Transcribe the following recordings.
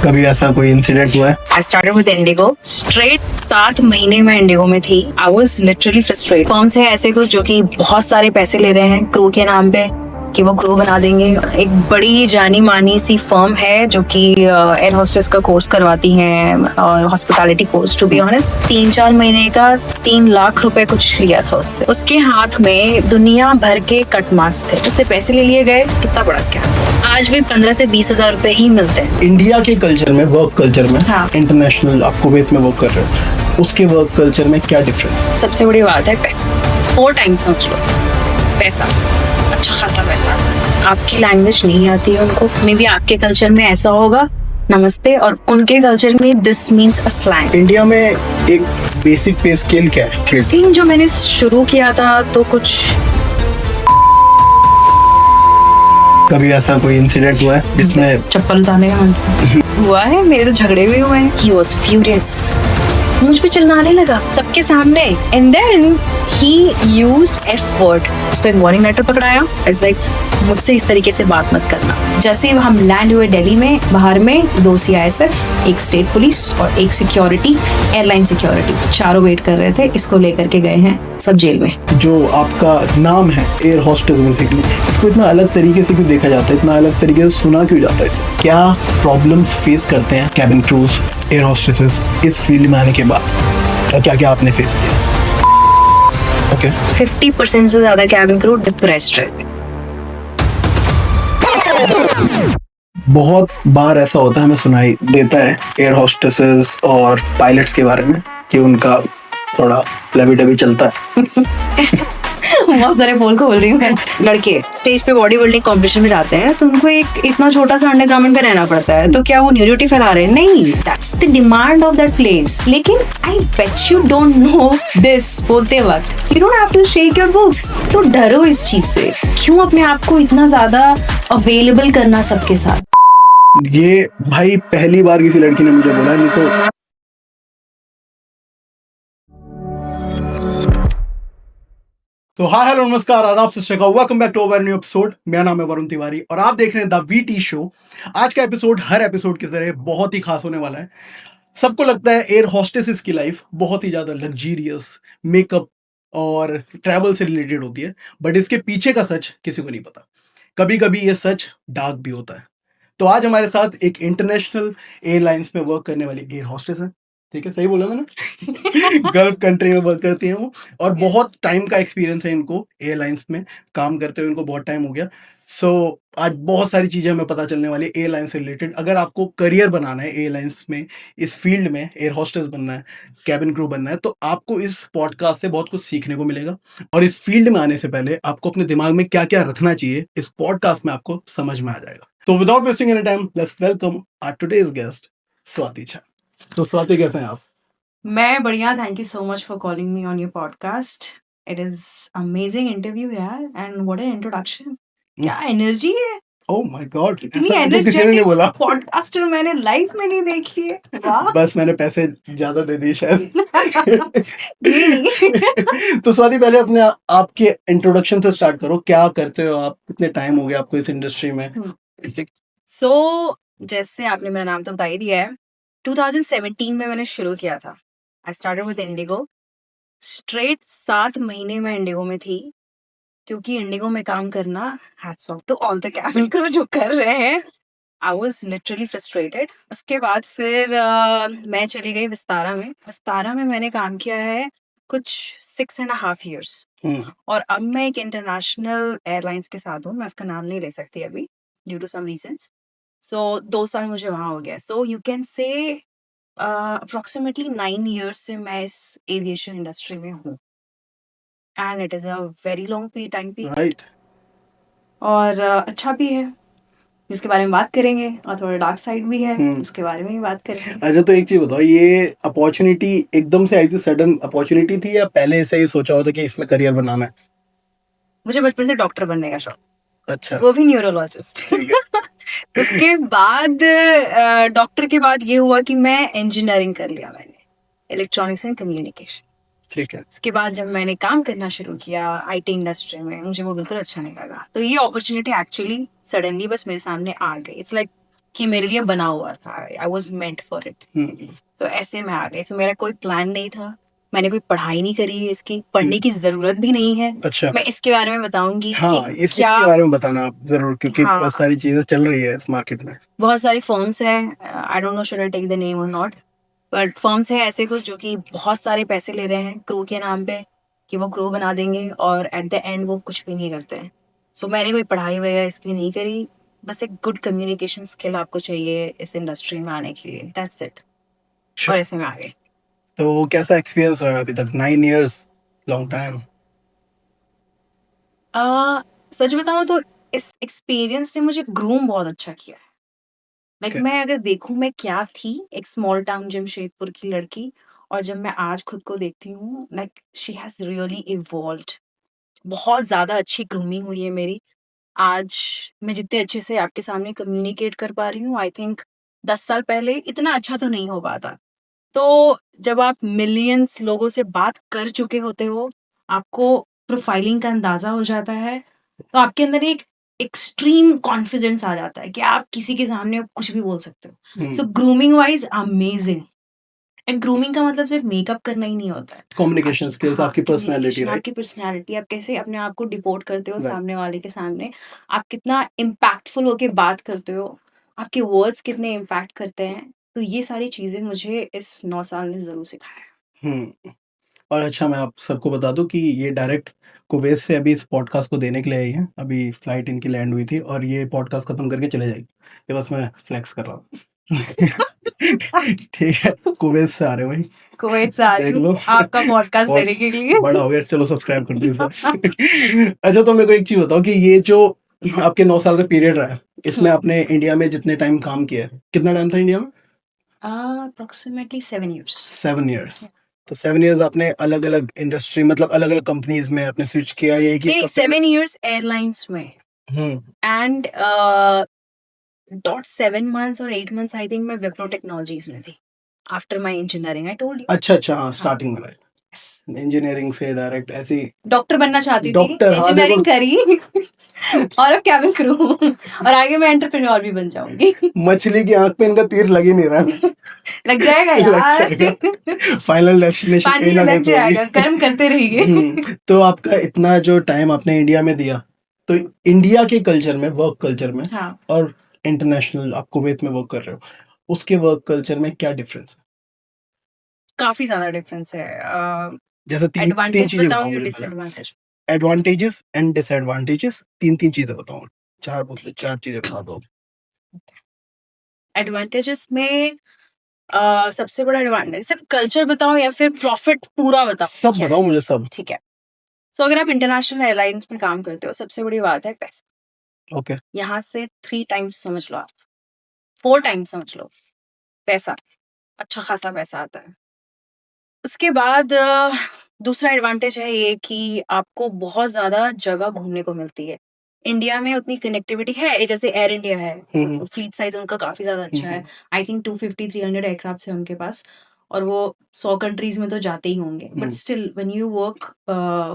कभी ऐसा कोई इंसिडेंट हुआ है? I started with Indigo. Straight 7 महीने में इंडिगो में थी. I was literally frustrated. Firms है ऐसे कुछ जो कि बहुत सारे पैसे ले रहे हैं क्रू के नाम पे कि वो क्रू बना देंगे. एक बड़ी जानी मानी सी फर्म है जो कि एयर होस्टेस का कोर्स करवाती हैं और hospitality course. To be honest 3-4 महीने का 3 लाख रुपए कुछ लिया था उससे. उसके हाथ में दुनिया भर के कट मार्क्स थे. उससे पैसे ले लिए गए. कितना बड़ा स्कैम. आज भी 15 से 20 हजार रुपए ही मिलते हैं. इंडिया के कल्चर में, वर्क कल्चर में, हाँ. इंटरनेशनल आप कुवैत में वर्क कर रहे हो, उसके वर्क कल्चर में क्या डिफरेंस? सबसे बड़ी बात है पैसा. 4 टाइम्स समझ लो. पैसा अच्छा खासा पैसा आता है. आपकी लैंग्वेज नहीं आती है उनको. मे बी आपके कल्चर में ऐसा होगा नमस्ते और उनके कल्चर में this means a slang. India में एक बेसिक पे स्केल क्या है? थिंक जो मैंने शुरू किया था तो कुछ. कभी ऐसा कोई इंसिडेंट हुआ है जिसमें चप्पल उतारने का मन हुआ है? मेरे तो झगड़े भी हुए हैं. He was furious. मुझ पे चिल्लाने लगा सबके सामने. And then he used F word. उसको एक वार्निंग लेटर पकड़ाया. It's like मुझसे इस तरीके से बात मत करना. जैसे ही हम लैंड हुए दिल्ली में, बाहर में 2 CISF, एक स्टेट पुलिस और एक सिक्योरिटी, एयरलाइन सिक्योरिटी, चारों वेट कर रहे थे. इसको लेकर के गए हैं सब जेल में. जो आपका नाम है एयर होस्टेस, बेसिकली इसको इतना अलग तरीके से क्यों देखा जाता है, इतना अलग तरीके से सुना क्यों जाता है इसे? क्या प्रॉब्लम्स फेस करते हैं कैबिन क्रूज, एयर होस्टेसेस इस फील्ड में आने के बाद, और क्या क्या आपने फेस किया? ओके 50% से ज्यादा कैबिन क्रू डिप्रेस्ड है. बहुत बार ऐसा होता है, हमें सुनाई देता है एयर होस्टेसेस और पायलट्स के बारे में कि उनका थोड़ा लवी डबी चलता है. बहुत सारे पोल खोल रही हूँ मैं. लड़के स्टेज पे बॉडी बिल्डिंग कॉम्पिटिशन में जाते हैं तो उनको एक इतना छोटा सा अंडरगारमेंट में रहना पड़ता है. तो क्या वो न्यूडिटी फैला रहे हैं? नहीं, that's the demand of that place. लेकिन I bet you don't know this. बोलते वक्त you don't have to shake your books. तो डरो इस चीज से. क्यों अपने आप को इतना ज्यादा अवेलेबल करना सबके साथ? ये भाई पहली बार किसी लड़की ने मुझे बोला, नहीं तो हाय हेलो नमस्कार आदाब सत श्री अकाल, welcome back to our new episode. मेरा नाम है वरुण तिवारी और आप देख रहे हैं द वीटी शो. आज का एपिसोड हर एपिसोड की तरह बहुत ही खास होने वाला है. सबको लगता है एयर होस्टेसेस की लाइफ बहुत ही ज्यादा लग्जीरियस, मेकअप और ट्रैवल से रिलेटेड होती है, बट इसके पीछे का सच किसी को नहीं पता. कभी कभी ये सच डार्क भी होता है. तो आज हमारे साथ एक इंटरनेशनल एयरलाइंस में वर्क करने वाली एयर होस्टेस है. ठीक है, सही बोला मैंने? गल्फ कंट्री में वर्क करती हैं वो, और बहुत टाइम का एक्सपीरियंस है इनको एयरलाइंस में काम करते हुए. इनको बहुत टाइम हो गया. सो आज बहुत सारी चीज़ें हमें पता चलने वाली है एयरलाइन से रिलेटेड. अगर आपको करियर बनाना है एयरलाइंस में, इस फील्ड में एयर होस्टेस बनना है, कैबिन क्रू बनना है, तो आपको इस पॉडकास्ट से बहुत कुछ सीखने को मिलेगा. और इस फील्ड में आने से पहले आपको अपने दिमाग में क्या क्या रखना चाहिए, इस पॉडकास्ट में आपको समझ में आ जाएगा. तो without wasting any time, let's welcome our today's guest Swati Jha. तो स्वाति, कैसे हैं आप? मैं बढ़िया. Thank you so much for calling me on your podcast. It is amazing interview यार. And what an introduction. क्या एनर्जी है. ओह माय गॉड, इतनी ऐसा तो किसी ने नहीं एनर्जेटिक बोला. पॉडकास्टर मैंने लाइफ में नहीं देखी है. वाह. बस मैंने पैसे ज्यादा दे दिए शायद. नहीं. तो स्वाति, पहले अपने आपके इंट्रोडक्शन से स्टार्ट करो. क्या करते हो आप, कितने टाइम हो गया आपको इस इंडस्ट्री में? सो जैसे आपने मेरा नाम तो बता ही दिया है. 2017 में मैंने शुरू किया था. I started with Indigo. Straight 7 महीने में इंडिगो में थी. क्योंकि इंडिगो में काम करना, hats off to all the cabin crew जो कर रहे हैं. I was literally frustrated. उसके बाद फिर मैं चली गई विस्तारा में. विस्तारा में मैंने काम किया है कुछ 6.5 years. और अब मैं एक इंटरनेशनल एयरलाइंस के साथ हूँ. मैं उसका नाम नहीं ले सकती अभी ड्यू टू सम रीजंस. सो 2 साल मुझे वहाँ हो गया. सो यू कैन से अप्रोक्सीमेटली 9 years से मैं इस एविएशन इंडस्ट्री में हूँ. And it is a very long time period. Right. और अच्छा भी है, जिसके बारे में बात करेंगे. और थोड़ा डार्क साइड भी है, उसके बारे में भी बात करेंगे. अच्छा, तो एक चीज बताओ, ये अपॉर्चुनिटी एकदम से आई थी, सडन अपॉर्चुनिटी थी, या पहले से ही सोचा होता कि इसमें करियर बनाना है? मुझे बचपन से डॉक्टर बनने का शौक. अच्छा. वो भी न्यूरोलॉजिस्ट. उसके बाद डॉक्टर के बाद ये हुआ कि मैं इंजीनियरिंग कर लिया मैंने, इलेक्ट्रॉनिक्स एंड कम्युनिकेशन. ठीक है. इसके बाद जब मैंने काम करना शुरू किया आईटी इंडस्ट्री में, मुझे वो बिल्कुल अच्छा नहीं लगा. तो ये अपॉर्चुनिटी एक्चुअली सडनली बस मेरे सामने आ गई. इट्स लाइक कि मेरे लिए बना हुआ था, I was meant for it. तो ऐसे में आ गई। सो मेरा कोई प्लान नहीं था, मैंने कोई पढ़ाई नहीं करी है, इसकी पढ़ने की जरूरत भी नहीं है। अच्छा, मैं इसके बारे में बताऊंगी हाँ, कि इस क्या। इसके बारे में बताना आप जरूर, क्योंकि हाँ, बहुत सारी चीजें चल रही है इस मार्केट में। बहुत सारी फर्म्स हैं, I don't know should I take the name और नॉट, बट फर्म्स है ऐसे कुछ जो कि बहुत सारे पैसे ले रहे हैं क्रू के नाम पे, कि वो क्रू बना देंगे और एट द एंड वो कुछ भी नहीं करते हैं। सो मैंने कोई पढ़ाई वगैरह इसकी नहीं करी, बस एक गुड कम्युनिकेशन स्किल आपको चाहिए इस इंडस्ट्री में आने के लिए, दैट्स इट। अच्छा, और ऐसे में आ गए। तो कैसा एक्सपीरियंस रहा अभी तक? 9 years, लॉन्ग टाइम। सच बताऊं तो इस एक्सपीरियंस ने मुझे ग्रूम बहुत अच्छा किया है। लाइक मैं अगर देखूं मैं क्या थी, एक स्मॉल टाउन जमशेदपुर की लड़की, और जब मैं आज खुद को देखती हूँ, like she has really evolved. बहुत ज्यादा अच्छी ग्रूमिंग हुई है मेरी। आज मैं जितने अच्छे से आपके सामने कम्युनिकेट कर पा रही हूँ, आई थिंक 10 साल पहले इतना अच्छा तो नहीं हो पाता। तो जब आप मिलियंस लोगों से बात कर चुके होते हो, आपको प्रोफाइलिंग का अंदाजा हो जाता है, तो आपके अंदर एक एक्सट्रीम कॉन्फिडेंस आ जाता है कि आप किसी के सामने आप कुछ भी बोल सकते हो। So grooming wise amazing. And grooming का मतलब सिर्फ मेकअप करना ही नहीं होता है, कम्युनिकेशन आपकी स्किल्स, हाँ आपकी पर्सनालिटी, कम्युनिकेशन, राइट? आपकी पर्सनैलिटी, आप कैसे अपने आप को डिपोर्ट करते हो राइट। सामने वाले के सामने, आप कितना इम्पैक्टफुल होके बात करते हो, आपके वर्ड्स कितने इम्पैक्ट करते हैं। तो ये सारी चीजें मुझे इस 9 साल ने जरूर सिखाया। हम्म। और अच्छा, मैं आप सबको बता दूं कि ये डायरेक्ट कुवैत से अभी इस पॉडकास्ट को देने के लिए आई हैं। अभी फ्लाइट इनकी लैंड हुई थी और ये पॉडकास्ट खत्म करके चले जाएगी। ये बस मैं फ्लेक्स कर रहा हूँ। ठीक है, कुवैत से आ रहे हो भाई, कुवैत से आ रही देख हूँ लो। आपका पॉडकास्ट बहुत देने के लिए। बड़ा हो गया, चलो सब्सक्राइब कर दो इस बात से। अच्छा, तो मेरे को एक चीज बताओ कि ये जो आपके 9 साल का पीरियड रहा है, इसमें आपने इंडिया में जितने टाइम काम किया है, कितना टाइम था इंडिया में? Approximately 7 years। 7 years। तो 7 years आपने अलग अलग इंडस्ट्री, मतलब अलग अलग कंपनीज में आपने स्विच किया, या एक ही नहीं, कंपनी 7 years एयरलाइंस में। में? एंड .7 months और 8 months आई थिंक मैं विप्रो टेक्नोलॉजीज में थी, after my engineering, I told you. अच्छा अच्छा, हाँ, हाँ, स्टार्टिंग में इंजीनियरिंग से डायरेक्ट ऐसी डॉक्टर बनना चाहती थी, डॉक्टर, हाँ देखो, इंजीनियरिंग करी और अब कैबिन क्रू और आगे मैं एंटरप्रेन्योर भी बन जाऊंगी। मछली की आंख पे इनका तीर लग ही नहीं रहा। लग जाएगा लग यार। जाएगा, फाइनल डेस्टिनेशन कहीं फाइनली ना कहीं लग तो होगी। जाएगा, कर्म करते रहिए। तो आपका इतना जो टाइम आपने इंडिया में दिया, तो इंडिया के कल्चर में, वर्क कल्चर में, हाँ, और इंटरनेशनल आप कुवैत में वर्क कर रहे हो, उसके वर्क कल्चर में क्या डिफरेंस है? काफी ज्यादा डिफरेंस है। जैसे तीन तीन एडवांटेज चीजें बताओ बताऊं या मुझे पहले। डिसएडवांटेज? एडवांटेजेस एंड डिसएडवांटेजेस, तीन तीन चीजें बताओ। चार बोलते, ठीक है। 4 चीजें बता दो। एडवांटेजेस में सबसे बड़ा एडवांटेज, सिर्फ कल्चर बताओ या फिर प्रॉफिट पूरा बताओ? सब क्या है? बताओ मुझे, सब। ठीक है। सो अगर आप इंटरनेशनल एयरलाइंस में काम करते हो, सबसे बड़ी बात है पैसा। ओके। यहाँ से 3 times समझ लो आप, 4 times समझ लो, पैसा, अच्छा खासा पैसा आता है। उसके बाद दूसरा एडवांटेज है ये कि आपको बहुत ज्यादा जगह घूमने को मिलती है। इंडिया में उतनी कनेक्टिविटी है, जैसे एयर इंडिया है, फ्लीट साइज उनका काफी ज्यादा अच्छा है। आई थिंक्स 250-300 एयरक्राफ्ट है उनके पास, और वो 100 कंट्रीज में तो जाते ही होंगे। But still when you work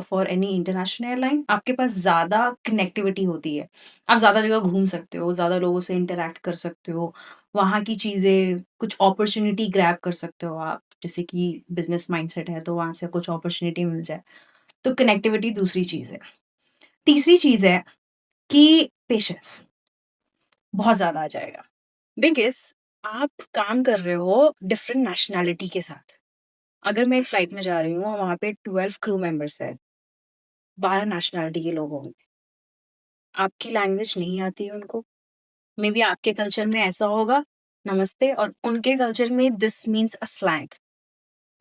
for any international airline, आपके पास ज्यादा कनेक्टिविटी होती है, आप ज्यादा जगह घूम सकते हो, ज्यादा लोगों से इंटरेक्ट कर सकते हो, वहाँ की चीजें, कुछ अपॉर्चुनिटी ग्रैब कर सकते हो आप, जैसे कि बिजनेस माइंडसेट है तो वहां से कुछ अपॉर्चुनिटी मिल जाए। तो कनेक्टिविटी दूसरी चीज है। तीसरी चीज है कि पेशेंस बहुत ज्यादा आ जाएगा, बिकॉज आप काम कर रहे हो डिफरेंट नेशनैलिटी के साथ। अगर मैं एक फ्लाइट में जा रही हूँ और वहाँ पे 12 क्रू मेंबर्स है, 12 नेशनैलिटी के लोग होंगे, आपकी लैंग्वेज नहीं आती है उनको, मे बी आपके कल्चर में ऐसा होगा नमस्ते, और उनके कल्चर में दिस मीन्स अ स्लैंग,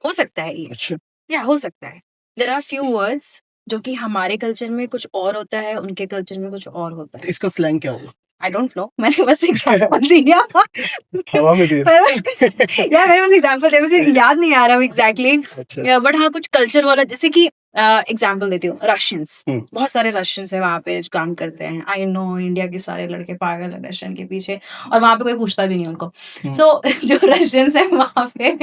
हो सकता है ये, अच्छा, या हो सकता है देयर आर फ्यू वर्ड्स जो कि हमारे कल्चर में कुछ और होता है, उनके कल्चर में कुछ और होता है। इसका स्लैंग क्या होगा? आई डोंट नो, मैंने बस एग्जांपल दिया। हवा में तीर। यार मैंने बस एग्जांपल दिया, मुझे याद नहीं आ रहा एग्जैक्टली, अच्छा। बट हाँ कुछ कल्चर वाला, जैसे कि एग्जांपल देती हूँ, रशियंस, बहुत सारे रशियंस है वहाँ पे जो काम करते हैं। आई नो इंडिया के सारे लड़के पागल है रशियन के पीछे, और वहाँ पे कोई पूछता भी नहीं उनको। सो जो रशियंस है वहाँ पे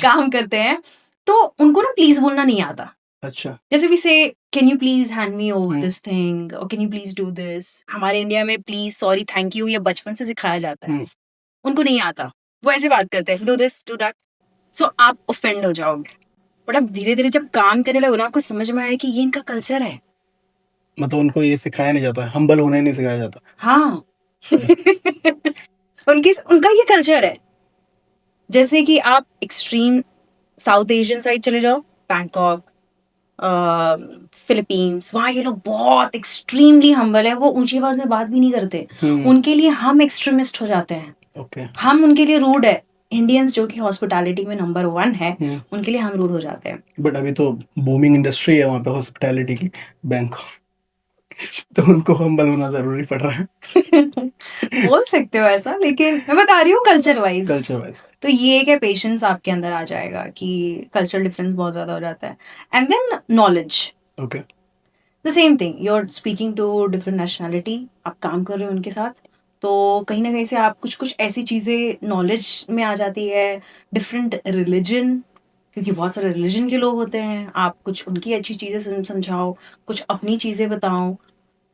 काम करते हैं, तो उनको ना प्लीज बोलना नहीं आता। अच्छा। जैसे we say can you please hand me over this thing, और can you please do this. हमारे इंडिया में प्लीज, सॉरी, थैंक यू ये बचपन से सिखाया जाता है। उनको नहीं आता, वो ऐसे बात करते हैं, डू दिस डू दैट, सो आप ऑफेंड हो जाओगे। बट अब धीरे धीरे जब काम करने लगो ना, आपको समझ में आया कि ये इनका कल्चर है। मतलब उनको ये सिखाया नहीं जाता, हम्बल होना ही नहीं सिखाया जाता। हाँ उनका ये कल्चर है। जैसे कि आप एक्सट्रीम साउथ एशियन साइड चले जाओ, बैंकॉक, फिलीपींस, वहाँ ये लोग बहुत एक्सट्रीमली हम्बल है, वो ऊंची आवाज में बात भी नहीं करते। उनके लिए हम एक्सट्रीमिस्ट हो जाते हैं, ओके। हम उनके लिए रूड है। इंडियंस जो कि हॉस्पिटैलिटी में नंबर 1 है, उनके लिए हम रूड हो जाते हैं। बट अभी तो बूमिंग इंडस्ट्री है वहाँ पे हॉस्पिटैलिटी की, बैंकॉक, तो उनको हम्बल होना जरूरी पड़ रहा है। बोल सकते हो ऐसा, लेकिन मैं बता रही हूँ कल्चर वाइज। कल्चर वाइज तो ये एक है, पेशेंस आपके अंदर आ जाएगा कि कल्चरल डिफरेंस बहुत ज्यादा हो जाता है। And then knowledge, okay. The same thing, you are speaking to different nationality, आप काम कर रहे हो उनके साथ, तो कहीं ना कहीं से आप कुछ कुछ ऐसी चीज़ें नॉलेज में आ जाती है। डिफरेंट रिलीजन, क्योंकि बहुत सारे रिलीजन के लोग होते हैं, आप कुछ उनकी अच्छी चीज़ें समझाओ, कुछ अपनी चीज़ें बताओ,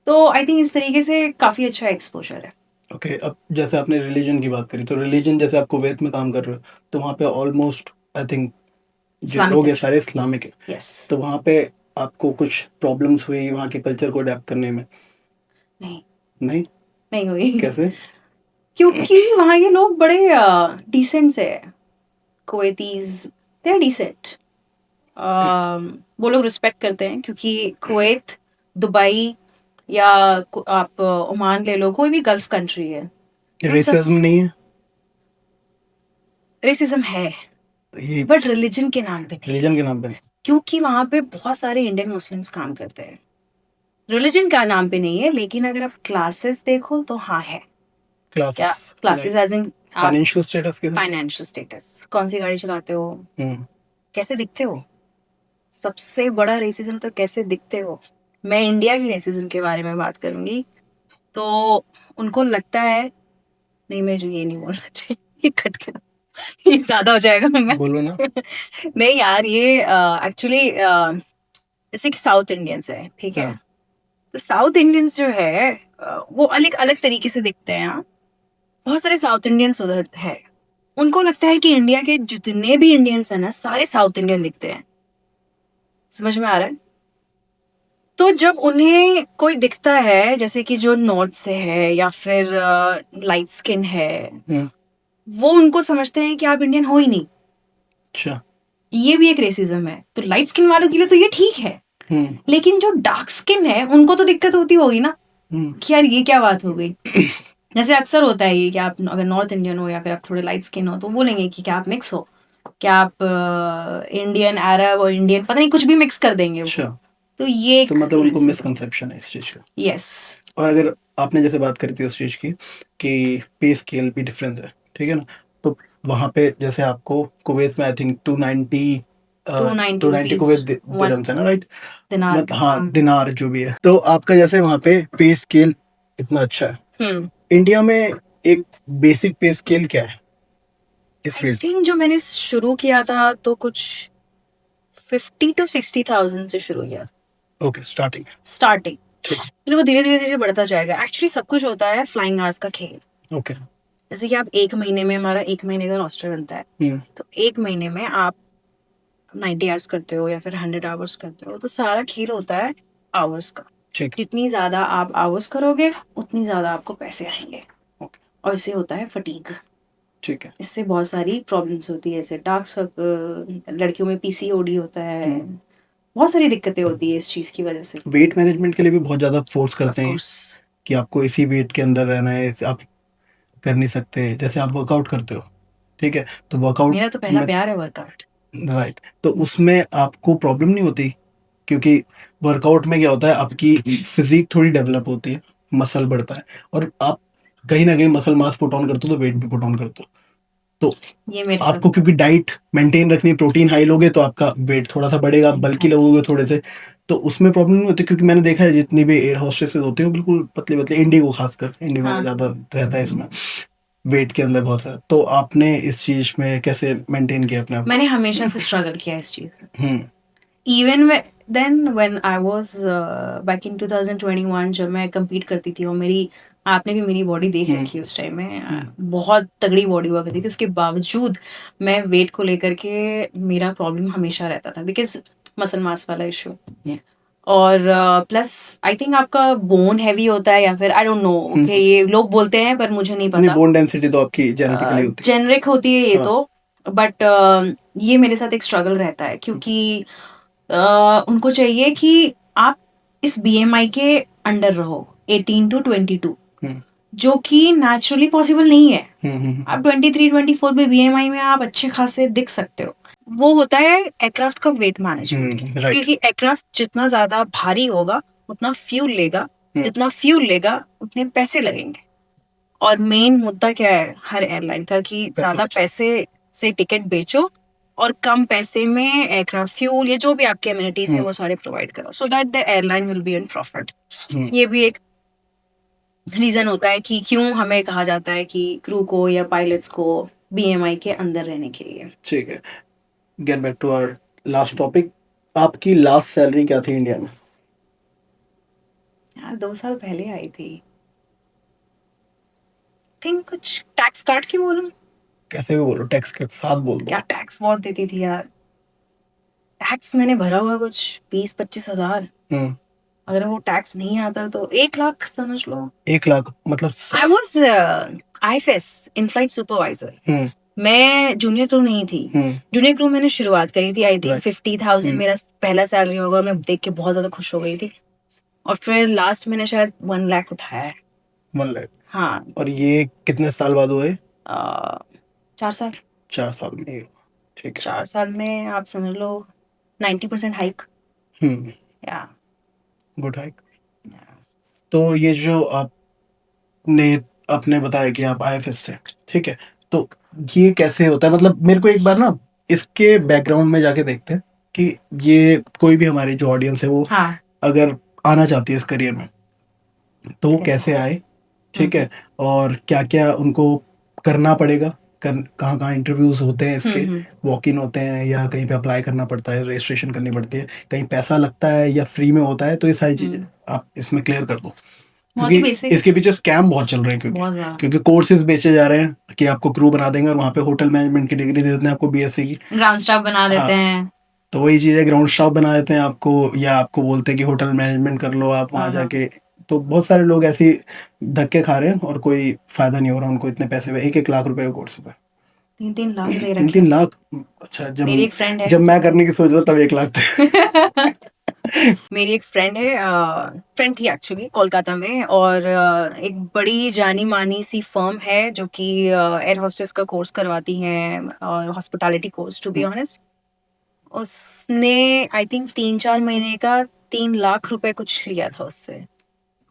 तो आई थिंक इस तरीके से काफ़ी अच्छा एक्सपोजर है। ओके। अब जैसे आपने रिलीजन की बात करी, तो रिलीजन जैसे आप कुवैत में काम कर रहे हो, तो वहाँ पे ऑलमोस्ट आई थिंक जो Islamic लोग हैं country. सारे इस्लामिक है, यस। तो वहाँ पे आपको कुछ प्रॉब्लम्स हुई वहाँ के कल्चर को अडेप्ट करने में? नहीं, नहीं। नहीं हुई। कैसे? क्योंकि वहाँ के लोग बड़े डिसेंट से है, कुवैतीज, दे आर डिसेंट। वो लोग रिस्पेक्ट करते हैं, क्योंकि कुवैत, दुबई या आप ओमान ले लो, कोई भी गल्फ कंट्री है, उन सब रेसिज्म नहीं है? रेसिज्म है, ये बट रिलीजन के नाम पे नहीं, रिलीजन के नाम पे नहीं? क्योंकि वहाँ पे बहुत सारे इंडियन मुस्लिम्स काम करते हैं। रिलीजन का नाम पे नहीं है, लेकिन अगर आप क्लासेस देखो तो हाँ है। क्या क्लासेस क्लासेस एज इन आप फाइनेंशियल स्टेटस के साथ? फाइनेंशियल स्टेटस, कौन सी गाड़ी चलाते हो, हम्म। कैसे दिखते हो, सबसे बड़ा रेसिज्म तो कैसे दिखते हो। मैं इंडिया की रेसिज्म के बारे में बात करूंगी, तो उनको लगता है, नहीं मैं जो ये नहीं बोलना चाहिए, ये कट कर, ये ज्यादा हो जाएगा मैं बोलो ना। नहीं यार, ये एक्चुअली जैसे कि साउथ इंडियंस है, ठीक है, हाँ। तो साउथ इंडियंस जो है वो अलग अलग तरीके से दिखते हैं। हाँ, बहुत सारे साउथ इंडियंस उधर है, उनको लगता है कि इंडिया के जितने भी इंडियंस हैं ना, सारे साउथ इंडियन दिखते हैं। समझ में आ रहा है? तो जब उन्हें कोई दिखता है, जैसे कि जो नॉर्थ से है या फिर लाइट स्किन है, वो उनको समझते हैं कि आप इंडियन हो ही नहीं। अच्छा। ये भी एक रेसिज्म है। तो लाइट स्किन वालों के लिए तो ये ठीक है, लेकिन जो डार्क स्किन है उनको तो दिक्कत होती होगी ना, कि यार ये क्या बात हो गई। जैसे अक्सर होता है ये कि आप अगर नॉर्थ इंडियन हो या फिर आप थोड़े लाइट स्किन हो, तो बोलेंगे कि क्या आप मिक्स हो, क्या आप इंडियन, अरब और इंडियन, पता नहीं कुछ भी मिक्स कर देंगे वो। अच्छा। तो ये तो मतलब उनको मिसकंसेप्शन है इस चीज का। यस। और अगर आपने जैसे बात करी थी उस चीज की कि पे स्केल भी डिफरेंस है, ठीक है ना, तो वहाँ पे जैसे आपको कुवैत में आई थिंक 290 290 कुवैत दिरहम्स है ना, राइट? दिनार। हाँ, दिनार जो भी है। तो आपका जैसे वहाँ पे पे स्केल इतना अच्छा है, इंडिया में एक बेसिक पे स्केल क्या है इस आई फील्ड? थिंक जो मैंने शुरू किया था तो कुछ 50 to 60,000 से शुरू किया, ओके, स्टार्टिंग। स्टार्टिंग। फिर वो धीरे धीरे धीरे बढ़ता जाएगा। एक्चुअली सब कुछ होता है फ्लाइंग आवर्स का खेल। ओके। जैसे कि आप एक महीने में, हमारा एक महीने का रोस्टर बनता है, तो एक महीने में आप 90 आवर्स करते हो या फिर 100 आवर्स करते हो, तो सारा खेल होता है आवर्स का। ठीक। जितनी ज्यादा आप आवर्स करोगे, उतनी ज्यादा आपको पैसे आएंगे। और इससे होता है फटीग। ठीक है। इससे बहुत सारी प्रॉब्लम्स होती है, जैसे डार्क सर्कल, लड़कियों में पीसीओडी होता है, बहुत सारी दिक्कतें होती है इस चीज की वजह से। वेट मैनेजमेंट के लिए भी बहुत ज्यादा फोर्स करते हैं कोर्स कि आपको इसी वेट के अंदर रहना है, आप कर नहीं सकते। जैसे आप वर्कआउट करते हो, ठीक है, तो वर्कआउट मेरा तो पहला में, प्यार है वर्कआउट। राइट, तो उसमें आपको प्रॉब्लम नहीं होती? क्योंकि वर्कआउट में क्या होता है, आपकी फिजिक थोड़ी डेवलप होती है, मसल बढ़ता है, और आप कहीं ना कहीं मसल मास पुट ऑन करते हो तो वेट भी पुट ऑन करते हो। तो ये मेरे आपको साथ क्योंकि डाइट मेंटेन रखनी, प्रोटीन हाई लोगे तो आपका वेट थोड़ा सा बढ़ेगा, बल्कि लगोगे थोड़े से, तो उसमें प्रॉब्लम नहीं होती। क्योंकि मैंने देखा है जितनी भी एयर होस्टेसेस होती हैं बिल्कुल पतले पतले, इंडिगो खासकर, इंडिगो में ज्यादा रहता है इसमें वेट के अंदर बहुत है। तो आपने इस चीज में कैसे मेंटेन किया अपने आप मैंने हमेशा से स्ट्रगल किया इस चीज में। को? Even then when I was back in 2021, जब मैं compete करती थी और मेरी आपने भी मेरी बॉडी देख रखी है उस टाइम में, बहुत तगड़ी बॉडी हुआ करती थी, उसके बावजूद मैं वेट को लेकर के मेरा प्रॉब्लम हमेशा रहता था बिकॉज मसल मास वाला इशू। और प्लस आई थिंक आपका बोन हैवी होता है या फिर आई डोंट नो, ओके ये लोग बोलते हैं पर मुझे नहीं नहीं पता। बोन डेंसिटी तो आपकी जेनेटिकली होती है। जेनरिक होती है ये हाँ। तो, बट ये मेरे साथ एक स्ट्रगल रहता है क्योंकि उनको चाहिए कि आप इस बीएमआई के अंडर रहो 18 to 22, जो कि नेचुरली पॉसिबल नहीं है। आप 23 24 पे बीएमआई में आप अच्छे खासे दिख सकते हो। वो होता है एयरक्राफ्ट का वेट मैनेजमेंट, राइट। क्योंकि एयरक्राफ्ट जितना ज्यादा भारी होगा उतना फ्यूल लेगा, जितना फ्यूल लेगा उतने पैसे लगेंगे। और मेन मुद्दा क्या है हर एयरलाइन का कि ज्यादा पैसे से टिकट बेचो और कम पैसे में एयरक्राफ्ट फ्यूल या जो भी आपके एमिनिटीज है वो सारे प्रोवाइड करो, so that the airline will be in profit. ये भी एक रीजन होता है कि क्यों हमें कहा जाता है कि क्रू को या पायलट्स को बीएमआई के अंदर रहने के लिए। ठीक है, get back to our last topic. आपकी लास्ट सैलरी क्या थी इंडिया में? यार 2 साल पहले आई थी, थिंक कुछ टैक्स काट के बोलूं, कैसे भी बोलो, टैक्स के साथ बोल दो। क्या टैक्स बहुत देती थी यार। टैक्स मैंने भरा हुआ कुछ 20-25 हजार, अगर वो टैक्स नहीं आता तो 1 लाख समझ लो। 1 लाख मतलब I was IFS in flight supervisor. मैं जूनियर क्रू नहीं थी, जूनियर क्रू मैंने शुरुआत करी थी, आई थिंक 50,000 मेरा पहला सैलरी होगा। मैं देख के बहुत ज्यादा खुश हो गई थी और फिर लास्ट मैंने शायद 1 लाख उठाया है। 1 लाख? हाँ। और ये कितने साल बाद हुए? 4 साल। 4 साल में? ठीक है। 4 साल में आप समझ लो 90% हाइक। या गुड हाइक। तो ये जो आपने आपने बताया कि आप आईएफएस थे, ठीक है, तो ये कैसे होता है? मतलब मेरे को एक बार ना इसके बैकग्राउंड में जाके देखते हैं कि ये कोई भी हमारी जो ऑडियंस है वो अगर आना चाहती है इस करियर में तो वो कैसे आए, ठीक है, और क्या क्या उनको करना पड़ेगा, कहाँ कहाँ इंटरव्यूज होते हैं इसके, वॉक इन होते हैं या कहीं पे अप्लाई करना पड़ता है, रजिस्ट्रेशन करनी पड़ती है, कहीं पैसा लगता है या फ्री में होता है, तो ये सारी चीजें आप इसमें क्लियर कर दो क्योंकि इसके पीछे स्कैम बहुत चल रहे हैं। क्योंकि कोर्सेज बेचे जा रहे हैं कि आपको क्रू बना देंगे और वहाँ पे होटल मैनेजमेंट की डिग्री दे देते हैं आपको, बीएससी की, ग्राउंड स्टाफ बना देते हैं। तो वही चीज है, ग्राउंड स्टाफ बना देते हैं आपको, या आपको बोलते हैं कि होटल मैनेजमेंट कर लो आप वहाँ जाके। तो बहुत सारे लोग ऐसे धक्के खा रहे हैं और कोई फायदा नहीं हो रहा उनको इतने पैसे में। 1-1 लाख रुपए का कोर्स है, 3-3 लाख दे रखे। 3-3 लाख? अच्छा, मेरी एक फ्रेंड है, जब मैं करने की सोच रहा तब 1 लाख थे। मेरी एक फ्रेंड है, फ्रेंड थी एक्चुअली कोलकाता में, और एक बड़ी जानी मानी सी फर्म है जो कि एयर होस्टेस का कोर्स करवाती हैं और hospitality course to be honest. उसने आई थिंक 3-4 महीने का 3 लाख रुपए कुछ लिया था उससे।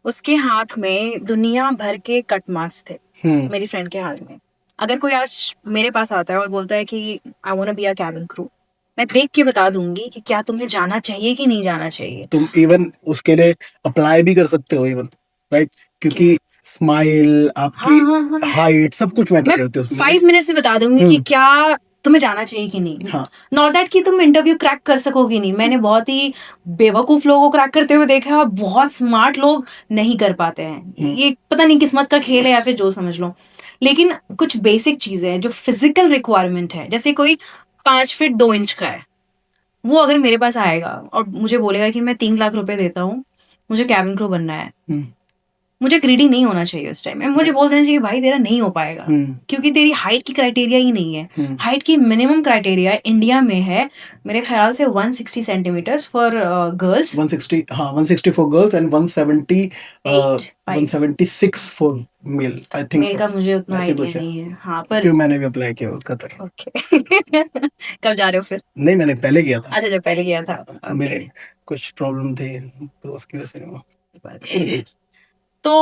उसके हाथ में दुनिया भर के कट मार्क्स थे, मेरी फ्रेंड के हाथ में। अगर कोई आज मेरे पास आता है और बोलता है कि I want to be a cabin crew, मैं देख के बता दूंगी कि क्या तुम्हें जाना चाहिए कि नहीं जाना चाहिए। तुम इवन उसके लिए अप्लाई भी कर सकते हो इवन, राइट? क्योंकि स्माइल, आपकी हाइट, सब कुछ मैटर करते हैं उसमें। 5 मिनट से बता दूंगी कि क्या तुम्हें जाना चाहिए कि नहीं। नॉट दैट कि तुम इंटरव्यू क्रैक कर सकोगे नहीं, मैंने बहुत ही बेवकूफ लोगों को क्रैक करते हुए देखा है और बहुत स्मार्ट लोग नहीं कर पाते हैं। ये पता नहीं किस्मत का खेल है या फिर जो समझ लो, लेकिन कुछ बेसिक चीजें हैं जो फिजिकल रिक्वायरमेंट है। जैसे कोई 5 फीट 2 इंच का है, वो अगर मेरे पास आएगा और मुझे बोलेगा कि मैं 3 लाख रुपए देता हूँ, मुझे कैबिन क्रू बनना है, मुझे ग्रीडी नहीं होना चाहिए उस टाइम में। मुझे बोल देना चाहिए भाई तेरा नहीं हो पाएगा, क्योंकि तेरी हाइट की क्राइटेरिया ही नहीं है। हाइट की मिनिमम क्राइटेरिया इंडिया में है मेरे ख्याल से 160 सेंटीमीटर्स फॉर गर्ल्स। 160, हाँ 160 for girls and 176 for male, I think. Male का मुझे उतना आइडिया नहीं है। हाँ, पर क्यों, मैंने भी अप्लाई किया कतर। ओके। कब जा रहे हो फिर? नहीं, मैंने पहले किया था। अच्छा, जब पहले किया था। तो मेरे कुछ प्रॉब्लम थे तो उसकी वजह से नहीं। तो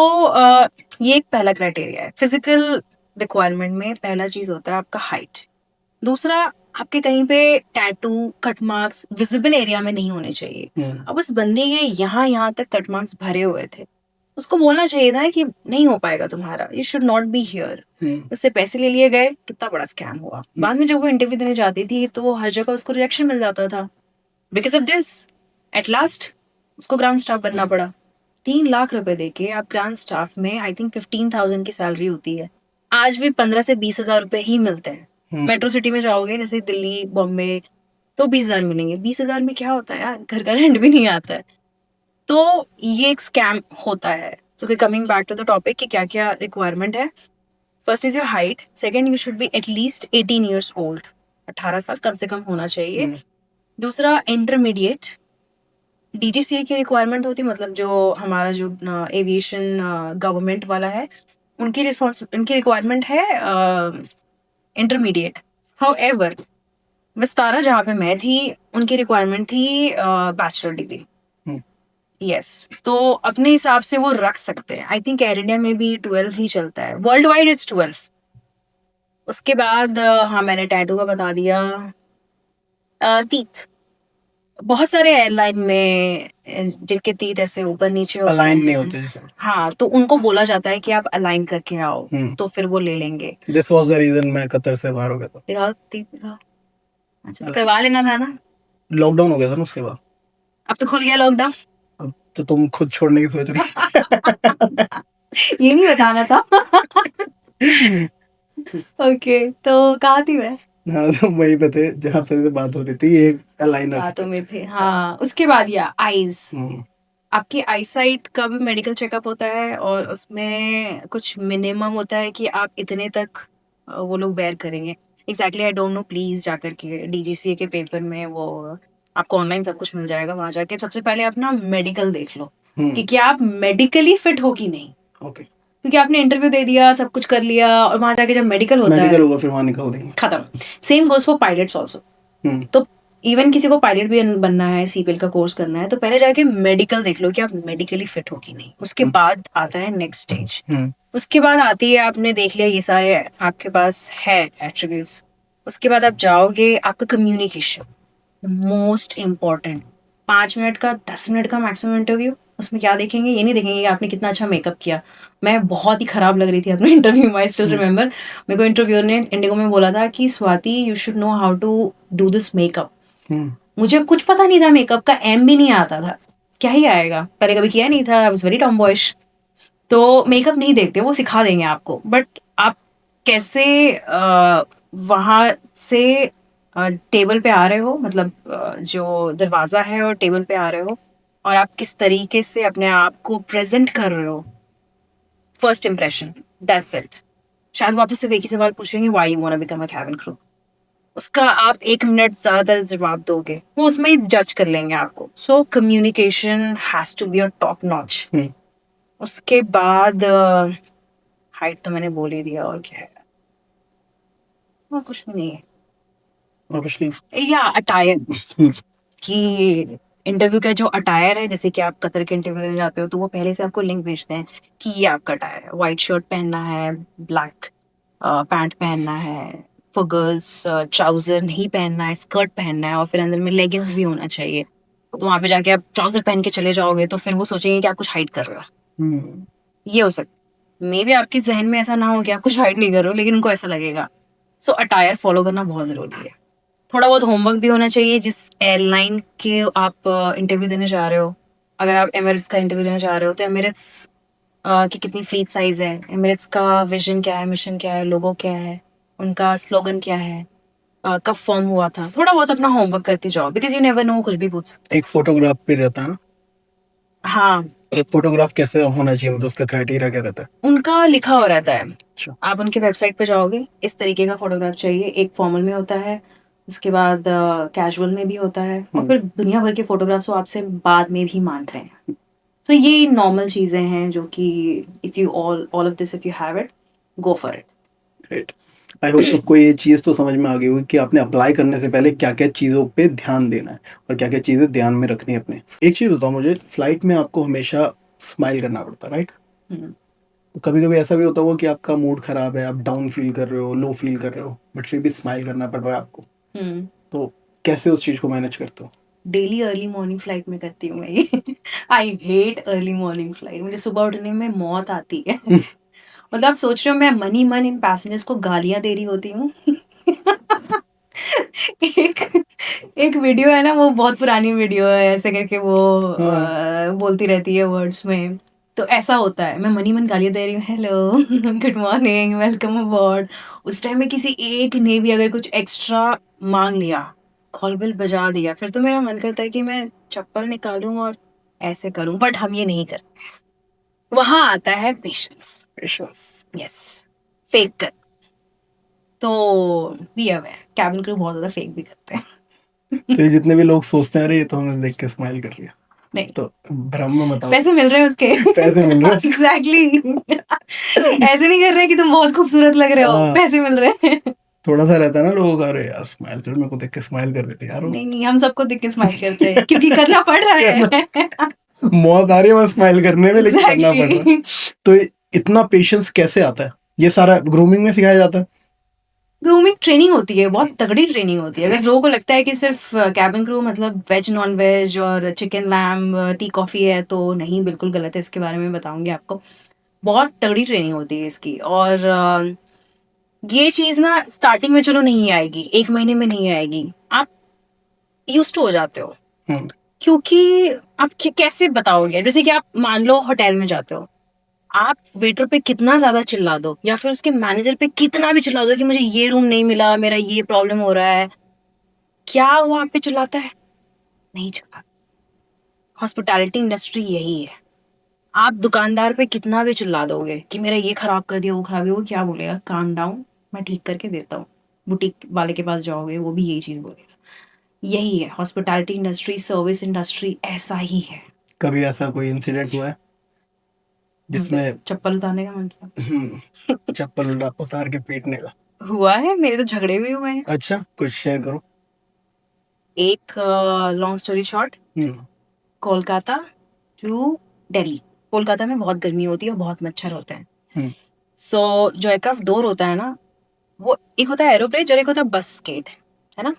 ये एक पहला क्राइटेरिया है फिजिकल रिक्वायरमेंट में। पहला चीज होता है आपका हाइट। दूसरा, आपके कहीं पे tattoo, cut marks visible area में नहीं होने चाहिए। अब उस बंदी के यहाँ तक कट मार्क्स भरे हुए थे, उसको बोलना चाहिए था कि नहीं हो पाएगा तुम्हारा, you should not be here. उससे पैसे ले लिए गए, कितना बड़ा स्कैम हुआ। बाद में जब वो इंटरव्यू देने जाती थी तो वो हर जगह उसको रिजेक्शन मिल जाता था because of this. At last उसको ग्राउंड स्टाफ बनना पड़ा। 3 लाख रुपए देके आप ग्रांड स्टाफ में आई थिंक 15,000 की सैलरी होती है। आज भी 15 से 20,000 रुपए ही मिलते हैं। मेट्रो सिटी में जाओगे जैसे दिल्ली, बॉम्बे तो 20,000 मिलेंगे। 20,000 में क्या होता है यार? घर का रेंट भी नहीं आता है। तो ये एक स्कैम होता है। So coming back to the topic कि क्या-क्या रिक्वायरमेंट है। First is your height, second you should be at least 18 years old, 18 साल कम से कम होना चाहिए। दूसरा इंटरमीडिएट, डीजीसीए की रिक्वायरमेंट होती है, मतलब जो हमारा जो एविएशन गवर्नमेंट वाला है उनकी रिक्वायरमेंट है इंटरमीडिएट। हाउएवर विस्तारा जहाँ पे मैं थी उनकी रिक्वायरमेंट थी बैचलर डिग्री। यस, तो अपने हिसाब से वो रख सकते हैं। आई थिंक एयर इंडिया में भी 12 ही चलता है, वर्ल्ड वाइड इट्स 12। उसके बाद हाँ मैंने टैटू का बता दिया। तीत, बहुत सारे एयरलाइन में जिनके तीत ऐसे ऊपर नीचे होते अलाइन नहीं हैं, होते जैसे। हाँ तो उनको बोला जाता है कि आप अलाइन करके आओ, तो फिर वो ले लेंगे। दिस वाज द रीजन मैं कतर से बाहर हो गया था। दिखाओ तीत दिखाओ। अच्छा तो करवा लेना था ना। लॉकडाउन हो गया था ना उसके बाद। अब तो खुल गया लॉकडाउन। अब तो तुम खुद छोड़ने की सोच रही। ये नहीं बताना था। ओके तो कहाँ थी मैं? हाँ तो वहीं पे थे जहाँ पे से बात हो रही थी, ये अलाइनर बातों में थे हाँ। उसके बाद या आईज, आपकी आई साइट का भी मेडिकल चेकअप होता है और उसमें कुछ मिनिमम होता है कि आप इतने तक वो लोग बेयर करेंगे। Exactly I don't no, please जाकर के डीजीसीए के पेपर में वो आपको ऑनलाइन सब कुछ मिल जाएगा। वहां जाके सबसे पहले अपना मेडिकल देख लो कि क्या आप मेडिकली फिट हो कि नहीं। ओके, क्योंकि आपने इंटरव्यू दे दिया, सब कुछ कर लिया और वहां जाके जब मेडिकल होता है होगा फिर वहां निकाल देंगे, खत्म। Same goes for pilots also. तो इवन किसी को पायलट भी बनना है, सीपीएल का कोर्स करना है, तो पहले जाके मेडिकल देख लो कि आप मेडिकली फिट हो कि नहीं। उसके बाद आता है नेक्स्ट स्टेज। उसके बाद आती है, आपने देख लिया ये सारे आपके पास है एट्रीब्यूट्स, उसके बाद आप जाओगे आपका कम्युनिकेशन, मोस्ट इम्पॉर्टेंट। 5 मिनट का 10 मिनट का मैक्सिमम इंटरव्यू। उसमें क्या देखेंगे? ये नहीं देखेंगे कि आपने कितना अच्छा मेकअप किया। मैं बहुत ही खराब लग रही थी अपने इंटरव्यू में, आई स्टिल रिमेम्बर। मेरे को इंटरव्यूअर ने इंडिगो में बोला था कि Swati you should know how to do this makeup. मुझे कुछ पता नहीं था, मेकअप का एम भी नहीं आता था। क्या ही आएगा, पहले कभी किया नहीं था, आई वाज वेरी टॉमबॉयिश। तो मेकअप नहीं देखते, वो सिखा देंगे आपको। बट आप कैसे वहां से टेबल पे आ रहे हो, मतलब जो दरवाजा है और टेबल पे आ रहे हो, और आप किस तरीके से अपने आप को प्रेजेंट कर रहे हो, फर्स्ट इम्प्रेशन, दैट्स इट। शायद वो आपसे सिर्फ एक ही सवाल पूछेंगे, why you want to become a cabin crew. उसका आप 1 मिनट ज्यादा जवाब दोगे, वो उसमें ही जज कर लेंगे आपको। So communication has to be your top notch. उसके बाद हाइट तो मैंने बोल ही दिया, और क्या है? और कुछ नहीं है। और कुछ नहीं। या अटायर, कि इंटरव्यू का जो अटायर है, जैसे कि आप कतर के इंटरव्यू देने जाते हो तो वो पहले से आपको लिंक भेजते हैं कि ये आपका अटायर है। व्हाइट शर्ट पहनना है, ब्लैक पैंट पहनना है, फॉर गर्ल्स ट्राउजर नहीं पहनना है, स्कर्ट पहनना है, और फिर अंदर में लेगिंग्स भी होना चाहिए। तो वहां पे जाके आप ट्राउजर पहन के चले जाओगे तो फिर वो सोचेंगे कि आप कुछ हाइड कर रहे हो। ये हो सकता, मे बी आपके जहन में ऐसा ना हो कि आप कुछ हाइड नहीं कर रहे हो, लेकिन उनको ऐसा लगेगा। सो अटायर फॉलो करना बहुत जरूरी है। थोड़ा बहुत होमवर्क भी होना चाहिए जिस एयरलाइन के आप इंटरव्यू देने जा रहे हो। अगर आप एमिरेट्स का इंटरव्यू देने जा रहे हो तो एमिरेट्स की कितनी फ्लीट साइज है, एमिरेट्स का विजन क्या है, मिशन क्या है, लोगो क्या है, उनका स्लोगन क्या है, कब फॉर्म हुआ था। थोड़ा बहुत अपना होमवर्क करके जाओ, बिकॉज यू नेवर नो, कुछ भी पूछ सकते। एक फोटोग्राफ भी रहता है ना। हाँ, एक फोटोग्राफ कैसे होना चाहिए, मतलब उसका क्राइटेरिया क्या रहता है? उनका लिखा हुआ रहता है। अच्छा। आप उनके वेबसाइट पे जाओगे, इस तरीके का फोटोग्राफ चाहिए। एक फॉर्मल में होता है, उसके बाद कैजुअल में भी होता है, और फिर दुनिया भर के फोटोग्राफ्स वो आपसे बाद में भी मांगते हैं। तो ये नॉर्मल चीजें हैं जो कि if you all of this if you have it, go for it. Great. I hope सबको ये चीज़ तो समझ में आ गई होगी कि आपने अप्लाई करने से पहले क्या क्या चीज़ों पे ध्यान देना है और क्या क्या चीज़ें ध्यान में रखनी है अपने। एक चीज़ बताओ मुझे, फ्लाइट में आपको हमेशा स्माइल करना पड़ता है, राइट? तो कभी कभी ऐसा भी होता होगा कि आपका मूड खराब है, आप डाउन फील कर रहे हो, लो फील कर रहे हो, बट फिर भी स्माइल करना पड़ रहा है आपको। तो कैसे उस चीज़ को मैनेज करते हो? डेली अर्ली मॉर्निंग फ्लाइट में करती हूँ मैं ये। I hate early morning flight, मुझे सुबह उठने में मौत आती है। मतलब आप सोच रहे हो मैं मन ही मन इन पैसेंजर्स को गालियां दे रही होती हूँ। एक एक वीडियो है ना, वो बहुत पुरानी वीडियो है, ऐसे करके वो हाँ। बोलती रहती है वर्ड्स में। तो ऐसा होता है, मैं मनी मन गालियाँ दे रही हूँ, हेलो गुड मॉर्निंग वेलकम अबॉर्ड। उस टाइम में किसी एक ने भी अगर कुछ एक्स्ट्रा मांग लिया, कॉल बिल बजा दिया, फिर तो मेरा मन करता है कि मैं चप्पल निकालूं और ऐसे करूं, बट हम ये नहीं करते। वहां आता है पेशेंस। पेशेंस। यस, फेक कर। तो बी अवेयर, कैबिन क्रू बहुत ज्यादा फेक भी करते हैं। तो ये जितने भी लोग सोचते हैं अरे ये तो हमें देख के स्माइल कर रही है, नहीं, तो भ्रम में मत आओ। पैसे मिल रहे हैं उसके। पैसे मिल रहे हैं उसके। एग्जैक्टली। ऐसे नहीं कर रहे कि तुम बहुत खूबसूरत लग रहे हो, हाँ। पैसे मिल रहे हैं। थोड़ा सा रहता है ना लोगों का, अरे यार स्माइल कर, मेरे को देख के स्माइल कर रहे थे यार वो। नहीं नहीं, हम सबको देख के स्माइल करते हैं क्योंकि करना पड़ रहा है। मौत आ रही है वहाँ स्माइल करने में, लेकिन करना पड़ रहा है। एग्जैक्टली। तो इतना पेशेंस कैसे आता है? ये सारा ग्रूमिंग में सिखाया जाता है? ग्रूमिंग ट्रेनिंग होती है, बहुत तगड़ी ट्रेनिंग होती है। अगर लोगों को लगता है कि सिर्फ कैबिन क्रू मतलब वेज नॉन वेज और चिकन लैम टी कॉफी है, तो नहीं, बिल्कुल गलत है। इसके बारे में बताऊंगी आपको। बहुत तगड़ी ट्रेनिंग होती है इसकी। और ये चीज़ ना स्टार्टिंग में चलो नहीं आएगी, 1 महीने में नहीं आएगी, आप यूज्ड टू हो जाते हो। हम्म, क्योंकि आप कैसे बताओगे, जैसे कि आप मान लो होटल में जाते हो, आप वेटर पे कितना ज्यादा चिल्ला दो या फिर उसके मैनेजर पे कितना भी चिल्ला दो कि मुझे ये रूम नहीं मिला, मेरा ये प्रॉब्लम हो रहा है, क्या वो आप पे चिल्लाता है? नहीं चिल्लाता। हॉस्पिटैलिटी इंडस्ट्री यही है। आप दुकानदार पे कितना भी चिल्ला दोगे कि मेरा ये खराब कर दिया, वो खराब है, वो क्या बोलेगा? काम डाउन, मैं ठीक करके देता हूँ। बुटीक वाले के पास जाओगे, वो भी यही चीज बोलेगा। यही है हॉस्पिटैलिटी इंडस्ट्री, सर्विस इंडस्ट्री, ऐसा ही है। कभी ऐसा कोई इंसिडेंट हुआ है जिसमें चप्पल उतारने का मन किया? चप्पल उतार के पीटने का? हुआ है, मेरे तो झगड़े भी हुए हैं। अच्छा, कुछ शेयर करो। एक long story short, hmm. Kolkata to Delhi. Kolkata में बहुत गर्मी होती है और बहुत मच्छर होते हैं। हम्म। सो जो एयरक्राफ्ट डोर होता है ना, वो एक होता है एरोब्रिज और एक होता है बस गेट, है ना?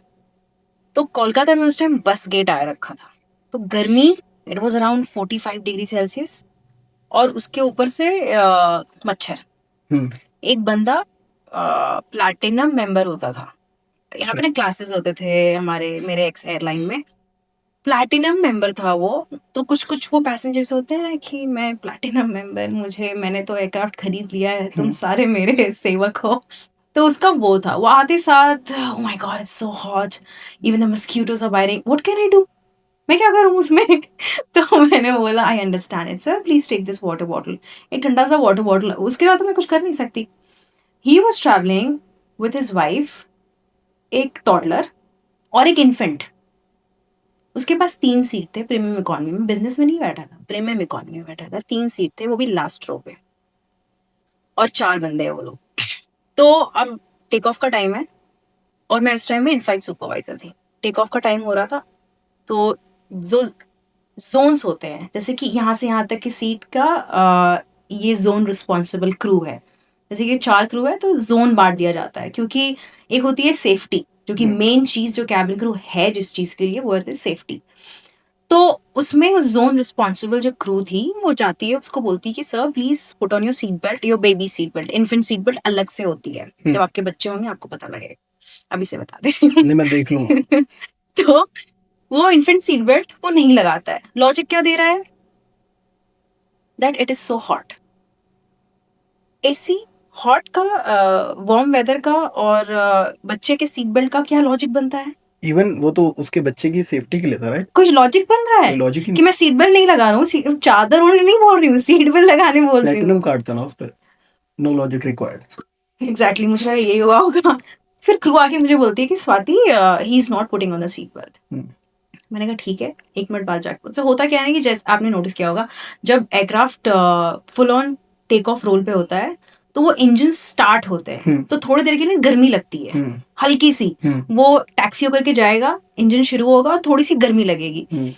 तो कोलकाता में उस टाइम बस गेट आया रखा था। तो गर्मी, it was around 45 degree Celsius, और उसके ऊपर से मच्छर। हम्म। एक बंदा प्लैटिनम मेंबर होता था। यहाँ पे ना क्लासेस होते थे हमारे, मेरे एक्स एयरलाइन में प्लैटिनम मेंबर था वो। तो कुछ कुछ वो पैसेंजर्स होते हैं ना कि मैं प्लैटिनम मेंबर, मुझे, मैंने तो एयरक्राफ्ट खरीद लिया है, तुम सारे मेरे सेवक हो। तो उसका वो था, वो आते साथ, oh my god it's so hot, even the mosquitoes are biting, what can I do? मैं क्या करूं उसमें? तो मैंने बोला I understand it sir, please take this water bottle. एक ठंडा सा वाटर बॉटल, उसके बाद तो मैं कुछ कर नहीं सकती। He was travelling with his wife, एक टॉडलर और एक इन्फेंट। उसके पास 3 सीट थे प्रीमियम इकोनॉमी में, बिजनेस में नहीं बैठा था, प्रीमियम इकोनॉमी में बैठा था। 3 सीट थे, वो भी लास्ट रो पे, और 4 बंदे हैं वो लोग। तो अब टेक ऑफ का टाइम है, और मैं इस टाइम में इन फ्लाइट सुपरवाइजर थी। टेक ऑफ का टाइम हो रहा था, तो जो जोन्स होते हैं, जैसे कि यहाँ से यहाँ तक की सीट का ये जोन रिस्पॉन्सिबल क्रू है। जैसे कि 4 क्रू है तो जोन बांट दिया जाता है, क्योंकि एक होती है सेफ्टी, जो कि मेन चीज जो कैबिन क्रू है जिस चीज के लिए, वो होती है सेफ्टी। तो उसमें वो जोन रिस्पॉन्सिबल जो क्रू थी, वो जाती है, उसको बोलती है कि sir please put on your seat belt, your baby seat belt. Infant seat belt अलग से होती है, जब आपके बच्चे होंगे आपको पता लगेगा, अभी से बता दे रही हूँ। नहीं, मैं देख लूंगा। तो वो इन्फेंट सीट बेल्ट वो नहीं लगाता है। लॉजिक क्या दे रहा है? That it is so hot. AC hot का, वार्म वेदर का, और बच्चे के सीट बेल्ट का क्या लॉजिक बनता है? इवन वो तो उसके बच्चे की सेफ्टी के लिए था, राइट? कुछ लॉजिक बन रहा है लॉजिक ही कि मैं सीट बेल्ट नहीं लगा रहा हूँ, चादर ओढ़ने नहीं बोल रही हूँ, सीट बेल्ट लगाने बोल रही हूँ। प्लेटिनम कार्ड था ना उस पर, नो लॉजिक रिक्वायर्ड। एग्जैक्टली, मुझे लगा यही हुआ होगा। फिर क्रू आके मुझे बोलती है कि Swati, he is not putting on the seat belt. मैंने कहा ठीक है, 1 मिनट बाद जाके मुझसे होता क्या है ना, कि जैसे आपने नोटिस किया होगा, जब aircraft full on take off roll पे होता है, तो वो इंजन स्टार्ट होते हैं, तो थोड़ी देर के लिए गर्मी लगती है, हल्की सी। वो टैक्सी होकर के जाएगा, इंजन शुरू होगा, थोड़ी सी गर्मी लगेगी।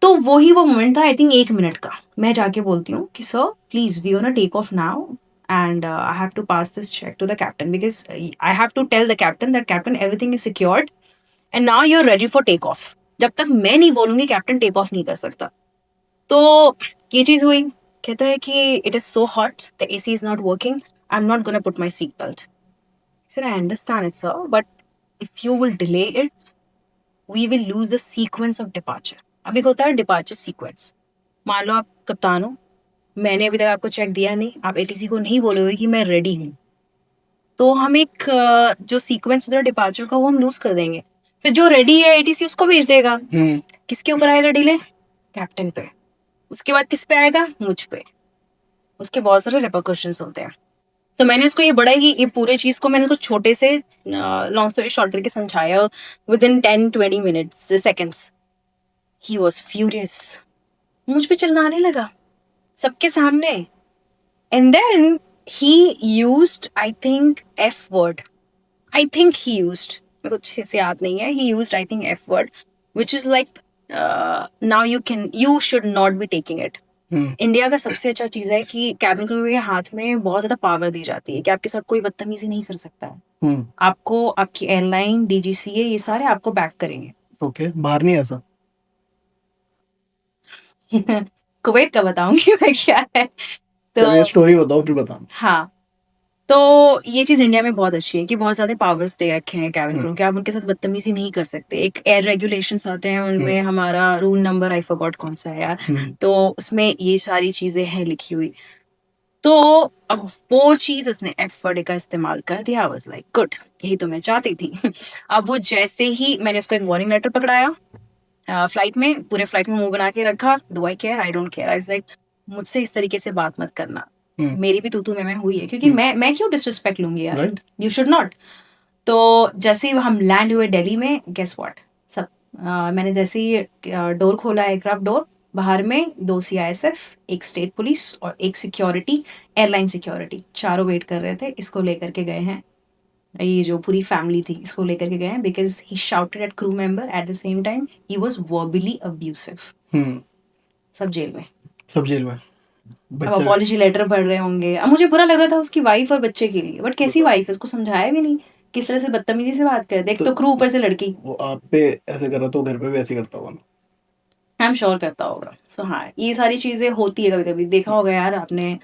तो वही वो मोमेंट था, आई थिंक 1 मिनट का। मैं जाके बोलती हूँ कि sir please we on take off now, and I have to pass this check to the captain, because I have to tell the captain that captain everything is secured and now you're ready for take off. जब तक मैं नहीं बोलूंगी captain take off नहीं कर सकता। तो ये चीज हुई। कहता है कि it is so hot, the AC is not working, I am not gonna put my seat belt. Sir I understand it sir, but if you will delay it, we will lose the sequence of departure. अब एक होता है departure sequence. मान लो आप कप्तान हो, मैंने अभी तक आपको चेक दिया नहीं, आप एटीसी को नहीं बोलोगे कि मैं रेडी हूँ, तो हम एक जो सीक्वेंस होता है डिपार्चर का वो हम लूज कर देंगे। फिर जो रेडी है एटीसी उसको भेज देगा। किसके ऊपर आएगा डिले? कैप्टन पे। उसके बाद किस पे आएगा? मुझ पे। उसके बहुत सारे रिपरकशंस होते हैं। तो मैंने उसको ये बड़ा ही ये पूरे चीज को मैंने कुछ छोटे से लॉन्ग स्टोरी शॉर्ट करके समझाया within 10-20 minutes seconds. He was furious, मुझ पे चिल्लाने लगा सबके सामने। And then he used I think F word. I think he used, मेरे को अच्छे से याद नहीं है, he used I think F word which is like now you should not be taking it. India का सबसे अच्छा चीज है कि कैबिन क्रू के हाथ में बहुत ज्यादा पावर दी जाती है कि आपके साथ कोई बदतमीजी नहीं कर सकता है। आपको आपकी एयरलाइन, डीजीसीए, ये सारे आपको बैक करेंगे। ओके, बाहर नहीं ऐसा? कुवैत का बताऊंगी मैं क्या है। चलिए तो स्टोरी बताओ फिर बताओ। हाँ, तो ये चीज इंडिया में बहुत अच्छी है कि बहुत ज्यादा पावर्स दे रखे हैं कैबिन क्रू के, आप उनके साथ बदतमीजी नहीं कर सकते। एक एयर रेगुलेशंस आते हैं, उनमें हमारा रूल नंबर आई फॉरगॉट कौन सा है यार, तो उसमें ये सारी चीजें हैं लिखी हुई। तो अब वो चीज उसने एफ वर्ड का इस्तेमाल कर दिया। आई वाज लाइक गुड, यही तो मैं चाहती थी। अब वो जैसे ही मैंने उसको एक वार्निंग लेटर पकड़ाया फ्लाइट में, पूरे फ्लाइट में मुंह बना के रखा, do I care, I don't care. I was like मुझसे इस तरीके से बात मत करना। मेरी भी तू मैं हुई है, क्योंकि मैं क्यों डिसरिस्पेक्ट लूंगी यार, यू शुड नॉट। तो जैसे ही हम लैंड हुए दिल्ली में, गेस व्हाट, सब मैंने जैसे ही डोर खोला, एयरक्राफ्ट डोर, बाहर में 2 सीआईएसएफ, एक स्टेट पुलिस और एक सिक्योरिटी, एयरलाइन सिक्योरिटी, चारों वेट कर रहे थे। इसको लेकर के गए हैं, ये जो पूरी फैमिली थी इसको लेकर के गए हैं, because he shouted at crew member, eight the same time he was verbally abusive. सब जेल में, सब जेल में। अब अपॉलॉजी लेटर पढ़ रहे होंगे। अब मुझे बुरा लग रहा था उसकी वाइफ और बच्चे के लिए, बट कैसी वाइफ है, उसको समझाया भी नहीं, किस तरह से बदतमीजी से बात कर। देख तो क्रू ऊपर से लड़की, वो आप पे ऐसे कर रहा तो घर पे भी ऐसे करता होगा ना? आई एम श्योर करता होगा। सो हाँ, ये सारी चीजें होती है, कभी कभी देखा होगा यार आपने,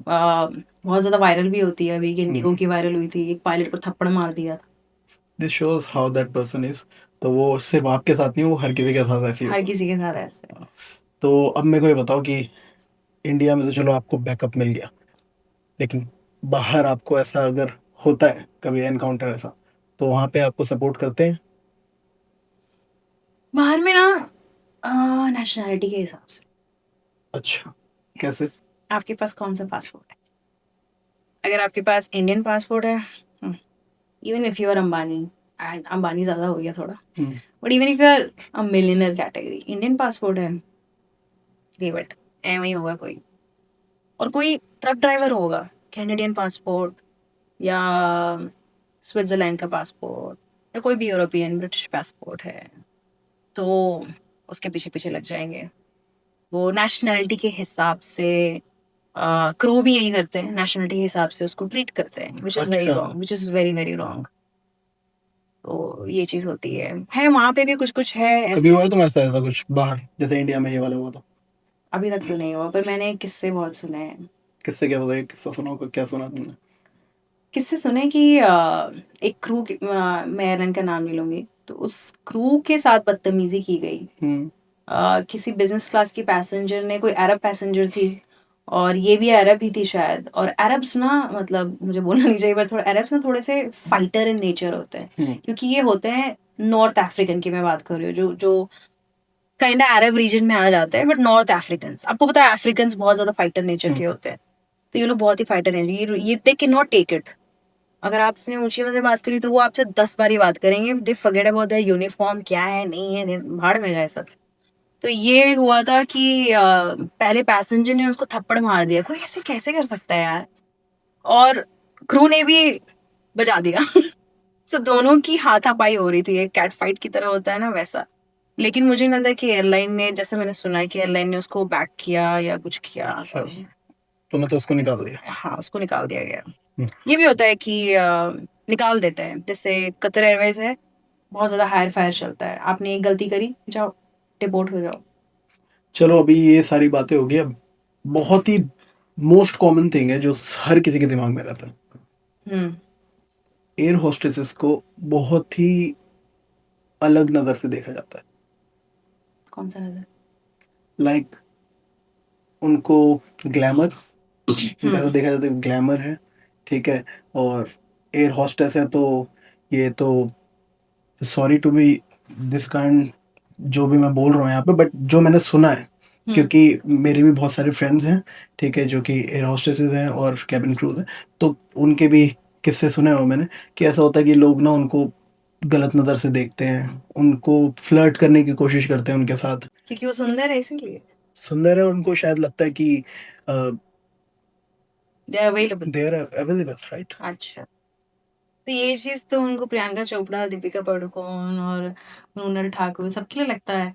बहुत ज्यादा वायरल भी होती है। अभी एक इंडिगो की वायरल हुई थी, एक पायलट को थप्पड़ मार दिया था। This shows how that person is. तो वो सिर्फ आपके साथ नहीं, वो हर किसी के साथ ऐसे ही हर होता है। किसी के साथ ऐसे है। तो अब मेरे को ये बताओ कि इंडिया में तो चलो आपको बैकअप मिल गया, लेकिन बाहर आपको ऐसा अगर होता है कभी एनकाउंटर ऐसा, तो वहां पे आपको सपोर्ट करते हैं? बाहर में ना नेशनैलिटी के हिसाब से। अच्छा, कैसे? आपके पास कौन सा पासपोर्ट है? अगर आपके पास इंडियन पासपोर्ट है, even if you are Ambani, and Ambani ज्यादा हो गया थोड़ा, but even if you are a millionaire category, Indian passport है, लीव इट, ऐਵੇਂ ही होगा कोई। और कोई ट्रक ड्राइवर होगा, कैनेडियन पासपोर्ट या स्विट्जरलैंड का पासपोर्ट या कोई भी यूरोपियन ब्रिटिश पासपोर्ट है, तो उसके पीछे पीछे लग जाएंगे। वो नेशनैलिटी के हिसाब से, क्रू भी यही करते हैं, नेशनैलिटी के हिसाब से उसको ट्रीट करते हैं, विच इज वेरी अच्छा। Wrong, which is very very wrong. तो ये चीज होती है वहां पे भी कुछ कुछ है कभी हुआ है तुम्हारे साथ ऐसा कुछ बाहर, जैसे इंडिया में ये वाला हुआ था? अभी तक तो नहीं हुआ, पर मैंने किस्से बहुत सुने हैं। किससे? क्या बताइए, किस्सा सुनाओ, क्या सुना तुमने? किससे सुने कि एक क्रू मैं एयरलाइन का नाम नहीं लूंगी, तो उस क्रू के साथ बदतमीजी की गई। किसी बिजनेस क्लास की पैसेंजर ने, कोई अरब पैसेंजर थी और ये भी अरब ही थी शायद, और अरब्स ना, मतलब मुझे बोलना नहीं चाहिए, पर थोड़ा अरब्स ना थोड़े से फाइटर इन नेचर होते हैं, क्योंकि ये होते हैं नॉर्थ अफ्रीकन की मैं बात कर रही हूँ, जो जो काइंड अरब रीजन में आ जाते हैं, बट नॉर्थ अफ्रीकन, आपको पता है अफ्रीकन बहुत ज्यादा फाइटर नेचर के होते हैं, तो ये लोग बहुत ही फाइटर हैं, ये they can not take it. अगर आपसे ऊंची आवाज में बात करी तो वो आपसे 10 बार ही बात करेंगे, they forget about the uniform क्या है नहीं है, भाड़ में गए सब। तो ये हुआ था कि पहले पैसेंजर ने उसको थप्पड़ मार दिया, कोई ऐसे कैसे कर सकता है यार, और क्रू ने भी बजा दिया। तो दोनों की हाथापाई हो रही थी, एक कैट फाइट की तरह होता है ना वैसा। लेकिन मुझे नहीं लगता कि एयरलाइन ने, जैसे मैंने सुना है कि एयरलाइन ने उसको बैक किया या कुछ किया, तो मतलब उसको निकाल दिया? हाँ उसको निकाल दिया गया। ये भी होता है कि निकाल देते हैं, जैसे कतर एयरवेज है, बहुत ज्यादा हायर फायर चलता है, आपने एक गलती करी, जाओ डिपोर्ट हो जाओ। चलो अभी ये सारी बातें हो गई, अब बहुत ही मोस्ट कॉमन थिंग है जो हर किसी के दिमाग में रहता है। एयर होस्टेसेस को बहुत ही अलग नजर से देखा जाता है। कौन सा नजर? लाइक उनको ग्लैमर, उनका ऐसा हम्म देखा जाता है ग्लैमर है, ठीक है, और एयर हॉस्टेस है तो ये तो sorry to be this kind जो भी मैं बोल रहा हूँ यहाँ पे, बट जो मैंने सुना है, हम्म क्योंकि मेरे भी बहुत सारे फ्रेंड्स हैं, ठीक है, जो कि एयर हॉस्टेसेस हैं और कैबिन क्रूज हैं, तो उनके भी किस्से सुने हो मैंने कि ऐसा होता है कि लोग ना उनको गलत नज़र से देखते हैं, उनको फ्लर्ट करने की कोशिश करते हैं उनके साथ। क्योंकि वो सुंदर है इसीलिए सुंदर है, उनको शायद लगता है कि they are available. They are available, right. अच्छा, तो ये चीज तो उनको प्रियंका चोपड़ा, दीपिका पादुकोण और मृणाल ठाकुर सबके लिए लगता है।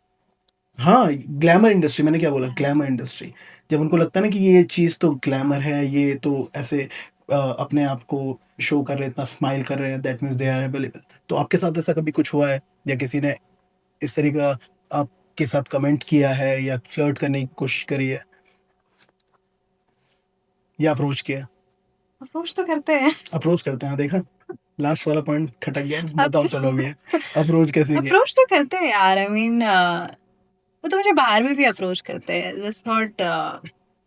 हाँ, ग्लैमर इंडस्ट्री, मैंने क्या बोला, ग्लैमर इंडस्ट्री। जब उनको लगता है ना कि ये चीज़ तो ग्लैमर है, ये तो ऐसे अपने आप को शो कर रहे हैं, इतना स्माइल कर रहे हैं, that means they are available. तो आपके साथ ऐसा कभी कुछ हुआ है, या किसी ने इस तरीका आपके साथ कमेंट किया है, या फ्लर्ट करने की कोशिश करी है, या अप्रोच किया? अप्रोच तो करते हैं। अप्रोच करते हैं, देखा, लास्ट वाला पॉइंट खटक गया। बताओ, अप्रो चलो अभी अप्रोच कैसे किया? अप्रोच तो करते हैं यार। आई मीन वो तो मुझे बाहर में भी अप्रोच करते हैं, जस्ट नॉट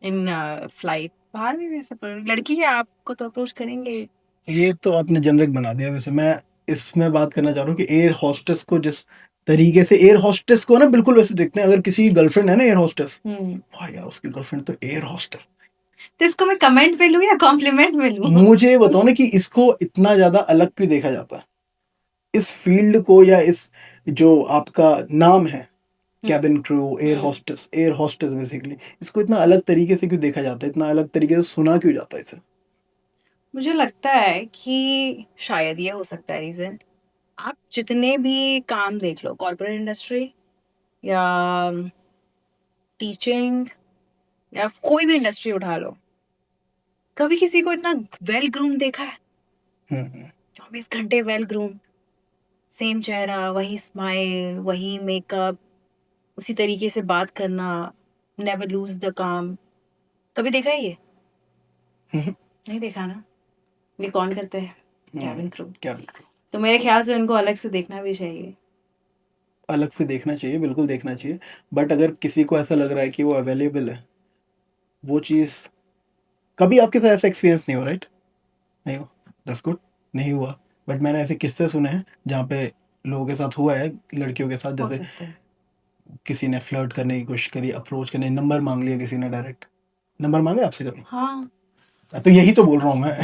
इन फ्लाइट। बाहर में भी ऐसा लड़की है, आपको तो अप्रोच करेंगे ही। ये तो आपने जेनरिक बना दिया। वैसे मैं इसमें बात करना चाह रहा हूँ कि एयर हॉस्टेस को जिस तरीके से, एयर हॉस्टेस को ना बिल्कुल वैसे देखते हैं, अगर किसी की गर्लफ्रेंड है ना एयर हॉस्टेस, भाई यार उसकी गर्लफ्रेंड तो एयर हॉस्टेस। तो इसको मैं कमेंट पे लूं या कॉम्प्लीमेंट में लूं? मुझे ये बताओ ना कि इसको इतना ज्यादा अलग क्यों देखा जाता है, इस फील्ड को, या इस जो आपका नाम है cabin crew, air hostess basically, इसको इतना अलग तरीके से क्यों देखा जाता है, इतना अलग तरीके से सुना क्यों जाता है इसे? मुझे लगता है कि शायद ये हो सकता है रीजन। आप जितने भी काम देख लो, कॉर्पोरेट इंडस्ट्री या टीचिंग या कोई भी इंडस्ट्री उठा लो, कभी किसी को इतना वेल ग्रूम देखा है? हम्म 24 घंटे वेल ग्रूम, सेम चेहरा, वही स्माइल, वही मेकअप, उसी तरीके से बात करना, नेवर लूज द काम। कभी देखा है ये? हम्म नहीं देखा ना। ये कौन करते हैं? Cabin crew. कैबिन तो मेरे ख्याल से उनको अलग से देखना भी चाहिए। अलग से देखना चाहिए, बिल्कुल देखना चाहिए, बट अगर किसी को ऐसा लग रहा है कि वो अवेलेबल है, वो चीज़, कभी आपके साथ ऐसा एक्सपीरियंस नहीं हो, राइट? नहीं हो, दैट्स गुड, नहीं हुआ, बट मैंने ऐसे किस्से सुने हैं जहाँ पे लोगों के साथ हुआ है, लड़कियों के साथ, हो जैसे सकता है। किसी ने फ्लर्ट करने की कोशिश करी, अप्रोच करने, नंबर मांग लिया किसी ने, डायरेक्ट नंबर मांगा आपसे कभी? हाँ, तो यही तो बोल रहा हूँ मैं।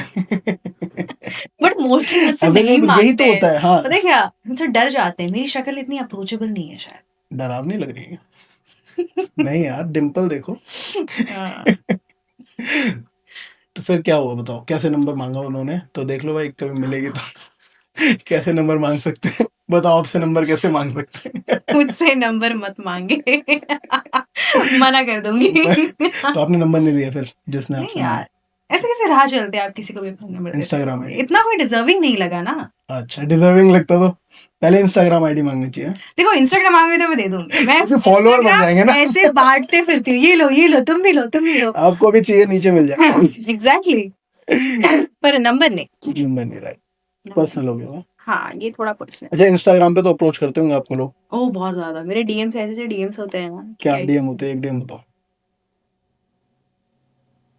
बट मोस्टली मुझसे नहीं अवेलेबल यही मांगते तो हैं। होता है, हाँ। पता है क्या, मुझसे डर जाते हैं, मेरी शक्ल इतनी अप्रोचेबल नहीं है शायद। डरावनी लग रही है। नहीं यार, डिम्पल देखो। हाँ। तो फिर क्या हुआ, बताओ, कैसे नंबर मांगा उन्होंने? तो देख लो भाई, कभी मिलेगी तो कैसे नंबर मांग सकते हैं, बताओ, आपसे नंबर कैसे मांग सकते हैं? मुझसे नंबर मत मांगे। मना कर दूंगी। तो आपने नंबर नहीं दिया फिर जिसने नहीं आपसे मांगा? यार, ऐसे कैसे राह चलते हैं आप किसी को भी अपना नंबर दे इंस्टाग्राम सकते हो? आईडी? इतना कोई डिजर्विंग नहीं लगा ना। अच्छा, डिजर्विंग लगता तो पहले इंस्टाग्राम आईडी मांगनी चाहिए। देखो, इंस्टाग्राम मांगे तो मैं दे दूंगी। मैं क्योंकि फॉलोअर बढ़ जाएंगे इंस्टाग्राम ना। ऐसे बांटते फिरती हूँ, ये लो, तुम भी लो, तुम भी लो। आपको भी चाहिए, नीचे मिल जाए। एग्जैक्टली। पर नंबर नहीं। नंबर नहीं, राइट, पर्सनल हो गया वो। हाँ, ये थोड़ा पर्सनल। अच्छा, इंस्टाग्राम पे तो अप्रोच करते होंगे आपको लोग? ओह, बहुत ज्यादा। मेरे डीएम्स ऐसे डीएम्स होते हैं ना क्या कि डीएम होते हैं, एक डीएम बताओ।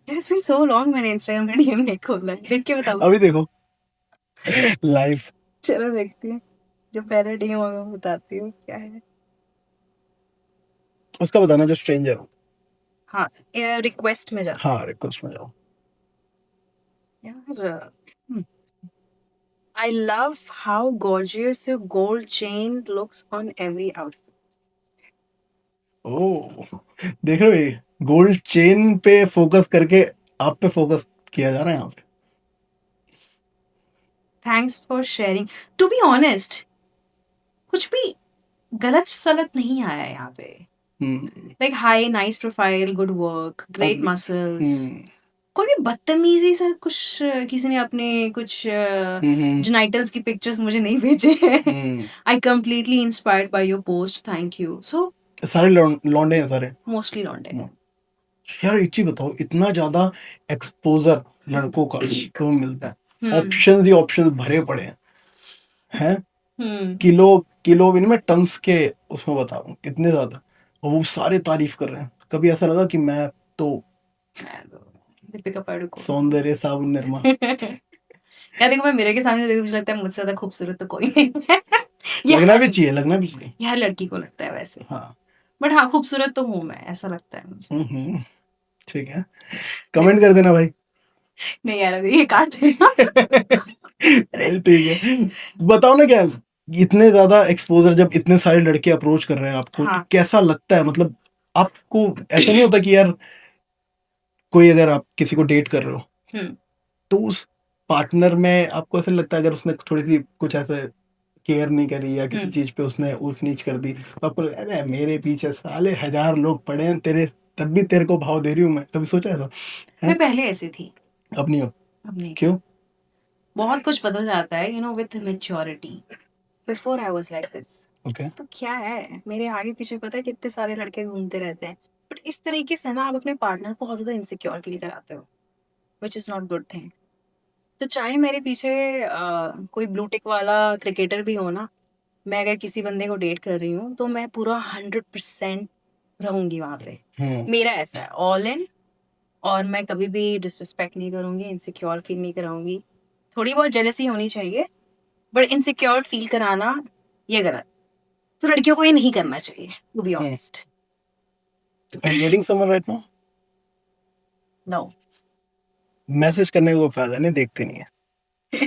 इट्स बीन सो लॉन्ग, मैंने इंस्टाग्राम का डीएम नहीं खोला है। देख के बताओ। अभी देखो लाइव। चलो देखती हूँ, जो पहले डीएम होगा वो बताती हूँ क्या है। उसका बताना, जो स्ट्रेंजर हो। हाँ, रिक्वेस्ट में जाते हाँ, रिक्वेस्ट में जाओ। हैं यार। I love how gorgeous your gold chain looks on every outfit. ओह, देख रहे हो, ये गोल्ड चेन पे फोकस करके आप पे फोकस किया जा रहा है यहाँ पे। Thanks for sharing. To be honest, कुछ भी गलत सलत नहीं आया है यहाँ पे। हम्म Like hi, nice profile, good work, great अभी muscles. हम्म कोई भी बदतमीजी से कुछ किसी ने अपने कुछ हम्म जेनाइटल्स की पिक्चर्स मुझे नहीं भेजे हैं। हम्म I completely inspired by your post. Thank you. So सारे लौंडे हैं सारे। mostly लौंडे हैं। यार एक चीज बताओ, इतना ज्यादा एक्सपोजर लड़कों का तो मिलता है, हम्म ऑप्शंस ही ऑप्शंस भरे पड़े हैं, हैं? हम्म किलो किलो भी नहीं, मैं टन्स के उसमें बता रहा हूँ कितने ज्यादा, और वो सारे तारीफ कर रहे हैं। कभी ऐसा लगा कि मैं तो दीपिका पादुकोण सौंदर्य साबुन निर्मा? यार देखो, मैं मेरे के सामने देखती हूँ, मुझे लगता है मुझसे ज्यादा खूबसूरत तो कोई नहीं है। ये लगना हर भी चाहिए, लगना भी चाहिए। ये हर लड़की को लगता है वैसे, हाँ। बट हाँ खूबसूरत तो हूँ मैं, ऐसा लगता है मुझे। हम्म, ठीक है, कमेंट कर देना भाई। नहीं यार, ये काट देना। ठीक है, बताओ ना क्या, इतने ज्यादा एक्सपोजर जब इतने सारे लड़के अप्रोच कर रहे हैं आपको, तो हाँ। कैसा लगता है? मतलब आपको ऐसा नहीं होता कि यार, कोई अगर आप किसी को डेट कर रहे हो, हम्म। तो उस पार्टनर में आपको ऐसा नहीं लगता है, अगर उसने थोड़ी सी कुछ ऐसे केयर नहीं करी या किसी चीज पे उसने ऊंच नीच कर दी, तो आपको अरे मेरे पीछे साले 1000 लोग पड़े हैं तेरे, तब भी तेरे को भाव दे रही हूँ मैं? कभी सोचा ऐसा है? मैं पहले ऐसी थी, अब नहीं हो? अब नहीं। क्यों? बहुत कुछ बदल जाता है, you know, with maturity. Before I was like this. Okay. तो क्या है, मेरे आगे पीछे पता है कितने सारे लड़के घूमते रहते हैं, बट इस तरीके से ना आप अपने पार्टनर को बहुत ज्यादा इनसिक्योर फील कराते हो, which is not good thing. तो चाहे मेरे पीछे कोई ब्लू टिक वाला क्रिकेटर भी हो ना, मैं अगर किसी बंदे को डेट कर रही हूँ तो मैं पूरा 100% रहूंगी वहां पे। मेरा ऐसा है, ऑल इन। और मैं कभी भी डिसरिस्पेक्ट नहीं करूंगी, इनसिक्योर फील नहीं कराऊंगी। थोड़ी बहुत जेलसी होनी चाहिए, बट इनसिक्योर फील कराना ये गलत। तो लड़कियों को ये नहीं करना चाहिए, to be honest. Are you dating someone right now? No. मैसेज करने का कोई फायदा नहीं, देखते नहीं है।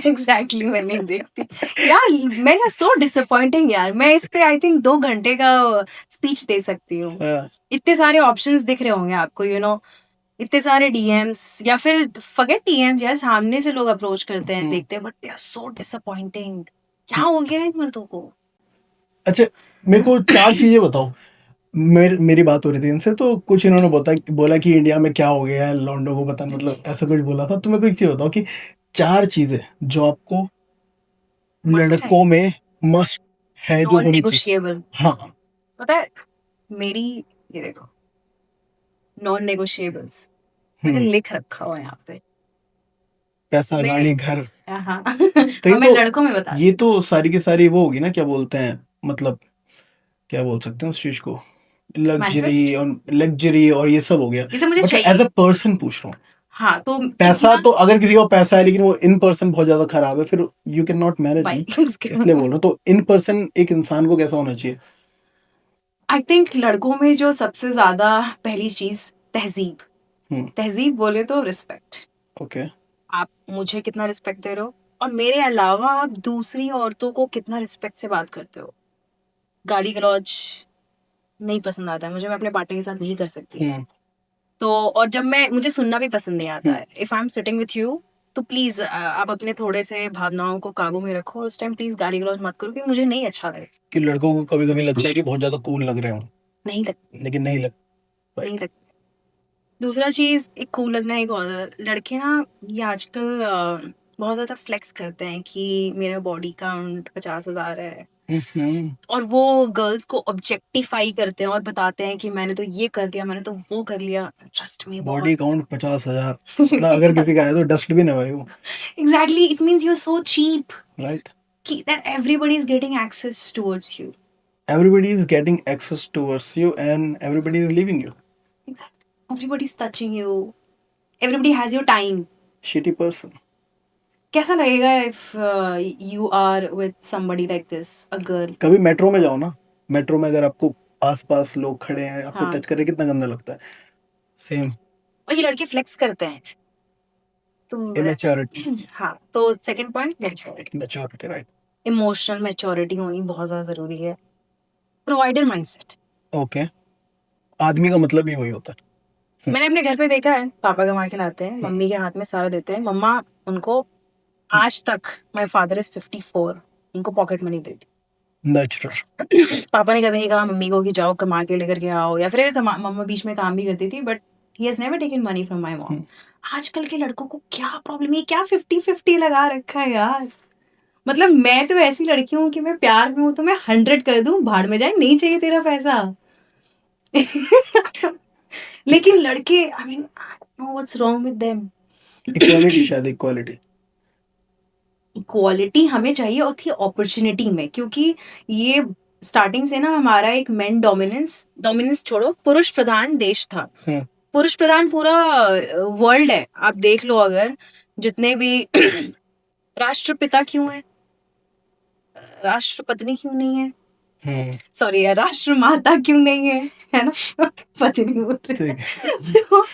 एग्जैक्टली, मैं नहीं देखती यार। मैं ना सो डिसअपॉइंटिंग यार, मैं इस पे आई थिंक 2 घंटे का स्पीच दे सकती हूँ। हाँ। इतने सारे ऑप्शंस दिख रहे होंगे आपको, यू नो, इतने सारे डीएम्स या फिर फॉरगेट डीएम्स यार, सामने से लोग अप्रोच करते हैं, देखते हैं, but they are so disappointing. क्या हो गया इन मर्दों को? अच्छा, मेरे को 4 चीजें बताओ। मेरी बात हो रही थी इनसे, तो कुछ इन्होंने बोला कि इंडिया में क्या हो गया है लौंडों को पता, मतलब ऐसा कुछ बोला था। तो मेरे को एक चीज बताओ कि 4 चीजें जो आपको मस्ट है, लड़कों में मस्ट है, जो नॉन होनी चाहिए। नेगोशिएबल। हाँ। पता है मेरी, ये देखो, नॉन नेगोशिएबल्स मैंने हम्म। लिख रखा हुआ है यहाँ पे। पैसा, मैं, गाड़ी, घर। हाँ। तो ये अब मैं तो लड़कों में बता ये रही तो सारी की सारी वो होगी ना, क्या बोलते हैं, मतलब क्या बोल सकते हैं उस चीज को, हूँ, मैनिफेस्ट, लग्जरी और ये सब हो गया। ये सब मुझे बट एज चाहिए। अ पर्सन पूछ रहा हूँ, हाँ तो पैसा इतना तो अगर किसी को पैसा है लेकिन वो इन पर्सन बहुत ज्यादा खराब है, फिर यू कैन नॉट मैरिज भाई मी, इसलिए बोल रहा हूँ। तो इन पर्सन एक इंसान को कैसा होना चाहिए? आई थिंक लड़कों में जो सबसे ज्यादा पहली चीज, तहजीब। हम्म। तहजीब बोले तो रिस्पेक्ट। ओके। आप मुझे कितना रिस्पेक्ट दे रहे हो, और मेरे अलावा आप दूसरी औरतों को कितना रिस्पेक्ट से बात करते हो। गाली गलौज नहीं पसंद आता है मुझे, मैं अपने पार्टनर के साथ नहीं कर सकती। हम्म। तो और जब मैं, मुझे सुनना भी पसंद नहीं आता हम्म। है। If I am sitting with you, तो प्लीज आप अपने थोड़े से भावनाओं को काबू में रखो, और उस टाइम प्लीज गाली गलौज मत करो, क्योंकि मुझे नहीं अच्छा लगे। कि लड़कों को कभी कभी लगता है कि बहुत ज्यादा कूल लग रहे हो, नहीं लग लेकिन नहीं लग। नहीं लग दूसरा चीज, एक कूल लगना, एक और लड़के ना, ये आजकल बहुत ज्यादा फ्लेक्स करते हैं कि मेरा बॉडी काउंट 50,000 है, हम्म। और वो गर्ल्स को ऑब्जेक्टिफाई करते हैं और बताते हैं कि मैंने तो ये कर लिया, मैंने तो वो कर लिया। ट्रस्ट मी, बॉडी बहुत। काउंट 50,000, मतलब अगर किसी का है तो डस्टबिन है भाई वो। Exactly, it means you are so cheap right. कि that everybody is getting access towards you. Everybody is getting access towards you and everybody is leaving you. Everybody is touching you, everybody has your time. Shitty person. कैसा लगेगा if you are with somebody like this, a girl? कभी metro में जाओ ना, metro में अगर आपको आसपास लोग खड़े हैं, आपको हाँ, टच करे, कितना गंदा लगता है। सेम। और ये लड़के फ्लेक्स करते हैं। तो इमेच्योरिटी। हाँ, तो second point, maturity. Maturity, right. Emotional maturity होनी बहुत ज्यादा जरूरी है। Provider mindset. ओके। आदमी का मतलब ही वही होता है। मैंने अपने घर पे देखा है, पापा कमा के लाते हैं, मम्मी के हाथ में सारा देते हैं, मम्मा उनको आज तक, माय फादर इज 54, उनको पॉकेट मनी देती। नेचुरल। पापा ने कभी नहीं कहा मम्मी को कि जाओ कमा के लेकर के आओ, या फिर मम्मा बीच में काम भी करती थी, but he has never taken money from my mom. आजकल के लड़कों को क्या प्रॉब्लम है, क्या 50-50 लगा रखा है यार। मतलब मैं तो ऐसी लड़की हूँ कि मैं प्यार में हूँ तो मैं 100 कर दूं, भाड़ में जाए, नहीं चाहिए तेरा पैसा। लेकिन लड़के, I mean, know what's wrong with them. Equality, शायद इक्वालिटी। इक्वालिटी हमें चाहिए और थी अपॉर्चुनिटी में, क्योंकि ये स्टार्टिंग से ना हमारा एक मेन डोमिनेंस छोड़ो, पुरुष प्रधान देश था। हम्म, पुरुष प्रधान पूरा वर्ल्ड है, आप देख लो अगर जितने भी राष्ट्रपिता क्यों है, राष्ट्रपत्नी क्यों नहीं है, हम्म, सॉरी यार, राष्ट्रमाता क्यों नहीं है ना पत्नी बोल रही ठीक है। है। तो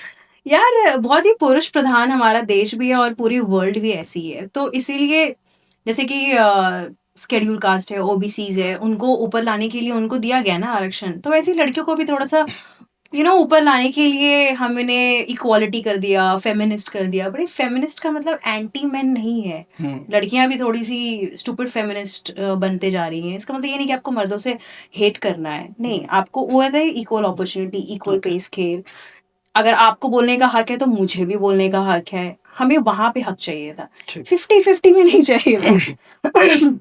यार बहुत ही पुरुष प्रधान हमारा देश भी है और पूरी वर्ल्ड भी ऐसी है, तो इसीलिए जैसे कि स्केड्यूल कास्ट है, ओबीसीज है, उनको ऊपर लाने के लिए उनको दिया गया ना आरक्षण, तो वैसे ही लड़कियों को भी थोड़ा सा ऊपर लाने के लिए हमने इक्वालिटी कर दिया, फेमिनिस्ट कर दिया। बट फेमिनिस्ट का मतलब एंटी मैन नहीं है। हम्म, लड़कियां भी थोड़ी सी स्टूपिड फेमिनिस्ट बनते जा रही हैं। इसका मतलब ये नहीं कि आपको मर्दों से हेट करना है, नहीं, आपको वो है इक्वल अपॉर्चुनिटी, इक्वल ओके, पे स्केल। अगर आपको बोलने का हक है तो मुझे भी बोलने का हक है, हमें वहां पे हक चाहिए था, ठीक। 50-50 में नहीं चाहिए था।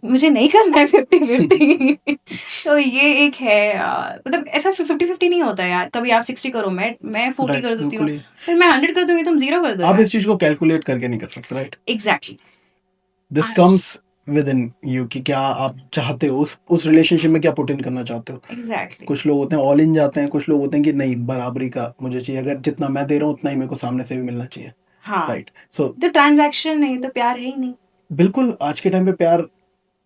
मुझे नहीं करना है 50-50। तो ये एक है मतलब ऐसा 50-50 नहीं होता यार, कभी आप 60 करो, मैं 40 राइट, कर देती हूँ, बिल्कुल ही। फिर मैं 100 कर दूंगी, तुम 0 कर दो आप यार। इस चीज को कैलकुलेट करके नहीं कर सकते, राइट? एग्जैक्टली। दिस आज कम्स विद इन यू कि क्या आप चाहते हो, उस रिलेशनशिप में क्या पुट इन करना चाहते हो। एग्जैक्टली। कुछ लोग होते हैं ऑल इन जाते हैं, कुछ लोग होते हैं कि नहीं, बराबरी का मुझे चाहिए, अगर जितना मैं दे रहा हूँ उतना ही मेरे को सामने से भी मिलना चाहिए। हाँ, राइट, सो तो ट्रांजैक्शन नहीं तो प्यार है ही नहीं। बिल्कुल आज के टाइम पे प्यार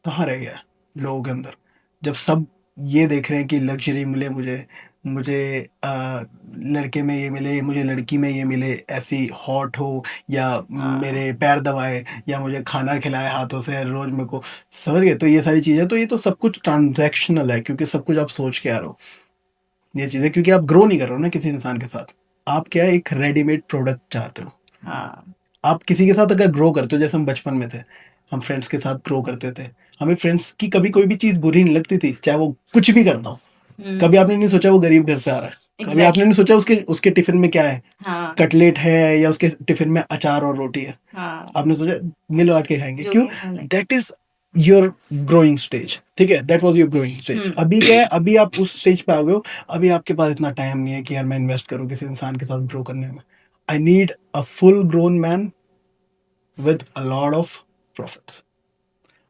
कहाँ रह गया है लोगों के अंदर, जब सब ये देख रहे हैं कि लग्जरी मिले मुझे, मुझे लड़के में ये मिले, मुझे लड़की में ये मिले, ऐसी हॉट हो, या हाँ। मेरे पैर दबाए, या मुझे खाना खिलाए हाथों से रोज मेरे को, समझ गए? तो ये सारी चीज़ें, तो ये तो सब कुछ ट्रांजैक्शनल है, क्योंकि सब कुछ आप सोच के आ रहे हो ये चीज़ें, क्योंकि आप ग्रो नहीं कर रहे हो ना किसी इंसान के साथ। आप क्या है, एक रेडीमेड प्रोडक्ट चाहते हो। हाँ। आप किसी के साथ अगर ग्रो करते हो, जैसे हम बचपन में थे, हम फ्रेंड्स के साथ ग्रो करते थे, हमें फ्रेंड्स की कभी कोई भी चीज़ बुरी नहीं लगती थी, चाहे वो कुछ भी करता हो। कभी आपने नहीं सोचा वो गरीब घर से आ रहा है, कभी आपने एग्जैक्टली। नहीं सोचा उसके उसके टिफिन में क्या है, हाँ। कटलेट है या उसके टिफिन में अचार और रोटी है। हाँ। आपने सोचा मिल बांट के खाएंगे, जो क्यों? भी है like. That is your growing stage, ठीक है, that was your growing stage. अभी क्या है, अभी आप उस स्टेज पे आ गए हो, अभी आपके पास इतना टाइम नहीं है कि यार मैं इन्वेस्ट करूँ किसी इंसान के साथ ग्रो करने में। I need a full grown man with a lot of profits.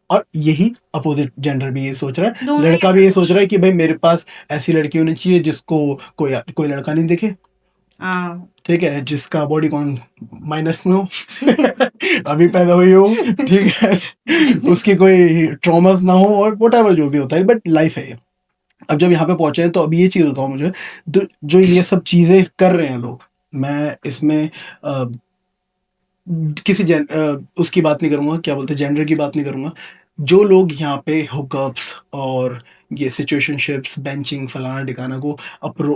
और यही अपोजिट जेंडर भी ये सोच रहा है, दोनों ही लड़का ऐसा भी ये सोच सोच रहे रहा है हैं। कि भाई मेरे पास ऐसी लड़की होनी चाहिए जिसको कोई कोई लड़का नहीं देखे, हाँ। ठीक है, जिसका बॉडी कौन माइनस में हो, अभी पैदा हुई हो, ठीक है, उसकी कोई ट्रॉमास ना हो, और वट एवर जो भी होता है, बट लाइफ है ये। अब जब यहाँ पे पहुंचे हैं तो अब ये चीज़ बताओ मुझे, जो ये सब चीज़ें कर रहे हैं लोग, मैं इसमें किसी उसकी बात नहीं करूंगा, क्या बोलते हैं, जेंडर की बात नहीं करूंगा। जो लोग यहाँ पे हुकअप्स और ये सिचुएशनशिप्स, बेंचिंग, फलाना ढिकाना को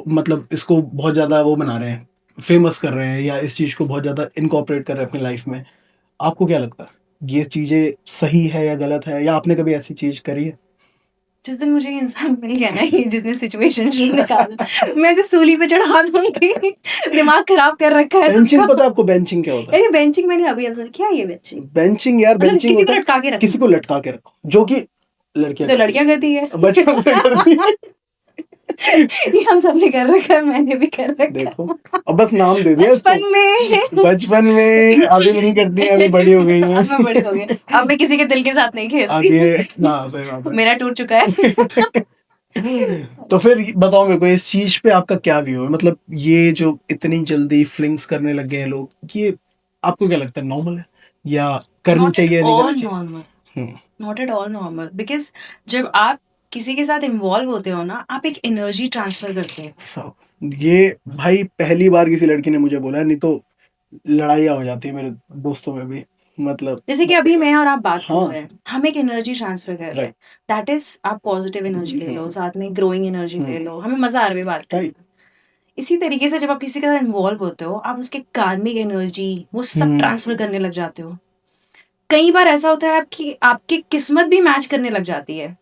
मतलब इसको बहुत ज़्यादा वो बना रहे हैं, फेमस कर रहे हैं, या इस चीज़ को बहुत ज़्यादा इनकॉर्पोरेट कर रहे हैं अपनी लाइफ में, आपको क्या लगता है ये चीज़ें सही है या गलत है, या आपने कभी ऐसी चीज़ करी है? जिस दिन मुझे ये इंसान मिल गया ना, ये जिसने सिचुएशनशिप निकाला, मैं इसे सूली पे चढ़ा दूंगी। दिमाग खराब कर रखा है बेंचिंग, सबका। पता है आपको बेंचिंग क्या होता है? अरे बेंचिंग मैंने अभी अभी क्या है ये बेंचिंग? बेंचिंग यार, मतलब बेंचिंग किसी होता को है लटका के किसी रखना, को लटका के रखो, जो कि लड़कियां तो करती लड़कियां करती है। है, बचपन से करती है। ये हम सबने कर रखा है, मैंने भी कर रखा देखो, है। अब बस नाम दे दिया इसको। बचपन में। बचपन में, अभी नहीं करती है, अभी बड़ी हो गई है। अब मैं बड़ी हो गई, अब मैं किसी के दिल के साथ नहीं अब खेलती। ये, हाँ सही बात मेरा टूट चुका है। है। तो फिर बताओ मेरे को इस चीज पे आपका क्या व्यू है, मतलब ये जो इतनी जल्दी फ्लिंग्स करने लग गए हैं लोग, ये आपको क्या लगता है, नॉर्मल है या करनी नॉट एट चाहिए, नहीं ऑल करनी चाहिए? Normal. Hmm, not at all normal, because जब आप किसी के साथ इन्वॉल्व होते हो ना, आप एक एनर्जी ट्रांसफर करते हैं। ये भाई पहली बार किसी लड़की ने मुझे बोला है, नहीं तो लड़ाइयाँ हो जाती है मेरे दोस्तों में भी, मतलब। जैसे कि अभी मैं और आप बात कर हाँ, रहे हैं, हम एक एनर्जी ट्रांसफर कर रहे हैं। राइट, दैट इज, आप पॉजिटिव एनर्जी ले लो, साथ में ग्रोइंग एनर्जी ले लो, हमें मजा आ रहा है बात करने राइट, में। इसी तरीके से जब आप किसी के साथ इन्वॉल्व होते हो, आप उसके कार्मिक एनर्जी वो सब ट्रांसफर करने लग जाते हो। कई बार ऐसा होता है आपकी आपकी किस्मत भी मैच करने लग जाती है।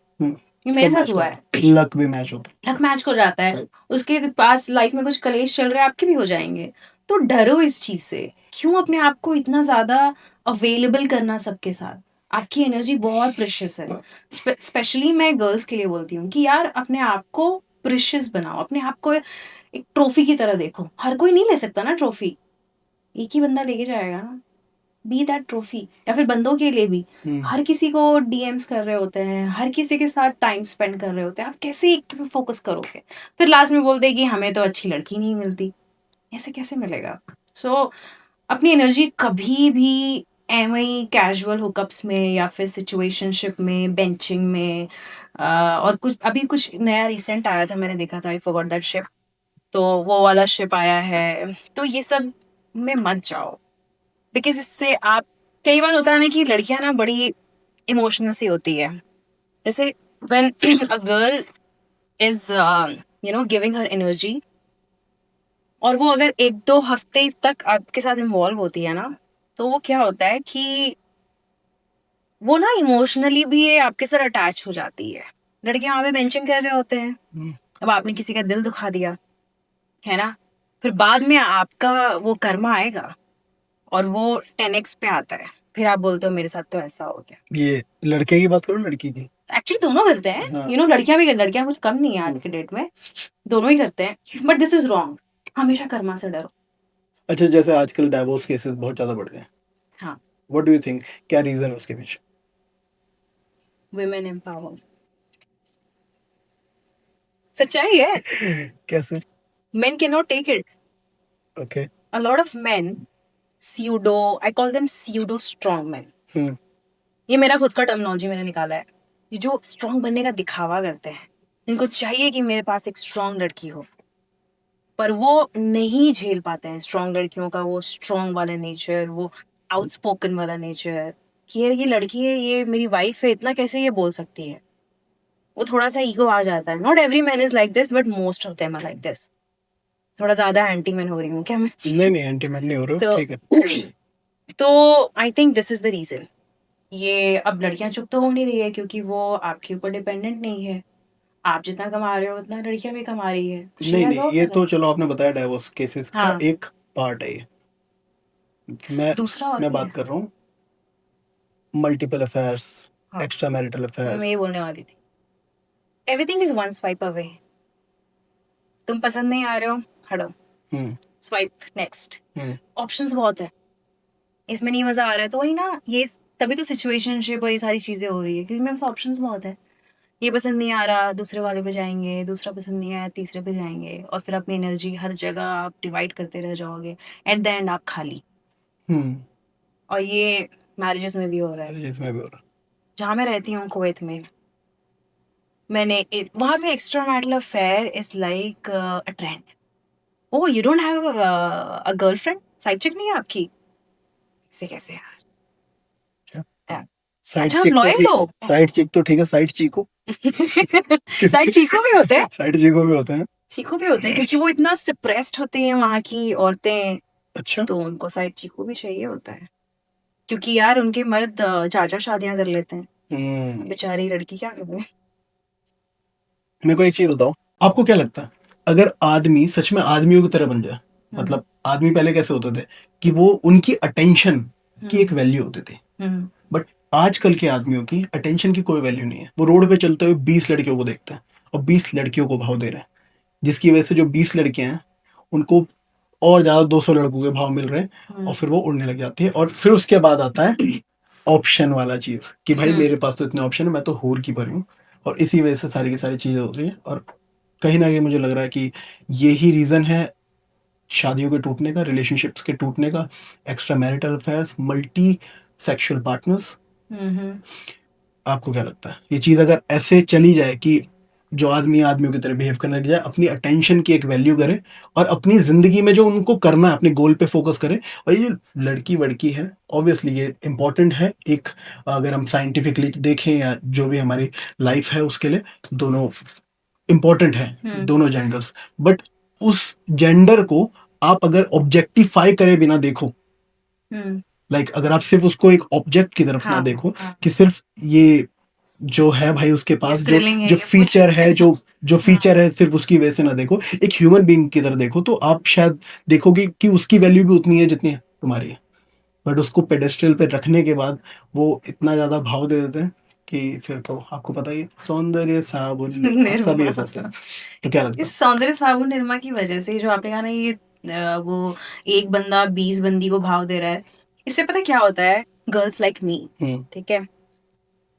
ये मेरे सब साथ मैच हुआ है, लक भी मैच होता लक मैच हो जाता है। Right. उसके पास लाइफ में कुछ कलेश चल रहा है, आपके भी हो जाएंगे। तो डरो इस चीज से, क्यों अपने आप को इतना ज्यादा अवेलेबल करना सबके साथ। आपकी एनर्जी बहुत प्रेशियस है। स्पेशली मैं गर्ल्स के लिए बोलती हूँ कि यार अपने आप को प्रेशियस बनाओ, अपने आप को एक ट्रॉफी की तरह देखो। हर कोई नहीं ले सकता ना ट्रॉफी, एक ही बंदा लेके जाएगा ना। Be that trophy. या फिर बंदों के लिए भी हम्म, हर किसी को डीएम्स कर रहे होते हैं, हर किसी के साथ टाइम स्पेंड कर रहे होते हैं, आप कैसे एक पे फोकस करोगे? फिर लास्ट में बोलते हैं कि हमें तो अच्छी लड़की नहीं मिलती। ऐसे कैसे मिलेगा? सो अपनी एनर्जी कभी भी एम आई कैजुअल हुकअप्स में या फिर सिचुएशनशिप में, बेंचिंग में, और कुछ अभी कुछ नया रिसेंट आया था, मैंने देखा था, आई फॉरगॉट दैट शिप। तो वो वाला शिप आया है, तो ये सब में मत जाओ, बिकॉज इससे आप, कई बार होता है ना कि लड़कियां ना बड़ी इमोशनल सी होती है। जैसे when a girl is giving her energy, और वो अगर 1-2 हफ्ते तक आपके साथ इन्वॉल्व होती है ना, तो वो क्या होता है कि वो ना इमोशनली भी ये आपके साथ अटैच हो जाती है। लड़कियां वहां पे बेंचिंग कर रहे होते हैं, हम्म, अब आपने किसी का दिल दुखा दिया, है ना? फिर बाद में आपका वो कर्मा आएगा और वो 10x पे आता है। फिर आप बोलते हो मेरे साथ तो ऐसा हो गया। ये लड़के की बात करो, लड़की की? एक्चुअली दोनों करते हैं, हाँ। लड़कियां भी, लड़कियां कुछ कम नहीं है आज के डेट में, दोनों ही करते हैं, बट दिस इज रॉन्ग। हमेशा कर्मा से डरो। अच्छा, जैसे आजकल डाइवोर्स केसेस बहुत ज्यादा बढ़ गए हैं, हाँ, व्हाट डू यू थिंक, क्या रीजन है उसके पीछे? women empower, सच्चाई है। कैसे? Men cannot take it. Okay. A lot of men, pseudo, I call them pseudo strong men. हम्म, ये मेरा खुद का टर्मिनोलॉजी मैंने निकाला है। ये जो स्ट्रांग बनने का दिखावा करते हैं, इनको चाहिए कि मेरे पास एक स्ट्रांग लड़की हो, पर वो नहीं झेल पाते हैं स्ट्रांग लड़कियों का वो स्ट्रांग वाला नेचर, वो आउटस्पोकन वाला नेचर, कि यार ये लड़की है, ये मेरी वाइफ है, इतना कैसे ये बोल सकती है। वो थोड़ा सा ईगो आ जाता है। Not every man is like this, but most of them are like this. थोड़ा ज्यादा एंटी मैन हो रही हूँ क्या मैं? नहीं नहीं, एंटीमेट नहीं हो रहे हो, तो ठीक है। तो I think this is the reason. ये अब लड़कियां चुप तो हो नहीं रही है, क्योंकि वो आपके ऊपर डिपेंडेंट नहीं है। आप जितना कमा रहे हो उतना लड़कियां भी कमा रही है। शी नहीं हैज नहीं, ऑल ये द तो राइट। चलो आपने बताया डाइवोर्स केसेस का हाँ, एक पार्ट है ये। मैं दूसरा और मैं भी है। बात कर रहा हूँ मल्टीपल अफेयर्स, हाँ, एक्स्ट्रा मैरिटल मैं अफेयर्स। ये बोलने वाली थी। Everything is one swipe away. तुम पसंद नहीं आ रहे हो, हटो, हम्म, स्वाइप नेक्स्ट। हम्म, ऑप्शंस बहुत है, इसमें नहीं मजा आ रहा है तो वही ना, ये तभी तो सिचुएशनशिप और ये सारी चीजें हो रही है, क्योंकि मेरे पास ऑप्शंस बहुत है। ये पसंद नहीं आ रहा, दूसरे वाले पे जाएंगे, दूसरा पसंद नहीं आया, तीसरे पे जाएंगे, और फिर अपनी एनर्जी हर जगह आप डिवाइड करते रह जाओगे। एट द एंड आप खाली। हम्म। और ये मैरिजेस में भी हो रहा है। अरे इसमें भी हो रहा जहाँ मैं रहती हूँ कुवैत में, मैंने वहाँ पे extra marital affair is like a trend. Oh, you don't have a girlfriend, side चिक नहीं है आपकी? इसे कैसे यार? है। यार, साइड अच्छा आप चिक तो लॉयल ठीक, हो? साइड चिक तो ठीक है, साइड चीकू साइड चीकू भी होते हैं। साइड चीकू भी होते हैं। चीकू भी होते हैं, क्योंकि वो इतना सप्रेस्ड होते हैं वहाँ की औरतें, अच्छा। तो उनको साइड चीकू भी चाहिए होता है। क्योंकि यार उनके मर्द 4-4 शादियां कर लेते हैं, बेचारी लड़की क्या करे। मेरे को एक चीज बताओ, आपको क्या लगता है अगर आदमी सच में आदमियों की तरह बन जाए, मतलब आदमी पहले कैसे होते थे कि वो उनकी अटेंशन की एक वैल्यू होती थी, बट आजकल के आदमियों की अटेंशन की कोई वैल्यू नहीं है। वो रोड पे चलते हुए 20 लड़कियों को देखता है और 20 लड़कियों को भाव दे रहा है, जिसकी वजह से जो 20 लड़कियां हैं उनको और ज्यादा 200 लड़कों के भाव मिल रहे हैं, और फिर वो उड़ने लग जाती है। और फिर उसके बाद आता है ऑप्शन वाला चीज कि भाई मेरे पास तो इतने ऑप्शन है, मैं तो होर की भरी हूँ, और इसी वजह से सारी की सारी चीजें हो रही है। और कहीं ना कहीं मुझे लग रहा है कि यही रीजन है शादियों के टूटने का, रिलेशनशिप्स के टूटने का, extra marital affairs, multi sexual partners. आपको क्या लगता है ये चीज अगर ऐसे चली जाए कि जो आदमी आदमियों की तरह बिहेव करने लग जाए, अपनी अटेंशन की एक वैल्यू करे, और अपनी जिंदगी में जो उनको करना है अपने गोल पे फोकस करे। और ये लड़की वड़की है, ऑब्वियसली ये इंपॉर्टेंट है एक, अगर हम साइंटिफिकली देखें या जो भी हमारी लाइफ है उसके लिए, दोनों इंपॉर्टेंट है, दोनों जेंडर्स। बट उस जेंडर को आप अगर ऑब्जेक्टिफाई करे बिना देखो, लाइक अगर आप सिर्फ उसको एक ऑब्जेक्ट की तरफ ना देखो कि सिर्फ ये जो है भाई उसके पास जो जो फीचर है, जो फीचर है सिर्फ उसकी वजह से ना देखो, एक ह्यूमन बीइंग की तरह देखो, तो आप शायद देखोगे कि उसकी वैल्यू भी उतनी है जितनी है तुम्हारी है। बट उसको पेडेस्ट्रल पे रखने के बाद वो इतना ज्यादा भाव दे देते हैं कि फिर तो आपको पता ही है, सौंदर्य साबुन सब ये सोचते हैं। तो क्या लगता इस है? सौंदर्य साबुन निरमा की वजह से जो आपने कहा ना, ये वो एक बंदा 20 बंदी को भाव दे रहा है, इससे पता क्या होता है, गर्ल्स लाइक मी, हम्म ठीक है,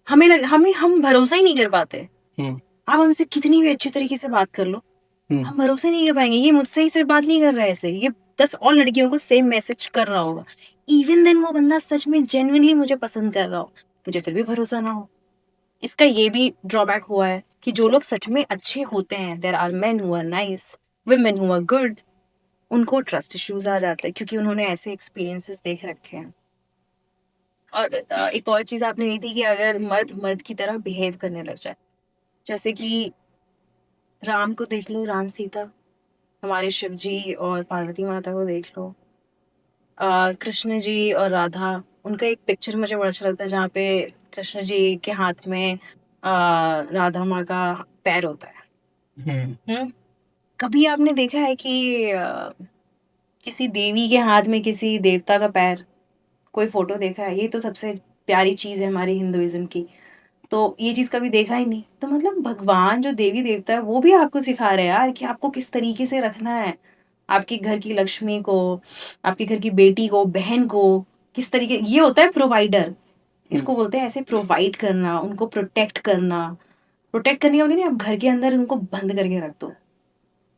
हमें हम भरोसा ही नहीं कर पाते। हम्म आप हमसे कितनी भी अच्छी तरीके से बात कर लो, हम्म हम भरोसा नहीं कर पाएंगे ये मुझसे ही सिर्फ बात नहीं कर रहा है ऐसे, ये 10 और लड़कियों को सेम मैसेज कर रहा होगा, इवन देन वो बंदा सच में जेन्युइनली मुझे पसंद कर रहा हो, मुझे फिर भी भरोसा ना हो। इसका ये भी ड्रॉबैक हुआ है कि जो लोग सच में अच्छे होते हैं, there are men who are nice, women who are good, उनको ट्रस्ट इश्यूज आ जाते हैं क्योंकि उन्होंने ऐसे एक्सपीरियंसेस देख रखे हैं। और एक और चीज आपने नहीं थी कि अगर मर्द मर्द की तरह बिहेव करने लग जाए, जैसे कि राम को देख लो, राम सीता, हमारे शिव जी और पार्वती माता को देख लो, कृष्ण जी और राधा, उनका एक पिक्चर मुझे बड़ा अच्छा लगता है जहाँ पे कृष्ण जी के हाथ में राधा माँ का पैर होता है। हम्म, कभी आपने देखा है कि किसी देवी के हाथ में किसी देवता का पैर, कोई फोटो देखा है? ये तो सबसे प्यारी चीज है हमारी हिंदुइज्म की, तो ये चीज कभी देखा ही नहीं। तो मतलब भगवान जो देवी देवता है वो भी आपको सिखा रहे हैं यार कि आपको किस तरीके से रखना है, आपके घर की लक्ष्मी को, आपके घर की बेटी को, बहन को किस तरीके, ये होता है प्रोवाइडर, इसको बोलते हैं ऐसे प्रोवाइड करना, उनको प्रोटेक्ट करना। प्रोटेक्ट करनी होती है ना, आप घर के अंदर उनको बंद करके रख दो।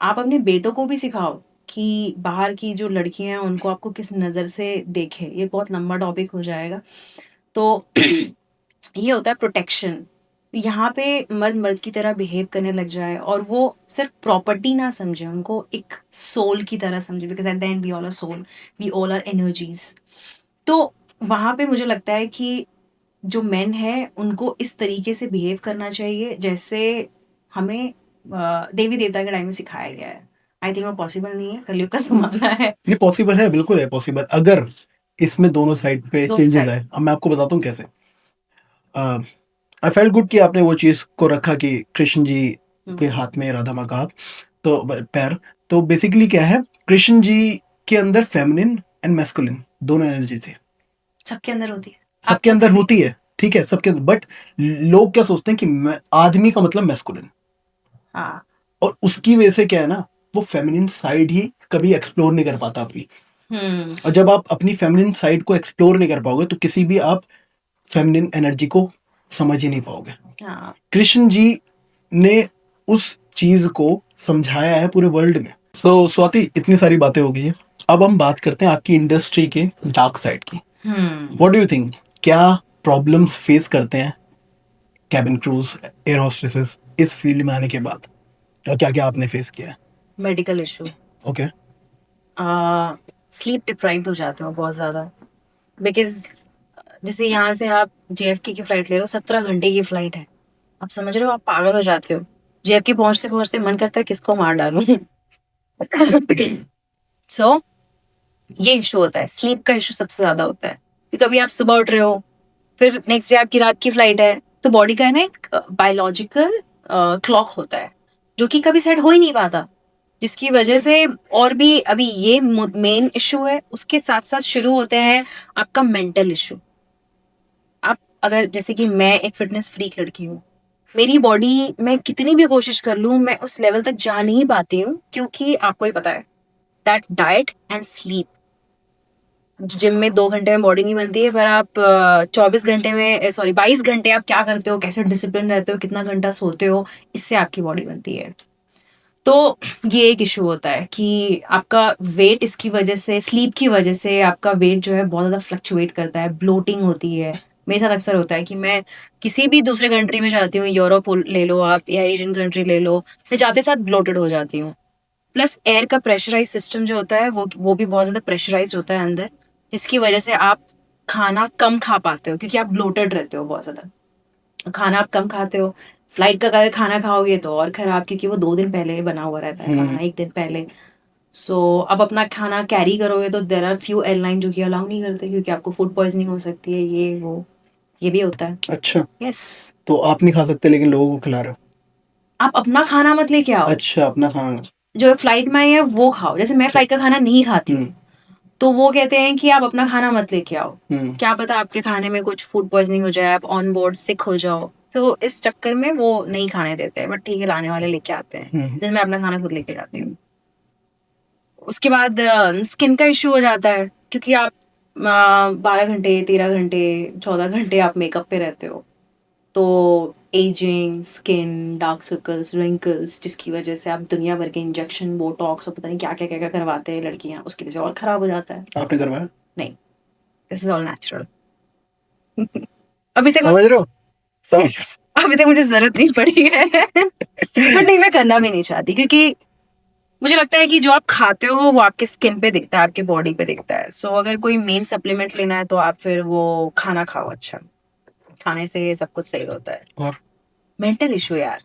आप अपने बेटों को भी सिखाओ कि बाहर की जो लड़कियां हैं उनको आपको किस नज़र से देखे, ये बहुत लंबा टॉपिक हो जाएगा। तो ये होता है प्रोटेक्शन। यहाँ पे मर्द मर्द की तरह बिहेव करने लग जाए और वो सिर्फ प्रॉपर्टी ना समझे, उनको एक सोल की तरह समझे, because at the end we all are soul, we all are energies. तो वहाँ पे मुझे लगता है कि जो मेन है उनको इस तरीके से बिहेव करना चाहिए जैसे हमें देवी देवता के टाइम में सिखाया गया है। आई थिंक वो पॉसिबल नहीं है, कलयुग का जमाना है। ये पॉसिबल है, बिल्कुल है पॉसिबल, अगर इसमें दोनों साइड पे दोनों चेंजेस साइड। आए। अब मैं आपको बताता हूँ कैसे। आई फेल्ट गुड कि आपने वो चीज को रखा कि कृष्ण जी के हाथ में राधा माँ का हाथ, तो पैर। तो बेसिकली क्या है, कृष्ण जी के अंदर फेमिनिन एंड मैस्कुलिन दोनों एनर्जी थी। सबके अंदर होती है, सबके अंदर होती है, ठीक है, सबके अंदर। बट लोग क्या सोचते हैं कि आदमी का मतलब मैस्कुलिन, हाँ। और उसकी वजह से क्या है ना, वो फेमिनिन साइड ही कभी एक्सप्लोर नहीं कर पाता अपनी। और जब आप अपनी फेमिनिन साइड को एक्सप्लोर नहीं कर पाओगे तो किसी भी आप फेमिनिन एनर्जी को समझ ही नहीं पाओगे। हाँ। कृष्ण जी ने उस चीज को समझाया है पूरे वर्ल्ड में। सो स्वाति, इतनी सारी बातें हो गई है, अब हम बात करते हैं आपकी इंडस्ट्री के डार्क साइड की। व्हाट डू यू थिंक, क्या प्रॉब्लम्स फेस करते हैं कैबिन क्रूज, एयर होस्टेसेस इस फील्ड में आने के बाद, और क्या क्या आपने फेस किया है? Medical issue, okay. Sleep deprived हो जाते हो बहुत ज़्यादा, बिकॉज जैसे यहाँ से आप JFK की फ्लाइट ले लो, 17 घंटे की फ्लाइट है, आप समझ रहे हो, आप पागल हो जाते हो। JFK पहुंचते पहुंचते मन करता है किसको मार डालूं। सो ये इशू होता है, स्लीप का इशू सबसे ज्यादा होता है कि कभी आप सुबह उठ रहे हो, फिर नेक्स्ट डे आपकी रात की फ्लाइट है, तो बॉडी का है ना एक बायोलॉजिकल क्लॉक होता है जो कि कभी सेट हो ही नहीं पाता, जिसकी वजह से, और भी अभी ये मेन इशू है, उसके साथ साथ शुरू होते हैं आपका मेंटल इशू। आप अगर, जैसे कि मैं एक फिटनेस फ्रीक लड़की हूँ, मेरी बॉडी, मैं कितनी भी कोशिश कर लूँ मैं उस लेवल तक जा नहीं पाती हूँ, क्योंकि आपको ही पता है that diet and sleep, gym में 2 घंटे में बॉडी नहीं बनती है, पर आप 24 घंटे में, सॉरी 22 घंटे आप क्या करते हो, कैसे डिसिप्लिन रहते हो, कितना घंटा सोते हो, इससे आपकी बॉडी बनती है। तो ये एक इशू होता है कि आपका वेट, इसकी वजह से, स्लीप की वजह से आपका वेट जो है बहुत ज़्यादा फ्लक्चुएट करता है, ब्लोटिंग होती है। मेरे साथ अक्सर होता है कि मैं किसी भी दूसरे कंट्री में जाती हूँ, यूरोप ले लो आप या एशियन कंट्री ले लो, मैं जाते साथ ब्लोटेड हो जाती हूँ। प्लस एयर का प्रेशराइज सिस्टम जो होता है वो भी बहुत ज़्यादा प्रेशराइज होता है अंदर, जिसकी वजह से आप खाना कम खा पाते हो क्योंकि आप ब्लोटेड रहते हो बहुत ज़्यादा, खाना आप कम खाते हो। फ्लाइट का अगर खाना खाओगे तो और खराब, क्योंकि वो 2 दिन पहले बना हुआ रहता है खाना, 1 दिन पहले। सो अब अपना खाना कैरी करोगे तो देर आर फ्यू एयरलाइन जो कि अलाउ नहीं करते, क्योंकि आपको फूड पॉइजनिंग हो सकती है, ये वो, ये भी होता है। अच्छा, यस। तो आप नहीं खा सकते लेकिन लोगों को खिला रहे हो? आप अपना खाना मत लेके आओ, अच्छा, अपना खाना। जो फ्लाइट में है वो खाओ। जैसे मैं फ्लाइट का खाना नहीं खाती हूँ, हम्म तो वो कहते हैं कि आप अपना खाना मत लेके आओ, हम्म क्या पता आपके खाने में कुछ फूड पॉइजनिंग हो जाए, आप ऑन बोर्ड सिक हो जाओ। तो इस चक्कर में वो नहीं खाने देते हैं, बट ठीक है, लाने वाले लेके आते हैं, जिसमें मैं अपना खाना खुद लेके जाती हूँ। उसके बाद स्किन का इशू हो जाता है, क्योंकि आप 12 घंटे, 13 घंटे, 14 घंटे आप मेकअप पे रहते हो। तो ageing, skin, dark circles, wrinkles, जिसकी वजह से आप दुनिया भर के इंजेक्शन, बोटॉक्स और पता नहीं क्या-क्या करवाते हैं लड़कियाँ, उसकी वजह से और खराब हो जाता है। आपने करवाया? नहीं, दिस इज़ ऑल नेचुरल। अभी तक समझ रहे हो? समझ अभी तक मुझे ज़रूरत नहीं पड़ी है। बट नहीं, मैं करना भी नहीं चाहती क्योंकि मुझे लगता है कि जो आप खाते हो वो आपके स्किन पे दिखता है, आपके बॉडी पे दिखता है। सो अगर कोई मेन सप्लीमेंट लेना है तो आप फिर वो खाना खाओ अच्छा। खाने से सब कुछ सही होता है। और मेंटल इश्यू यार,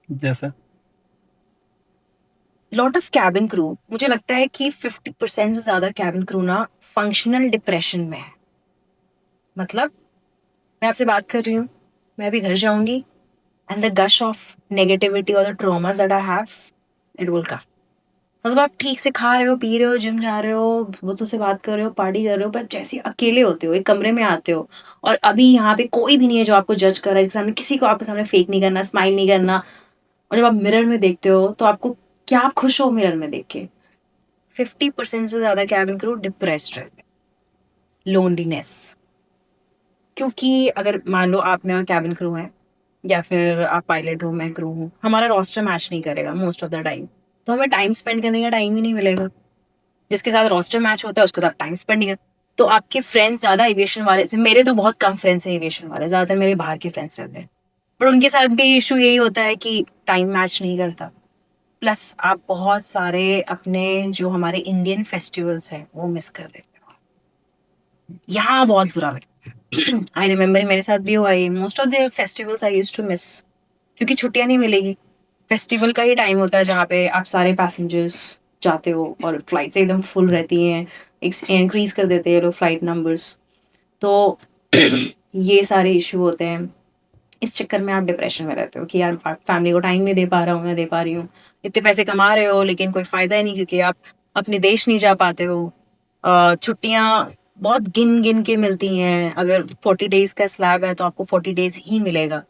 जैसे लॉट ऑफ कैबिन क्रू, मुझे लगता है कि 50% से ज़्यादा कैबिन क्रू ना फंक्शनल डिप्रेशन में है। मतलब मैं आपसे बात कर रही हूँ, मैं अभी घर जाऊँगी एंड द गश ऑफ नेगेटिविटी और the traumas that I have, it will come. मतलब आप ठीक से खा रहे हो, पी रहे हो, जिम जा रहे हो, दोस्तों से बात कर रहे हो, पार्टी कर रहे हो, पर जैसे ही अकेले होते हो, एक कमरे में आते हो और अभी यहाँ पे कोई भी नहीं है जो आपको जज कर रहा है, जिसके सामने किसी को आपके सामने फेक नहीं करना, स्माइल नहीं करना, और जब आप मिरर में देखते हो तो आपको क्या आप खुश हो मिरर में देख के? 50% से ज़्यादा कैबिन क्रू डिप्रेस्ड रहते हैं। लोनलीनेस, क्योंकि अगर मान लो आप में कैबिन क्रू हैं या फिर आप पायलट हो, मैं क्रू हूँ, हमारा रोस्टर मैच नहीं करेगा मोस्ट ऑफ द टाइम, तो हमें टाइम स्पेंड करने का टाइम ही नहीं मिलेगा। जिसके साथ रोस्टर मैच होता है उसके साथ टाइम स्पेंड नहीं कर, तो आपके फ्रेंड्स ज़्यादा एविएशन वाले से, मेरे तो बहुत कम फ्रेंड्स हैं एविएशन वाले, ज़्यादातर मेरे बाहर के फ्रेंड्स रहते हैं, पर उनके साथ भी इशू यही होता है कि टाइम मैच नहीं करता। प्लस आप बहुत सारे अपने जो हमारे इंडियन फेस्टिवल्स हैं वो मिस कर देते हो। यहाँ बहुत बुरा लगता है। आई रिमेम्बर मेरे साथ भी हुआ है, most of the festivals I used to miss, क्योंकि छुट्टियाँ नहीं मिलेगी। फेस्टिवल का ही टाइम होता है जहाँ पे आप सारे पैसेंजर्स जाते हो और फ्लाइट्स एकदम फुल रहती हैं, इंक्रीज कर देते हैं लोग फ्लाइट नंबर्स। तो ये सारे इशू होते हैं। इस चक्कर में आप डिप्रेशन में रहते हो कि यार फैमिली को टाइम नहीं दे पा रहा हूँ, मैं दे पा रही हूँ, इतने पैसे कमा रहे हो लेकिन कोई फ़ायदा ही नहीं क्योंकि आप अपने देश नहीं जा पाते हो। छुट्टियाँ बहुत गिन गिन के मिलती हैं, अगर 40 डेज़ का स्लैब है तो आपको 40 डेज़ ही मिलेगा।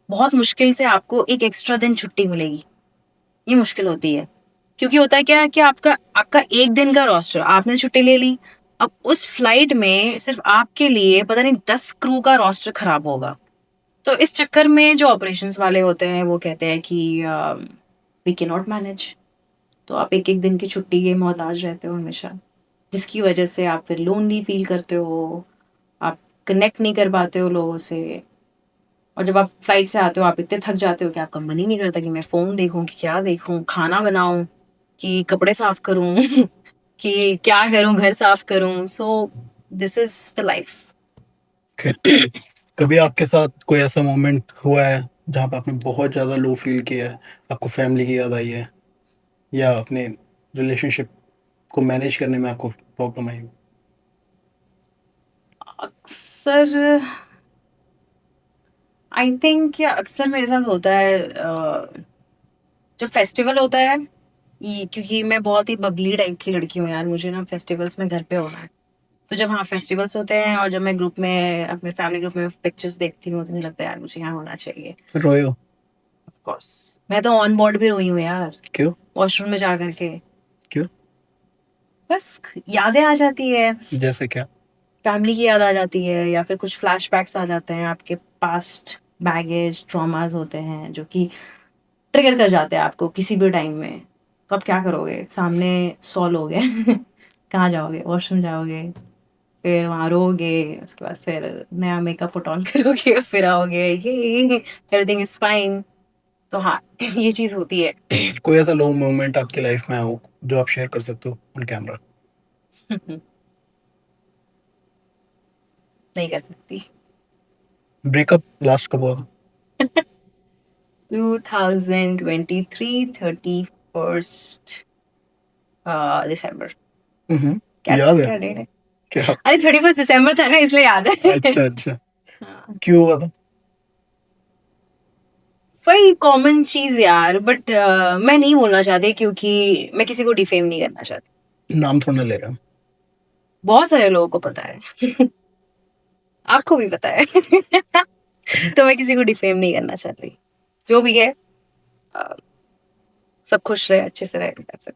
बहुत मुश्किल से आपको एक एक्स्ट्रा दिन छुट्टी मिलेगी, ये मुश्किल होती है। क्योंकि होता है क्या कि आपका आपका 1 दिन का रोस्टर, आपने छुट्टी ले ली, अब उस फ्लाइट में सिर्फ़ आपके लिए पता नहीं 10 क्रू का रोस्टर खराब होगा। तो इस चक्कर में जो ऑपरेशंस वाले होते हैं वो कहते हैं कि वी कैन नॉट मैनेज। तो आप एक-एक दिन की छुट्टी के मोहताज रहते हो हमेशा, जिसकी वजह से आप फिर लोनली फ़ील करते हो, आप कनेक्ट नहीं कर पाते हो लोगों से, और जब आप फ्लाइट से आते हो आप इतने थक जाते हो कि आपका मन ही नहीं करता कि मैं फ़ोन देखूँ, कि क्या देखूँ, खाना बनाऊँ, कि कपड़े साफ़ करूँ, कि क्या करूँ, घर साफ़ करूँ। So this is the life. कभी आपके साथ कोई ऐसा मोमेंट हुआ है जहाँ पे आपने बहुत ज़्यादा लो फील किया है, आपको फैमिली की याद आई है या अपने रिलेशनशिप को मैनेज करने में आपको प्रॉब्लम आई हो? अक्सर आई थिंक या अक्सर मेरे साथ होता है, जब फेस्टिवल होता है, क्योंकि मैं बहुत ही बबली टाइप की लड़की हूँ यार, मुझे ना फेस्टिवल्स में घर पे होना है। तो जब हाँ फेस्टिवल्स होते हैं और जब मैं ग्रुप में अपने फैमिली ग्रुप में पिक्चर्स देखती हूँ तो मुझे लगता है यार मुझे यहाँ होना चाहिए। रोए हो? ऑफ कोर्स मैं तो ऑन बोर्ड भी रोई हूँ यार, क्यों? वॉशरूम में जा करके। क्यों? बस यादें आ जाती है, जैसे क्या? फैमिली की याद आ जाती है या फिर कुछ फ्लैशबैक्स आ जाते हैं, आपके पास्ट बैगेज ट्रॉमास होते हैं जो कि ट्रिगर कर जाते हैं आपको किसी भी टाइम में। तो आप क्या करोगे? सामने 100 लोग हैं। कहाँ जाओगे? वॉशरूम जाओगे, फिर वहाँ रोओगे, उसके बाद फिर नया मेकअप पुट ऑन करोगे, फिर आओगे, ये एवरीथिंग इज़ फाइन। तो हाँ, ये चीज़ होती है। कोई ऐसा लो मोमेंट आपकी लाइफ में हो जो आप शेयर कर सकते हो ऑन कैमरा? नहीं कर सकती। ब्रेकअप लास्ट कब हुआ था? 2023 31st दिसंबर। क्या याद है? क्या डेट है? क्या? अरे 31st दिसंबर था ना, इसलिए याद है। अच्छा, अच्छा। हाँ, क्यों हुआ था? वही कॉमन चीज़ यार, बट मैं नहीं बोलना चाहती क्योंकि मैं किसी को डिफेम नहीं करना चाहती। नाम थोड़ा ना ले रहा हूँ। बहुत सारे लोगों को पता है। आपको भी पता है। तो मैं किसी को डिफेम नहीं करना चाहती। जो भी है, अ, सब खुश रहे, अच्छे से रहे, that's it।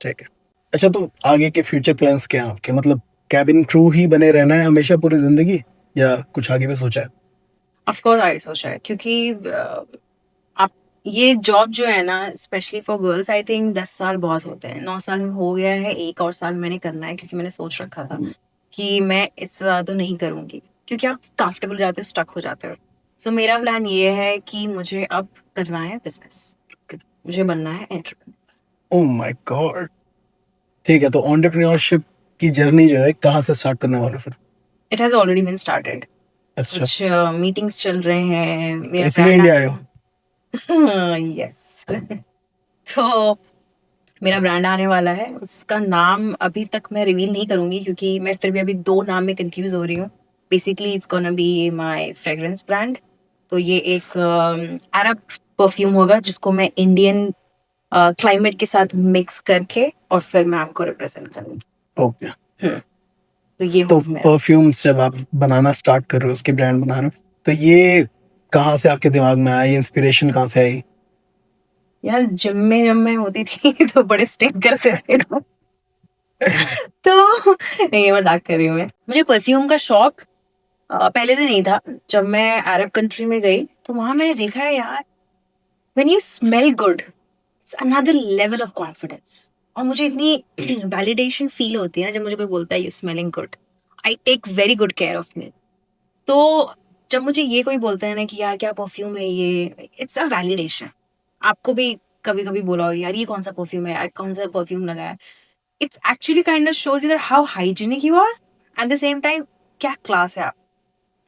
ठीक है। अच्छा, तो आगे के फ्यूचर प्लान्स क्या हैं आपके? मतलब कैबिन क्रू ही बने रहना है हमेशा पूरी जिंदगी, या कुछ आगे भी सोचा है? ऑफ कोर्स आगे सोचा है, क्योंकि आप ये जॉब जो है ना, specially for girls, I think 10 साल बहुत होते हैं। 9 साल हो गया है, एक और साल मैंने करना है, क्योंकि मैंने सोच रखा था कि मैं इससे ज़्यादा तो नहीं करूँगी, क्योंकि आप कंफर्टेबल जाते हो, स्टक हो जाते हो। सो मेरा प्लान ये है कि मुझे अब करना है बिजनेस, मुझे बनना है एंटरप्रेन्योर। ओह माय गॉड, ठीक है। तो एंटरप्रेन्योरशिप की जर्नी जो है कहाँ से स्टार्ट करने वाले हो फिर? It has already been started. अच्छा, कुछ मीटिंग्स चल रहे हैं, तो मेरा इसलिए ब्रांड इंडिया आए हो? यस। तो मेरा ब्रांड आने वाला है, उसका नाम अभी तक मैं रिवील नहीं करूँगी, क्योंकि मैं फिर भी अभी 2 नाम में कन्फ्यूज़ हो रही हूँ। Basically it's gonna be my fragrance brand. तो ये एक अरब परफ्यूम होगा, जिसको मैं इंडियन क्लाइमेट के साथ मिक्स करके और फिर मैं आपको रिप्रेज़ेंट करूँगी। ओके। तो ये तो होगा मेरा। परफ्यूम्स जब आप बनाना स्टार्ट कर रहे हो, उसके ब्रांड बना रहे हो, तो ये कहाँ से आपके दिमाग में आया, ये इंस्पिरेशन कहाँ से आई? यार जिम में जब मैं होती थी तो बड़े स्टिक करते थे लोग। तो नहीं, ये मज़ाक कर रही हूँ मैं। मुझे परफ्यूम का शौक पहले से नहीं था। जब मैं अरब कंट्री में गई तो वहाँ मैंने देखा है यार, when you smell good it's another level of confidence. और मुझे इतनी वैलिडेशन फील होती है ना जब मुझे कोई बोलता है you smelling good. I take very good care of me. तो जब मुझे ये कोई बोलता है ना कि यार क्या परफ्यूम है ये, इट्स अ वैलिडेशन। आपको भी कभी कभी बोला होगा यार ये कौन सा परफ्यूम है, यार कौन सा परफ्यूम लगाया है। It's actually kind of shows you how hygienic you are, at the same time क्या क्लास है आप।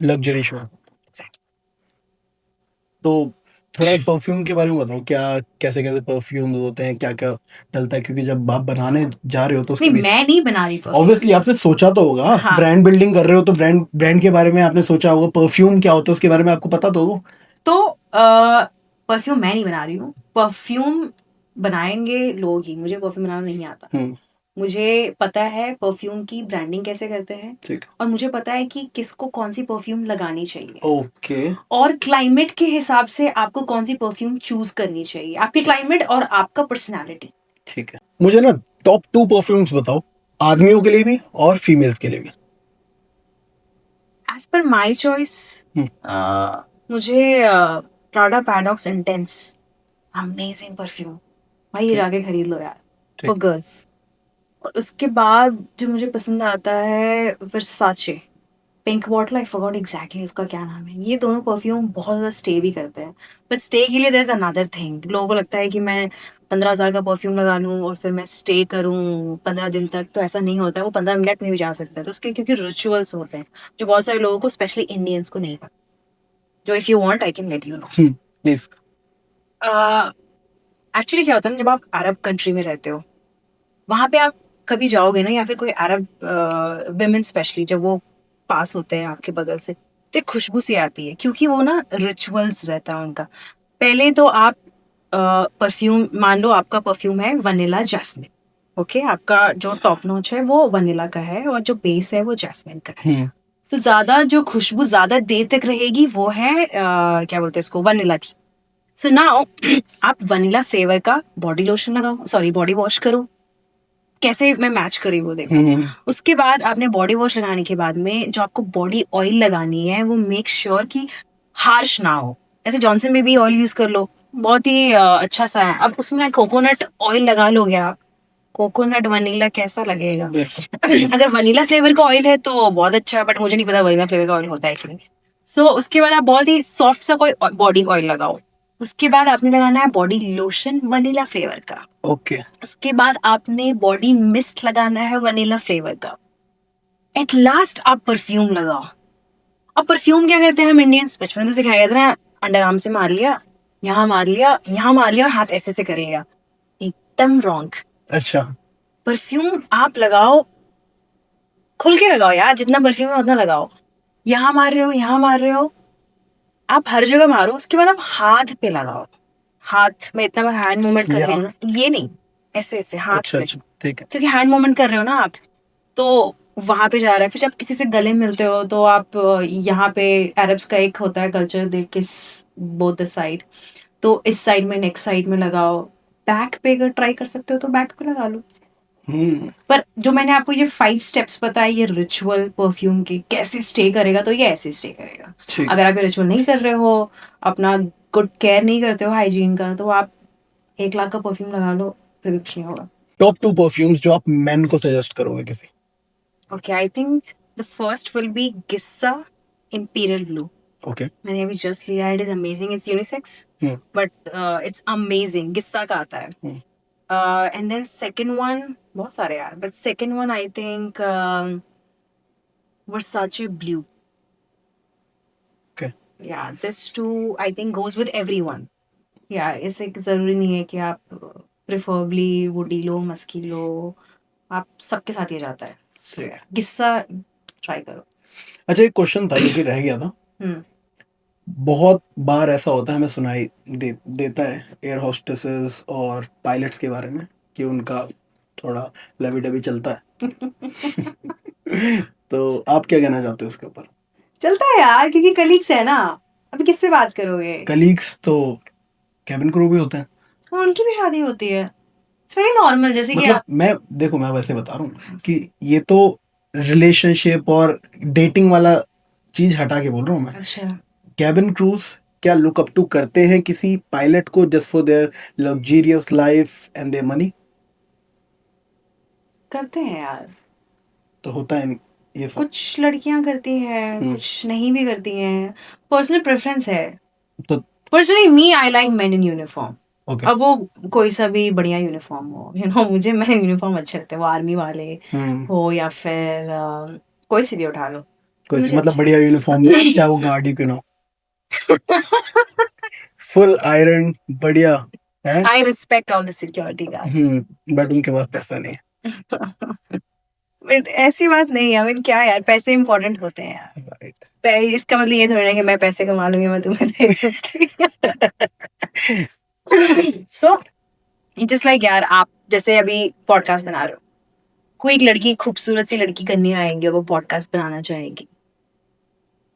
Luxury show. Exactly. तो थोड़ा परफ्यूम के बारे में बताओ, क्या कैसे कैसे परफ्यूम होते हैं, क्या क्या डलता है, क्योंकि जब आप बनाने जा रहे हो तो उसके नहीं, बीच मैं नहीं बना रही परफ्यूम। ऑब्वियसली आपने सोचा तो होगा, हाँ। ब्रांड बिल्डिंग कर रहे हो तो ब्रांड ब्रांड के बारे में आपने सोचा होगा, परफ्यूम क्या होता है उसके बारे में आपको पता तो होगा। तो परफ्यूम मैं नहीं बना रही हूँ, परफ्यूम बनाएंगे लोग ही। मुझे परफ्यूम बनाना नहीं आता। मुझे पता है परफ्यूम की ब्रांडिंग कैसे करते हैं, ठीक। और मुझे पता है कि किसको कौन सी परफ्यूम लगानी चाहिए, ओके। और क्लाइमेट के हिसाब से आपको कौन सी परफ्यूम चूज करनी चाहिए, आपके क्लाइमेट और आपका पर्सनालिटी। ठीक है, मुझे ना टॉप 2 परफ्यूम्स बताओ, आदमियों के लिए भी और फीमेल्स के लिए भी। एज पर माई चॉइस मुझे Prada paradox intense, amazing perfume. भाई ये ठीक। जाके खरीद लो यार, ठीक। For girls. और उसके बाद जो मुझे पसंद आता है Versace pink bottle, I forgot exactly उसका क्या नाम है। ये दोनों परफ्यूम बहुत ज़्यादा स्टे भी करते हैं, बट स्टे के लिए देयर इज अनदर थिंग। लोगों को लगता है कि मैं 15,000 का परफ्यूम लगा लूँ और फिर मैं स्टे करूँ 15 दिन तक, तो ऐसा नहीं होता है। वो 15 मिनट में भी जा सकता है। तो उसके क्योंकि रिचुअल्स होते हैं जो बहुत सारे लोगों को, स्पेशली इंडियंस को नहीं पता। जो if you want I can let you know. Please. Actually क्या होता है ना, जब आप अरब कंट्री में रहते हो, वहाँ पे आप कभी जाओगे ना, या फिर कोई अरब विमेन स्पेशली जब वो पास होते हैं आपके बगल से, तो एक खुशबू सी आती है, क्योंकि वो ना रिचुअल्स रहता है उनका। पहले तो आप परफ्यूम, मान लो आपका परफ्यूम है वनीला जैस्मिन, ओके, आपका जो टॉप नोच है वो वनीला का है और जो बेस है वो जैस्मिन का है। तो ज्यादा जो खुशबू ज्यादा देर तक रहेगी वो है क्या बोलते हैं इसको, वनीला की। सो नाउ आप वनीला फ्लेवर का बॉडी लोशन लगाओ, सॉरी बॉडी वॉश करो। कैसे मैं मैच करी वो देखो। उसके बाद आपने बॉडी वॉश लगाने के बाद में जो आपको बॉडी ऑयल लगानी है वो मेक श्योर कि हार्श ना हो। जैसे जॉनसन बेबी ऑयल यूज कर लो, बहुत ही अच्छा सा है। अब उसमें कोकोनट ऑयल लगा लोगे आप, कोकोनट वनीला कैसा लगेगा। अगर वनीला फ्लेवर का ऑयल है तो बहुत अच्छा है, बट मुझे नहीं पता वनीला फ्लेवर का ऑयल होता है कि नहीं। सो उसके बाद आप बहुत ही सॉफ्ट सा कोई बॉडी ऑयल लगाओ। उसके बाद आपने लगाना है बॉडी लोशन वनीला फ्लेवर का। ओके। उसके बाद आपने बॉडी मिस्ट लगाना है वनीला फ्लेवर का। एट लास्ट आप परफ्यूम लगाओ। अब परफ्यूम क्या करते हैं हम इंडियंस, बचपन में तो सिखाया गया था ना, अंडर आर्म से मार लिया, यहाँ मार लिया, यहाँ मार लिया और हाथ ऐसे से कर लिया। एकदम रॉन्ग। अच्छा। परफ्यूम आप लगाओ, खुल के लगाओ यार, जितना परफ्यूम है उतना लगाओ। यहाँ मार रहे हो, यहाँ मार रहे हो, आप हर जगह मारो। उसके बाद आप हाथ पे लगाओ। हाथ में इतना मैं हैंड मूवमेंट कर रही हूँ ना, ये नहीं, ऐसे ऐसे हाथ अच्छा पे, अच्छा, ठीक है। क्योंकि हैंड मूवमेंट कर रहे हो ना आप, तो वहां पे जा रहा है। फिर जब किसी से गले मिलते हो तो आप यहाँ पे अरब्स का एक होता है कल्चर, दे किस बोथ द साइड। तो इस साइड में, नेक्स्ट साइड में लगाओ। बैक पे अगर ट्राई कर सकते हो तो बैक पे लगा लो। पर जो मैंने आपको ये 5 स्टेप्स बताए ये रिचुअल परफ्यूम के कैसे स्टे करेगा, तो ये ऐसे स्टे करेगा। ठीक। अगर आप ये रिचुअल नहीं कर रहे हो, अपना गुड केयर नहीं करते हो हाइजीन का, तो आप 1 लाख का परफ्यूम लगा लो, फिर भी कुछ नहीं होगा। टॉप 2 परफ्यूम्स जो आप मेन को सजेस्ट करोगे किसी? Okay, I think the first will be Gissah imperial blue. Okay. मैंने अभी जस्ट लिया, it is amazing, it's unisex but it's amazing, Gissah का आता है। एंड देन सेकंड वन, बहुत सारे यार, but second one I think Versace blue. Okay. Yeah, this two I think goes with everyone. Yeah, इससे जरूरी नहीं है कि आप प्रेफरेबली वुडी लो, मस्की लो, आप सबके साथ ये जाता है। So, yeah, गिस्सा ट्राई करो। अच्छा, एक क्वेश्चन था जो कि रह गया था। बहुत बार ऐसा होता है, हमें सुनाई देता है एयर होस्टेसेस और पायलट्स के बारे में कि उनका थोड़ा लवी डबी चलता है। तो आप क्या कहना चाहते हो उसके ऊपर? चलता है यार, क्योंकि कलीग्स है ना, अभी किससे बात करोगे? कलीग्स तो कैबिन क्रू भी होते हैं, उनकी भी शादी होती है, इट्स वेरी नॉर्मल। जैसे कि मतलब मैं वैसे बता रहा हूँ कि ये तो रिलेशनशिप और डेटिंग वाला चीज हटा के बोल रहा हूँ मैं। अच्छा, कैबिन क्रूज क्या लुक अप टू करते हैं किसी पायलट को just for their luxurious life and their money? करते हैं यार, तो होता है ये सब। कुछ लड़कियां करती हैं, कुछ नहीं भी करती हैं, पर्सनल प्रेफरेंस है। तो personally me I like main in uniform. Okay. अब वो कोई सा भी बढ़िया यूनिफॉर्म हो, मुझे मेन यूनिफॉर्म अच्छे लगते हैं, वो आर्मी वाले हो या फिर कोई सी भी उठा लो, कोई मुझे मतलब अच्छे बढ़िया यूनिफॉर्म चाहे वो गार्ड ही क्यों ना हो, फुल आयरन बढ़िया है। I respect all the security guards. But उनके पास पैसा नहीं है। बट ऐसी बात नहीं है, I mean, क्या यार, पैसे इंपॉर्टेंट होते हैं यार। राइट। इसका मतलब ये थोड़ी ना कि मैं पैसे कमा लूंगी, मैं तुम्हें दे दूंगी। सो जस्ट लाइक यार, आप जैसे अभी पॉडकास्ट बना रहे हो, कोई एक लड़की, खूबसूरत सी लड़की कन्या आएंगी और वो पॉडकास्ट बनाना चाहेगी,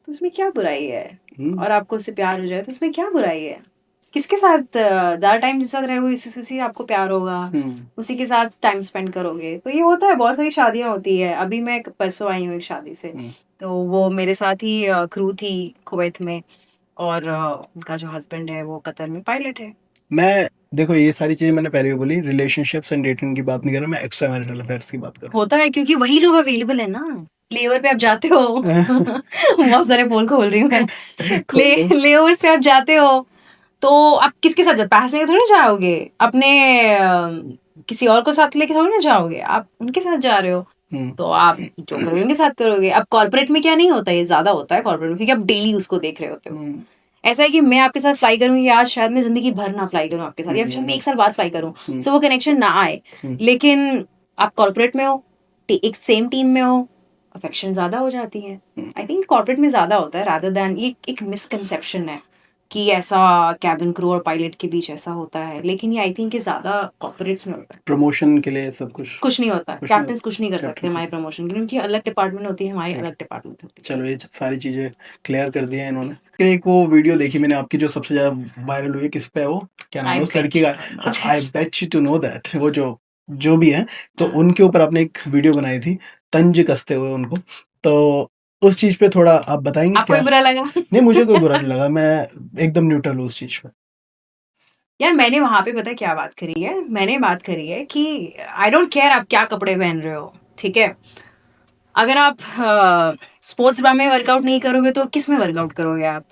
तो उसमें क्या बुराई है? और आपको उससे प्यार हो जाए तो उसमें क्या बुराई है? किसके साथ ज्यादा टाइम जिसके साथ रहोगे उसी आपको प्यार होगा, उसी के साथ टाइम स्पेंड करोगे। तो ये होता है, बहुत सारी शादियां होती है। अभी मैं परसों आई हूँ एक शादी से, तो वो मेरे साथ ही क्रू थी कुवैत में, और उनका जो हस्बैंड है वो कतर में पायलट है। मैं देखो ये सारी चीजें मैंने पहले भी बोली, रिलेशनशिप्स एंड डेटिंग की बात नहीं कर रहा, मैं एक्स्ट्रा मैरिटल अफेयर्स की बात कर रहा हूँ। होता है क्योंकि वही लोग अवेलेबल है ना, लेवर पे आप जाते हो। बहुत सारे पोल खोल रही हूँ मैं। लेवर्स पे आप जाते हो, तो आप किसके साथ पैसे लेके थोड़ी जाओगे, अपने किसी और को साथ लेके थोड़ी ना जाओगे, आप उनके साथ जा रहे हो, तो आप जो करोगे उनके साथ करोगे। अब कॉर्पोरेट में क्या नहीं होता, ये ज्यादा होता है कॉर्पोरेट में, क्योंकि आप डेली उसको देख रहे होते हो। ऐसा है कि मैं आपके साथ फ्लाई करूंगी आज, शायद मैं जिंदगी भर ना फ्लाई करूं आपके साथ, या शायद मैं 1 साल बाद फ्लाई करूं, सो वो कनेक्शन ना आए। लेकिन आप कॉर्पोरेट में हो, एक सेम टीम में हो, अफेक्शन ज्यादा हो जाती है। आई थिंक कॉर्पोरेट में ज्यादा होता है, रादर दैन, ये एक मिसकंसेप्शन है कि ऐसा कैबिन क्रू और पायलट के बीच ऐसा होता है, लेकिन ये आई थिंक ज्यादा कॉर्पोरेट्स में होता है। प्रमोशन के लिए सब कुछ नहीं होता, कैप्टन कुछ नहीं कर सकते हमारे प्रमोशन के लिए, उनकी अलग डिपार्टमेंट होती है, हमारी अलग डिपार्टमेंट होती है। चलो ये सारी चीजें क्लियर कर दी हैं इन्होंने। फिर एक वो वीडियो देखी मैंने आपकी जो सबसे ज्यादा वायरल हुई, किस पे है वो, क्या नाम है उस लड़की का? I bet you to know that, वो जो भी है, तो उनके ऊपर आपने एक वीडियो बनाई थी तंज कसते हुए उनको, तो उस चीज पे थोड़ा आप बताएंगे? आपको बुरा लगा? नहीं, मुझे कोई बुरा नहीं लगा, मैं एकदम न्यूट्रल हूँ उस चीज पे। यार मैंने वहां पे पता है क्या बात करी है, मैंने बात करी है कि आई डोंट केयर आप क्या कपड़े पहन रहे हो, ठीक है? अगर आप स्पोर्ट्स ब्रा में वर्कआउट नहीं करोगे तो किस में वर्कआउट करोगे आप?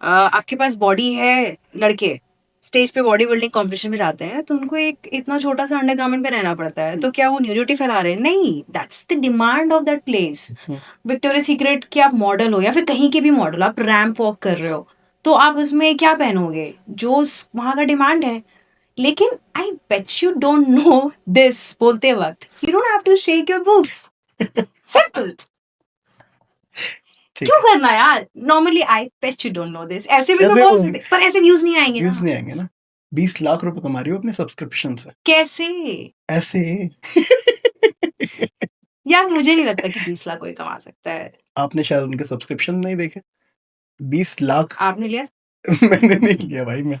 आपके पास बॉडी है, लड़के स्टेज पे बॉडी बिल्डिंग कॉम्पिटिशन में जाते हैं तो उनको एक इतना छोटा सा अंडरगारमेंट पे रहना पड़ता है, तो क्या वो न्यूडिटी फैला रहे हैं? नहीं, that's the demand of that place. Victoria secret के आप मॉडल हो या फिर कहीं के भी मॉडल, आप रैंप वॉक कर रहे हो, तो आप उसमें क्या पहनोगे? जो वहां का डिमांड है। लेकिन I bet you don't know this, बोलते वक्त you don't have to shake your books, simple. क्यों करना यार? Normally I bet you don't know this, ऐसे भी तो बोल सकते, पर ऐसे व्यूज नहीं आएंगे ना। व्यूज नहीं आएंगे ना। 20 लाख रुपए कमा रही हो अपने सब्सक्रिप्शन से, कैसे? ऐसे। यार मुझे नहीं लगता कि 20 लाख कोई कमा सकता है। आपने शायद उनके सब्सक्रिप्शन नहीं देखे, 20 लाख। आपने लिया? मैंने नहीं लिया भाई, मैं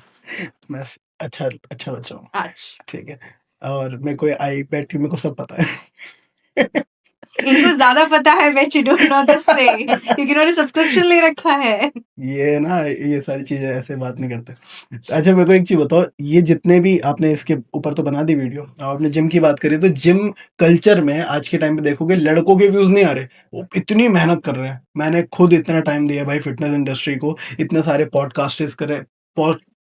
अच्छा बच्चा हूँ। अच्छा, ठीक है, और मेरे को आई बेट मेरे को सब पता है। इनको ज्यादा पता है, bet you don't know this thing क्योंकि इन्होंने सब्सक्रिप्शन ले रखा है। ये ना ये सारी चीजें ऐसे बात नहीं करते। अच्छा मेरे को एक चीज बताओ, ये जितने भी आपने इसके ऊपर तो बना दी वीडियो, आपने जिम की बात करी, तो जिम कल्चर में आज के टाइम पे देखोगे लड़कों के व्यूज नहीं आ रहे, वो इतनी मेहनत कर रहे हैं। मैंने खुद इतना टाइम दिया भाई फिटनेस इंडस्ट्री को, इतने सारे पॉडकास्टर्स करे,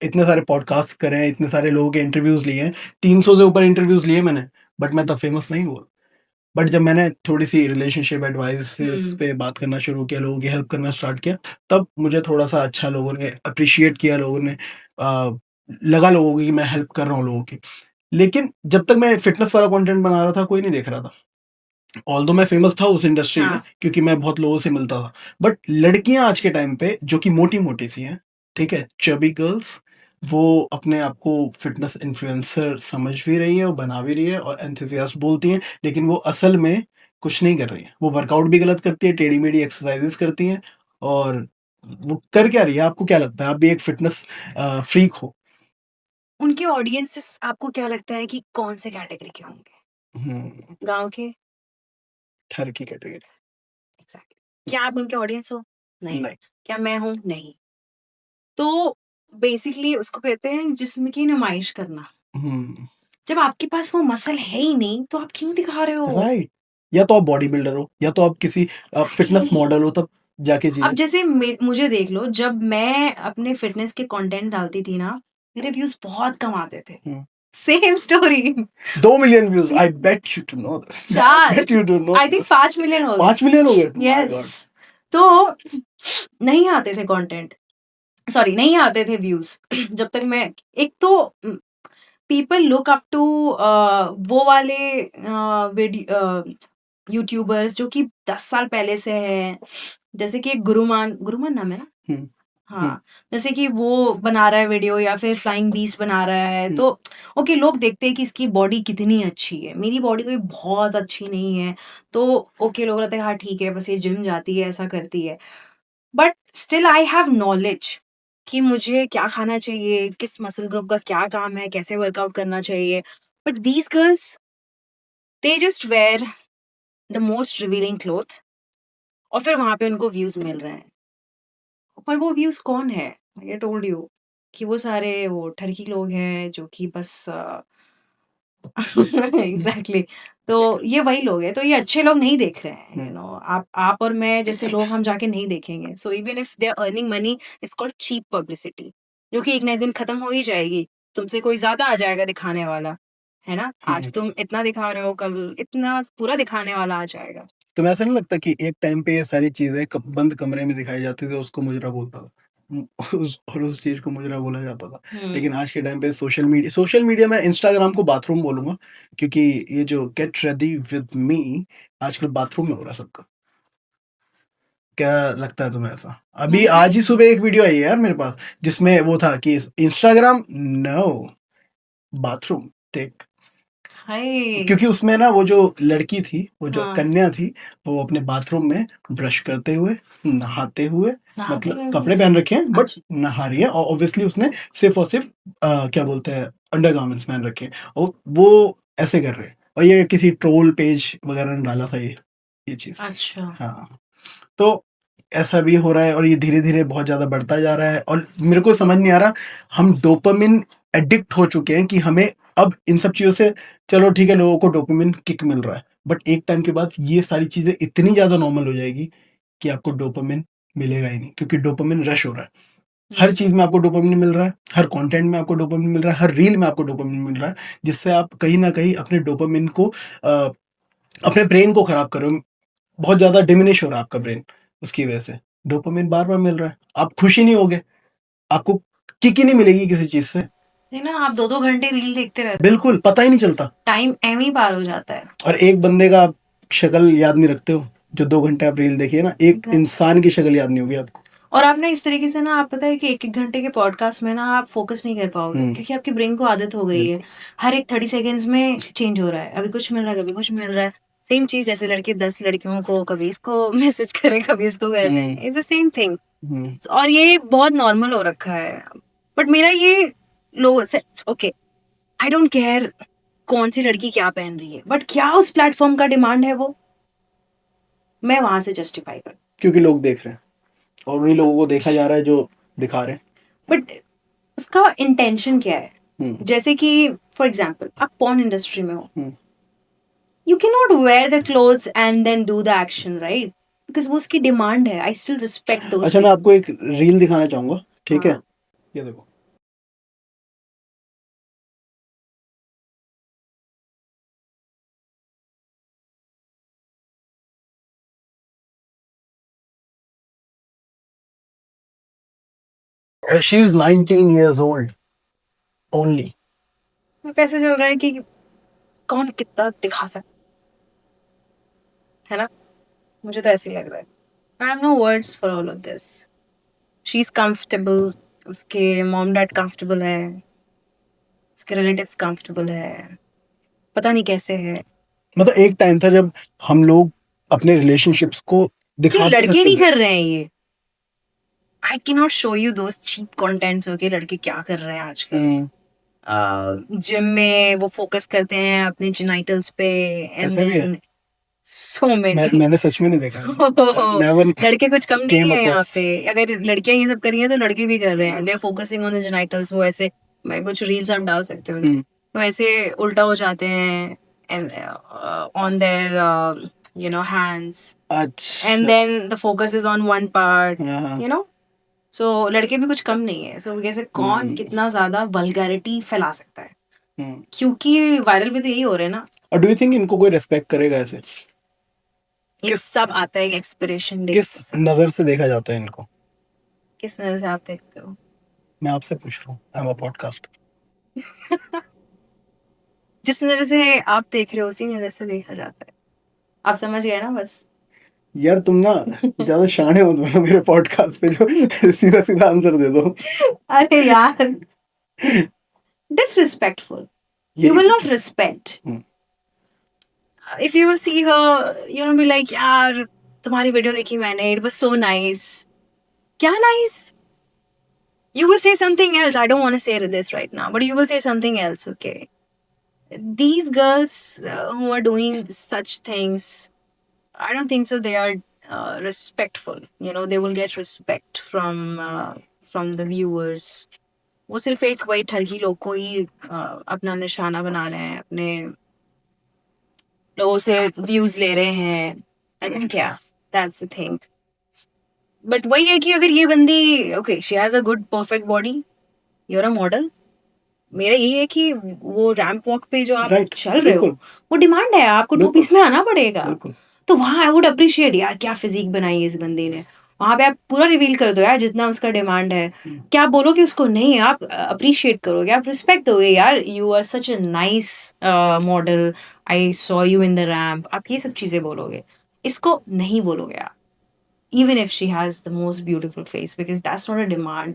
इतने सारे पॉडकास्ट करे, इतने सारे लोगों के इंटरव्यूज लिए हैं, 300 से ऊपर इंटरव्यूज लिए मैंने, बट मैं तब फेमस नहीं हुआ। बट जब मैंने थोड़ी सी रिलेशनशिप एडवाइसेस पे बात करना शुरू किया, लोगों की हेल्प करना स्टार्ट किया, तब मुझे थोड़ा सा अच्छा लोगों ने अप्रिशिएट किया, लोगों ने लगा लोगों को कि मैं हेल्प कर रहा हूँ लोगों की। लेकिन जब तक मैं फिटनेस वाला कंटेंट बना रहा था कोई नहीं देख रहा था, ऑल्दो मैं फेमस था उस इंडस्ट्री में हाँ। क्योंकि मैं बहुत लोगों से मिलता था। बट लड़कियां आज के टाइम पे जो कि मोटी मोटी सी हैं, ठीक है, चबी गर्ल्स, वो अपने आप को फिटनेस इन्फ्लुएंसर समझ भी रही है और बना भी रही है और एंथुसियास्ट बोलती हैं, लेकिन वो असल में कुछ नहीं कर रही है। वो वर्कआउट भी गलत करती है, टेढ़ी मेढ़ी एक्सरसाइजेस करती हैं, और वो कर क्या रही है? आपको क्या लगता है? आप भी एक फिटनेस फ्रीक हो। उनके ऑडियंसेस आपको क्या लगता है कि कौन से कैटेगरी के होंगे? गांव के? ठर की कैटेगरी। एग्जैक्टली। क्या आप उनके ऑडियंस हो? नहीं। नहीं। क्या मैं हूँ? नहीं। तो बेसिकली उसको कहते हैं जिस्म की नुमाइश करना। हम्म। जब आपके पास वो मसल है ही नहीं तो आप क्यों दिखा रहे हो? राइट। या तो आप बॉडी बिल्डर हो या तो आप किसी फिटनेस Exactly. मॉडल हो, तब जाके अब चीजें। जैसे मुझे देख लो, जब मैं अपने फिटनेस के कंटेंट डालती थी ना, मेरे व्यूज बहुत कम आते थे। Same story. 2 million views, I bet you to know this, चार, bet you to know, I think 5 million हो गए। 5 मिलियन हो गए, माय गॉड। यस। तो नहीं आते थे कंटेंट, सॉरी नहीं आते थे व्यूज जब तक मैं, एक तो पीपल लुक अप टू वो वाले यूट्यूबर्स जो कि 10 साल पहले से हैं, जैसे कि गुरुमान नाम है ना? हाँ, जैसे कि वो बना रहा है वीडियो या फिर फ्लाइंग बीस्ट बना रहा है, तो ओके लोग देखते हैं कि इसकी बॉडी कितनी अच्छी है। मेरी बॉडी कोई बहुत अच्छी नहीं है, तो ओके लोग रहते हैं हाँ ठीक है, बस ये जिम जाती है, ऐसा करती है। But still I have knowledge कि मुझे क्या खाना चाहिए, किस मसल ग्रुप का क्या काम है, कैसे वर्कआउट करना चाहिए। But these girls, they just wear the most revealing cloth और फिर वहां पे उनको व्यूज मिल रहे हैं। पर वो व्यूज कौन है? आई टोल्ड यू कि वो सारे वो ठरकी लोग हैं जो कि बस एग्जैक्टली। तो ये वही लोग हैं, तो ये अच्छे लोग नहीं देख रहे हैं, आप और मैं जैसे लोग हम जाके नहीं देखेंगे। So even if they are earning money, it's called cheap publicity, जो कि एक ना एक दिन खत्म हो ही जाएगी। तुमसे कोई ज्यादा आ जाएगा दिखाने वाला, है ना? आज तुम इतना दिखा रहे हो, कल इतना पूरा दिखाने वाला आ जाएगा। तुम्हें ऐसा नहीं लगता कि एक टाइम पे ये सारी चीजें बंद कमरे में दिखाई जाती थी, उसको मुजरा बोलता था, उस चीज को मुजरा बोला जाता था। लेकिन आज के टाइम पे सोशल मीडिया में इंस्टाग्राम को बाथरूम बोलूंगा, क्योंकि ये जो गेट रेडी विद मी आजकल बाथरूम में हो रहा है सबका। क्या लगता है तुम्हें ऐसा? अभी आज ही सुबह एक वीडियो आई है यार मेरे पास, जिसमें वो था कि इंस्टाग्राम नो, बाथरूम टेक। हाय। क्योंकि उसमें ना वो जो लड़की थी, वो जो हाँ। कन्या थी, वो अपने बाथरूम में ब्रश करते हुए, नहाते हुए, नहाते मतलब हुए? कपड़े पहन रखे हैं बट अच्छा। नहा रही है, और ऑब्वियसली उसने सिर्फ और सिर्फ क्या बोलते हैं, अंडरगारमेंट्स पहन रखे हैं, और वो ऐसे कर रहे हैं। और ये किसी ट्रोल पेज वगैरह ने डाला था ये चीज। अच्छा। हाँ, तो ऐसा भी हो रहा है और ये धीरे-धीरे बहुत ज़्यादा बढ़ता जा रहा है, और मेरे को समझ नहीं आ रहा, हम डोपामिन एडिक्ट हो चुके हैं कि हमें अब इन सब चीज़ों से, चलो ठीक है लोगों को डोपामिन किक मिल रहा है, बट एक टाइम के बाद ये सारी चीज़ें इतनी ज़्यादा नॉर्मल हो जाएगी कि आपको डोपामिन मिलेगा ही नहीं, क्योंकि डोपामिन रश हो रहा है। हर चीज़ में आपको डोपामिन मिल रहा है, हर कंटेंट में आपको डोपामिन मिल रहा है, हर रील में आपको डोपामिन मिल रहा है, जिससे आप कहीं न कहीं अपने डोपामिन को अपने ब्रेन को खराब कर रहे हो। बहुत ज़्यादा डिमिनिश हो रहा है आपका ब्रेन उसकी वजह से। डोपामिन बार-बार मिल रहा है, आप खुश ही नहीं होगे, आपको किक ही नहीं मिलेगी किसी चीज़ से। है ना, आप 2-2 घंटे रील देखते रहते हो। बिल्कुल, पता ही नहीं चलता। टाइम ऐਵੇਂ ही पार हो जाता है। और एक बंदे का आप शक्ल याद नहीं रखते हो, जो 2 घंटे आप रील देखिए ना, एक इंसान की शक्ल याद नहीं होगी आपको। और आप ना इस तरीके से ना, आप पता है कि 1-1 घंटे के पॉडकास्ट में ना आप फोकस नहीं कर पाओगे, क्योंकि आपके ब्रेन को आदत हो गई है। हर एक 30 सेकंड्स में चेंज हो रहा है, अभी कुछ मिल रहा है, कभी कुछ मिल रहा है। सेम चीज़, जैसे लड़के 10 लड़कियों को कभी इसको मैसेज करें, कभी इसको करें, इट्स द सेम थिंग। और ये बहुत नॉर्मल हो रखा है। बट मेरा ये लोगों से, ओके, आई डोंट केयर कौन सी लड़की क्या पहन रही है, बट क्या उस प्लेटफॉर्म का डिमांड है वो मैं वहां से जस्टिफाई कर, क्योंकि लोग देख रहे हैं और उन्हीं लोगों को देखा जा रहा है जो दिखा रहे हैं। बट उसका इंटेंशन क्या है? हम्म, जैसे कि फॉर एग्जाम्पल आप पॉर्न इंडस्ट्री में हो, हम्म। You can not wear the clothes and then do the action, right? Because वो उसकी डिमांड है। आई स्टिल रिस्पेक्ट दोस अच्छा, मैं आपको एक रील दिखाना चाहूंगा, ठीक है? हाँ। ये देखो। She is 19 years old only. कैसे चल रहा है कि कौन कितना दिखा सकता है ना? मुझे तो ऐसे ही लग रहा है। I have no words for all of this. She is comfortable, उसके मॉम डैड कंफर्टेबल है, उसके रिलेटिव्स कंफर्टेबल है, पता नहीं कैसे है। मतलब एक टाइम था जब हम लोग अपने रिलेशनशिप्स को ये दिखा नहीं लड़के सकते नहीं थे। कर रहे हैं ये। I can not show you those cheap contents हो के लड़के क्या कर रहे हैं आजकल। जिम में वो फोकस करते हैं अपने जेनिटल्स पे एंड ऐसा भी है? देन सो मेनी मैंने सच में नहीं देखा ऐसा। Never लड़के कुछ कम नहीं came है यहाँ across. पे। अगर लड़कियां ये सब कर रही हैं तो लड़के भी कर रहे हैं। They are focusing on the genitals. वो ऐसे, मैं कुछ रील्स आप डाल सकते हो, तो ऐसे उल्टा हो जाते हैं and on there you know hands अच्छा। And then the focus is on one part, हाँ। You know. सो लड़के भी कुछ कम नहीं है। सो कैसे कौन कितना ज्यादा वल्गैरिटी फैला सकता है, क्योंकि वायरल भी तो यही हो रहे हैं ना। और डू यू थिंक इनको कोई रेस्पेक्ट करेगा ऐसे? ये सब आता है एक्सपिरेशन किस डेट। नजर से देखा जाता है इनको? किस नजर से आप देखते हो? मैं आपसे पूछ रहा हूँ, आई एम अ पॉडकास्ट। जिस नजर से आप देख रहे हो उसी नजर से देखा जाता है। आप समझ गए ना बस। यार तुम ना ज्यादा शाणे मत बनो मेरे पॉडकास्ट पे जो सीधा सीधा आंसर दे दो। अरे यार, disrespectful. You will not respect. If you will see her, you will be like, यार तुम्हारी वीडियो देखी मैंने, it was so nice. क्या nice? You will say something else. I don't want to say this right now, but you will say something else, okay? These girls who are doing such things, I don't think so. They are respectful. You know, they will get respect from the viewers. वो सिर्फ एक वही ठगी लोग को ही अपना निशाना बना रहे हैं, अपने लोगों से व्यूज ले रहे हैं। आई थिंक क्या दैट्स द थिंग। बट वही है कि अगर ये बंदी okay she has a good perfect body, you are a model, मेरा यही है कि वो रैंप वॉक पे जो आप चल रहे हो वो डिमांड है, आपको टू पीस में आना पड़ेगा। तो वहाँ आई वुड अप्रिशिएट, यार क्या फिजिक बनाई है इस बंदी ने। वहां पे आप पूरा रिवील कर दो यार जितना उसका डिमांड है। क्या आप बोलोगे उसको नहीं? आप अप्रिशिएट करोगे, आप रिस्पेक्ट दोगे, यार you are such a nice model, I saw you in the ramp. आप ये सब चीजें बोलोगे, इसको नहीं बोलोगे आप। Even if she has the most beautiful face, because that's not a demand.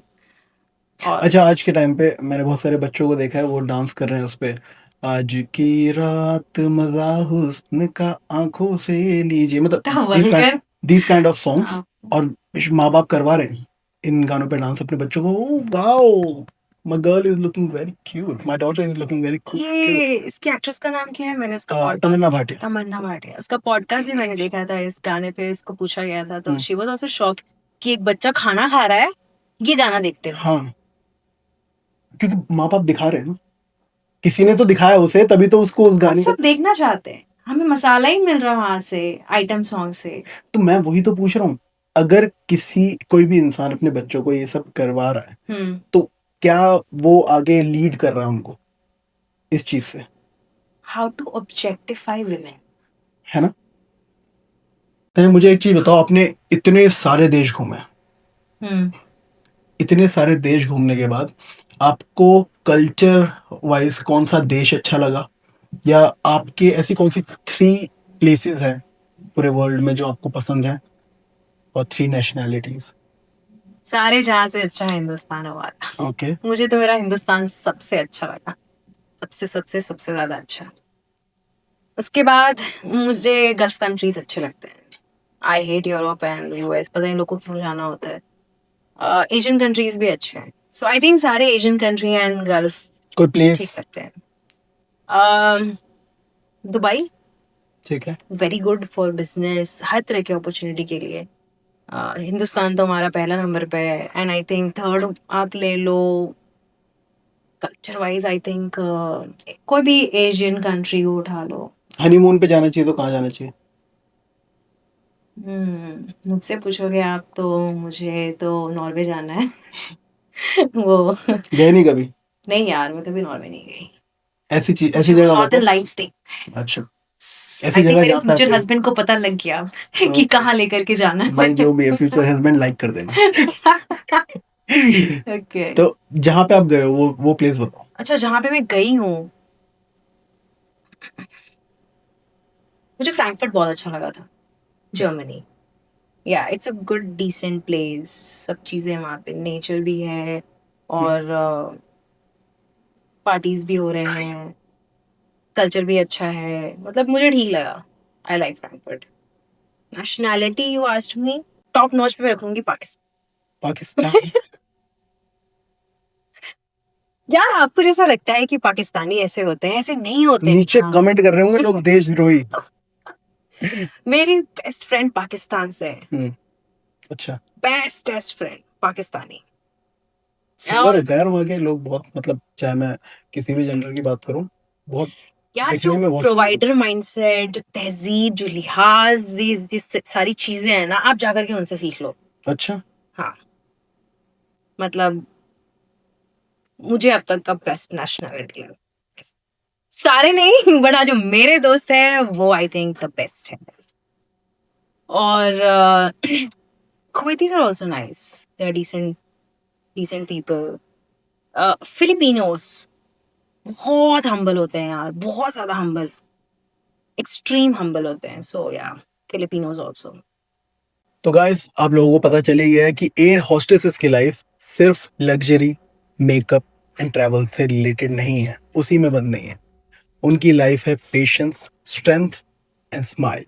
अच्छा, आज के टाइम पे मैंने बहुत सारे बच्चों को देखा है वो डांस कर रहे हैं उस पे, आज की रात मजा हुस्न का आंखों से लीजिए, मतलब these kind of songs। और माँ बाप करवा रहे हैं इन गानों पे डांस अपने बच्चों को। Wow, my girl is looking very cute, my daughter is looking very cute। ये इसके एक्ट्रेस का नाम क्या है? मैंने उसका तमन्ना भाटिया। तमन्ना भाटिया, उसका पॉडकास्ट भी मैंने देखा था। इस गाने पे इसको पूछा गया था तो शी वाज आल्सो शॉक कि एक बच्चा खाना खा रहा है ये गाना देखते हुए। हाँ, क्योंकि माँ बाप दिखा रहे हैं ना, किसी ने तो दिखाया उसे, तभी तो उसको उस हम गाने सब देखना चाहते हैं, हमें मसाला ही मिल रहा है वहां से आइटम सॉन्ग से। तो मैं वही तो पूछ रहा हूँ, अगर कोई भी इंसान अपने बच्चों को ये सब करवा रहा है तो क्या वो आगे लीड कर रहा है उनको इस चीज से? हाउ टू ऑब्जेक्टिफाई वुमेन, है ना? तो मुझे एक चीज बताओ, आपने इतने सारे देश घूमे, इतने सारे देश घूमने के बाद आपको कल्चर वाइज कौन सा देश अच्छा लगा, या आपके ऐसी कौन सी 3 प्लेसेस हैं पूरे वर्ल्ड में जो आपको पसंद है, और 3 नेशनैलिटीज? सारे जहां से अच्छा हिंदुस्तान हमारा। ओके। मुझे तो मेरा हिंदुस्तान सबसे अच्छा लगा, सबसे सबसे सबसे ज्यादा अच्छा। उसके बाद मुझे गल्फ कंट्रीज अच्छे लगते हैं। I hate Europe and US, पता नहीं लोगों को क्यों जाना होता है। एशियन कंट्रीज भी अच्छे हैं। सो आई थिंक सारे एशियन कंट्री एंड गल्फ कोई ठीक प्लेस? लगते हैं। दुबई ठीक है। वेरी गुड फॉर बिजनेस, हर तरह की अपॉर्चुनिटी के लिए। हिंदुस्तान तो हमारा पहला नंबर पे है, एंड आई थिंक थर्ड आप ले लो कल्चर वाइज। आई थिंक कोई भी एशियन कंट्री को उठा लो। हनीमून पे जाना चाहिए तो कहाँ जाना चाहिए? मुझसे पूछोगे आप तो मुझे तो नॉर्वे जाना है। वो गए नहीं कभी? नहीं यार, मैं कभी नॉर्वे नहीं गई। ऐसी चीज, मुझे ऐसी वो जगह नॉर्दर्न बताओ। लाइट्स देख। अच्छा, ऐसी आई थिंक जगह मेरे जहाँ पे फ्यूचर आपके हस्बैंड को पता लग गया कि ओके कहाँ लेकर के जाना है। भाई, जो भी है फ्यूचर हस्बैंड लाइक कर देना। ओके। तो जहाँ पे आप गए हो वो प्लेस बताओ। अच्छा, जहाँ पे मैं गई हूँ, मुझे फ्रैंकफर्ट बहुत अच्छा लगा था, Germany. Yeah it's a good decent place, सब चीज़ें वहाँ पे, नेचर भी है और पार्टीज भी हो रहे हैं, कल्चर भी अच्छा है, मतलब मुझे ठीक लगा। I like Frankfurt. Nationality you asked me, top notch पे मैं रखूंगी पाकिस्तान। पाकिस्तान? यार आपको जैसा लगता है कि पाकिस्तानी ऐसे होते हैं, ऐसे नहीं होते नीचे यार। कमेंट कर रहे होंगे लोग देशद्रोही। मेरी बेस्ट फ्रेंड पाकिस्तान से है, हम्म, अच्छा। Best friend Pakistani. सुंदर और होता है यार वहाँ के लोग, बहुत मतलब, चाहे मैं किसी भी जेंडर की बात करूं, बहुत यार जो दिखने में बहुत सुंदर होते प्रोवाइडर माइंडसेट, जो तहजीब, जो लिहाज, ये सारी चीजें हैं ना, आप जाकर के उनसे सीख लो। हैं। अच्छा। हाँ, मतलब मुझे अब तक का बेस्ट नेशनलिटी है। सारे नहीं बट हाँ, जो मेरे दोस्त हैं वो आई थिंक द बेस्ट है। और Kuwaitis are also nice. They are decent people. Filipinos बहुत हम्बल होते हैं यार, बहुत ज्यादा हम्बल, एक्सट्रीम हम्बल होते हैं। सो या, फिलिपिनोज आल्सो। तो गाइस, आप लोगों को पता चल ही गया है कि एयर होस्टेसेस की लाइफ सिर्फ लग्जरी, मेकअप एंड ट्रैवल से रिलेटेड नहीं है, उसी में बंद नहीं है। उनकी लाइफ है patience, strength and smile,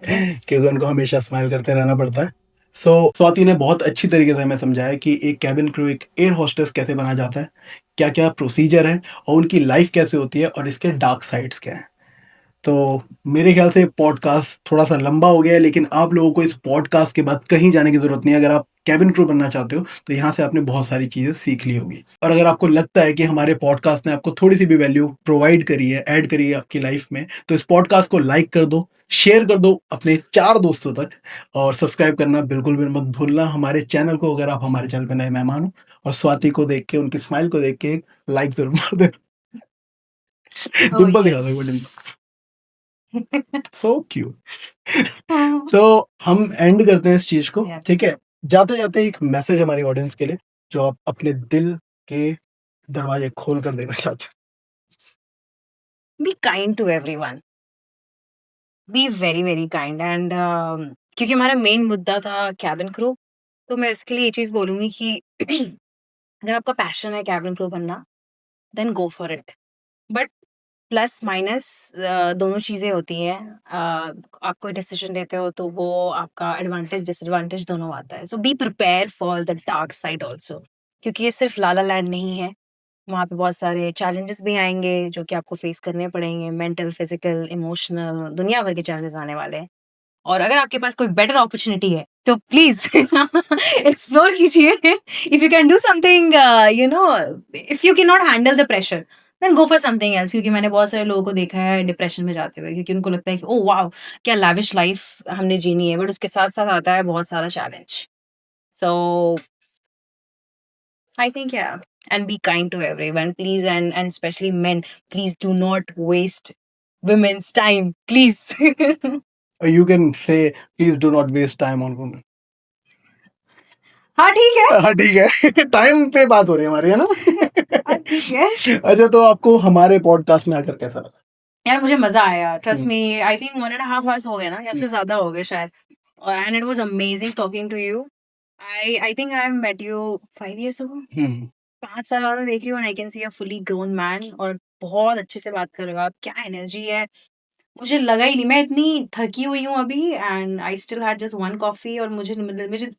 yes. क्योंकि उनको हमेशा स्माइल करते रहना पड़ता है। स्वाति ने बहुत अच्छी तरीके से हमें समझाया कि एक कैबिन क्रू, एक एयर होस्टेस कैसे बना जाता है, क्या क्या प्रोसीजर है और उनकी लाइफ कैसे होती है और इसके डार्क साइड्स क्या हैं। तो मेरे ख्याल से पॉडकास्ट थोड़ा सा लंबा हो गया है, लेकिन आप लोगों को इस पॉडकास्ट के बाद कहीं जाने की जरूरत नहीं है। अगर आप कैबिन क्रू बनना चाहते हो तो यहाँ से आपने बहुत सारी चीजें सीख ली होगी। और अगर आपको लगता है कि हमारे पॉडकास्ट ने आपको थोड़ी सी भी वैल्यू प्रोवाइड करी है, ऐड करी है आपकी लाइफ में, तो इस पॉडकास्ट को लाइक कर दो, शेयर कर दो अपने 4 दोस्तों तक, और सब्सक्राइब करना बिल्कुल भी मत भूलना हमारे चैनल को, अगर आप हमारे चैनल पे नए मेहमान हो। और स्वाति को देख के, उनकी स्माइल को देख के एक लाइक जरूर मार देना। ओह डिंपल दिखा दो, एक बार यस। डिंपल। So cute. तो हम एंड करते हैं इस चीज को, यस। ठीक है? जाते जाते एक मैसेज हमारी ऑडियंस के लिए, जो आप अपने दिल के दरवाजे खोल कर देना चाहते be kind to everyone, be very very kind. And क्योंकि हमारा मेन मुद्दा था कैबिन क्रू, तो मैं इसके लिए ये चीज बोलूंगी कि अगर आपका पैशन है कैबिन क्रू बनना, then go for it. But plus minus दोनों चीज़ें होती हैं। आप कोई डिसीजन लेते हो तो वो आपका एडवांटेज डिसएडवांटेज दोनों आता है। So be prepare for the dark side also, क्योंकि ये सिर्फ लाला लैंड नहीं है। वहाँ पे बहुत सारे चैलेंजेस भी आएंगे जो कि आपको फेस करने पड़ेंगे, मेंटल, फिजिकल, इमोशनल, दुनिया भर के चैलेंजेस आने वाले हैं। और अगर आपके पास कोई बेटर अपॉर्चुनिटी है तो प्लीज एक्सप्लोर कीजिए। If you can do something, you know, if you can not handle the pressure, then go for something else. क्योंकि मैंने बहुत सारे लोगों को देखा है डिप्रेशन में जाते हुए, क्योंकि उनको लगता है कि ओह वाओ, क्या लैविश लाइफ हमने जीनी है, बट उसके साथ साथ आता है बहुत सारा challenge. So I think yeah, and be kind to everyone please, and specially men, please do not waste women's time, please. हो। You can say please do not waste time on women. हाँ ठीक है। हाँ ठीक है। Time पे बात हो रही है हमारी, है ना? हाँ ठीक है। अच्छा, तो आपको हमारे पॉडकास्ट में आकर कैसा लगा? यार मुझे मजा आया, trust hmm, me. I think 1.5 hours हो गए ना, या उससे ज्यादा हो गए शायद। And it was amazing talking to you. I think I have met you 5 years ago। Hmm. 5 साल बाद मैं देख रही हूँ, I can see a fully grown man, और बहुत अच्छे से बात कर रहे हो आप, क्या एनर्जी है। मुझे लगा ही नहीं, मैं इतनी थकी हुई हूँ अभी, and I still had just 1 coffee, और मुझे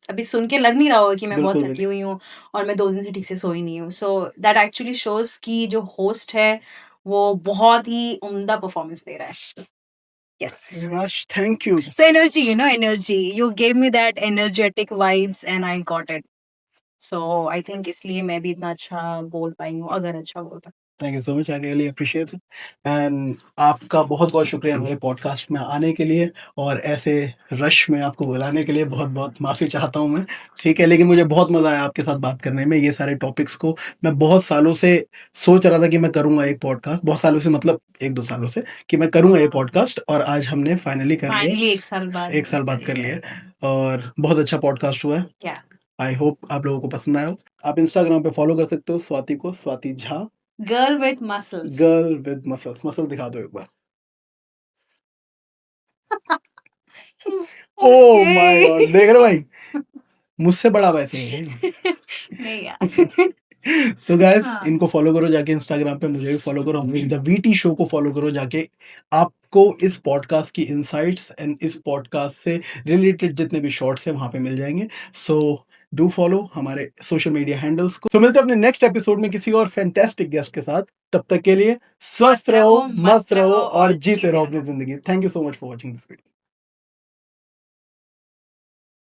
अभी सुन के लग नहीं रहा होगा कि मैं बहुत बिल्कुल भी थकी नहीं। हुई हूँ और मैं 2 दिन से ठीक से सोई नहीं हूँ। सो दैट एक्चुअली शोज कि जो होस्ट है वो बहुत ही उम्दा परफॉर्मेंस दे रहा है। Yes. Thank you. So energy, you know, energy. You gave me that energetic vibes and I got it. So I think इसलिए मैं भी इतना अच्छा बोल पाई हूँ, अगर अच्छा बोल पाई। Thank you so much, I really appreciate it. And आपका बहुत-बहुत शुक्रिया मेरे पॉडकास्ट में आने के लिए और ऐसे रश में आपको बुलाने के लिए बहुत-बहुत माफ़ी चाहता हूँ मैं, ठीक है? लेकिन मुझे बहुत मज़ा आया आपके साथ बात करने में। ये सारे टॉपिक्स को मैं बहुत सालों से सोच रहा था कि मैं करूँगा एक पॉडकास्ट, बहुत सालों से मतलब 1-2 सालों से कि मैं करूँगा ये पॉडकास्ट और आज हमने फाइनली कर लिया। फाइनली 1 साल बाद 1 साल बाद कर लिया और बहुत अच्छा पॉडकास्ट हुआ है। क्या? आई होप आप लोगों को पसंद आया हो। आप इंस्टाग्राम पे फॉलो कर सकते हो स्वाति को, Swati Jha, girl with muscles. Girl with muscles. Muscle दिखा दो एक बार। ओह माय गॉड! देख रहे हो भाई? मुझसे बड़ा वैसे है ये। नहीं यार। तो गाइस हाँ। इनको फॉलो करो जाके इंस्टाग्राम पे, मुझे भी फॉलो करो, हमें द वीटी शो को फॉलो करो जाके। आपको इस पॉडकास्ट की इनसाइट्स एंड इस पॉडकास्ट से रिलेटेड जितने भी शॉर्ट्स हैं वहाँ पे मिल जाएँगे। सो डू फॉलो हमारे सोशल मीडिया हैंडल्स को। तो मिलते हैं अपने नेक्स्ट एपिसोड में किसी और फैंटास्टिक गेस्ट के साथ। तब तक के लिए स्वस्थ रहो, मस्त रहो और जीते रहो अपनी ज़िंदगी। Thank you so much for watching this video.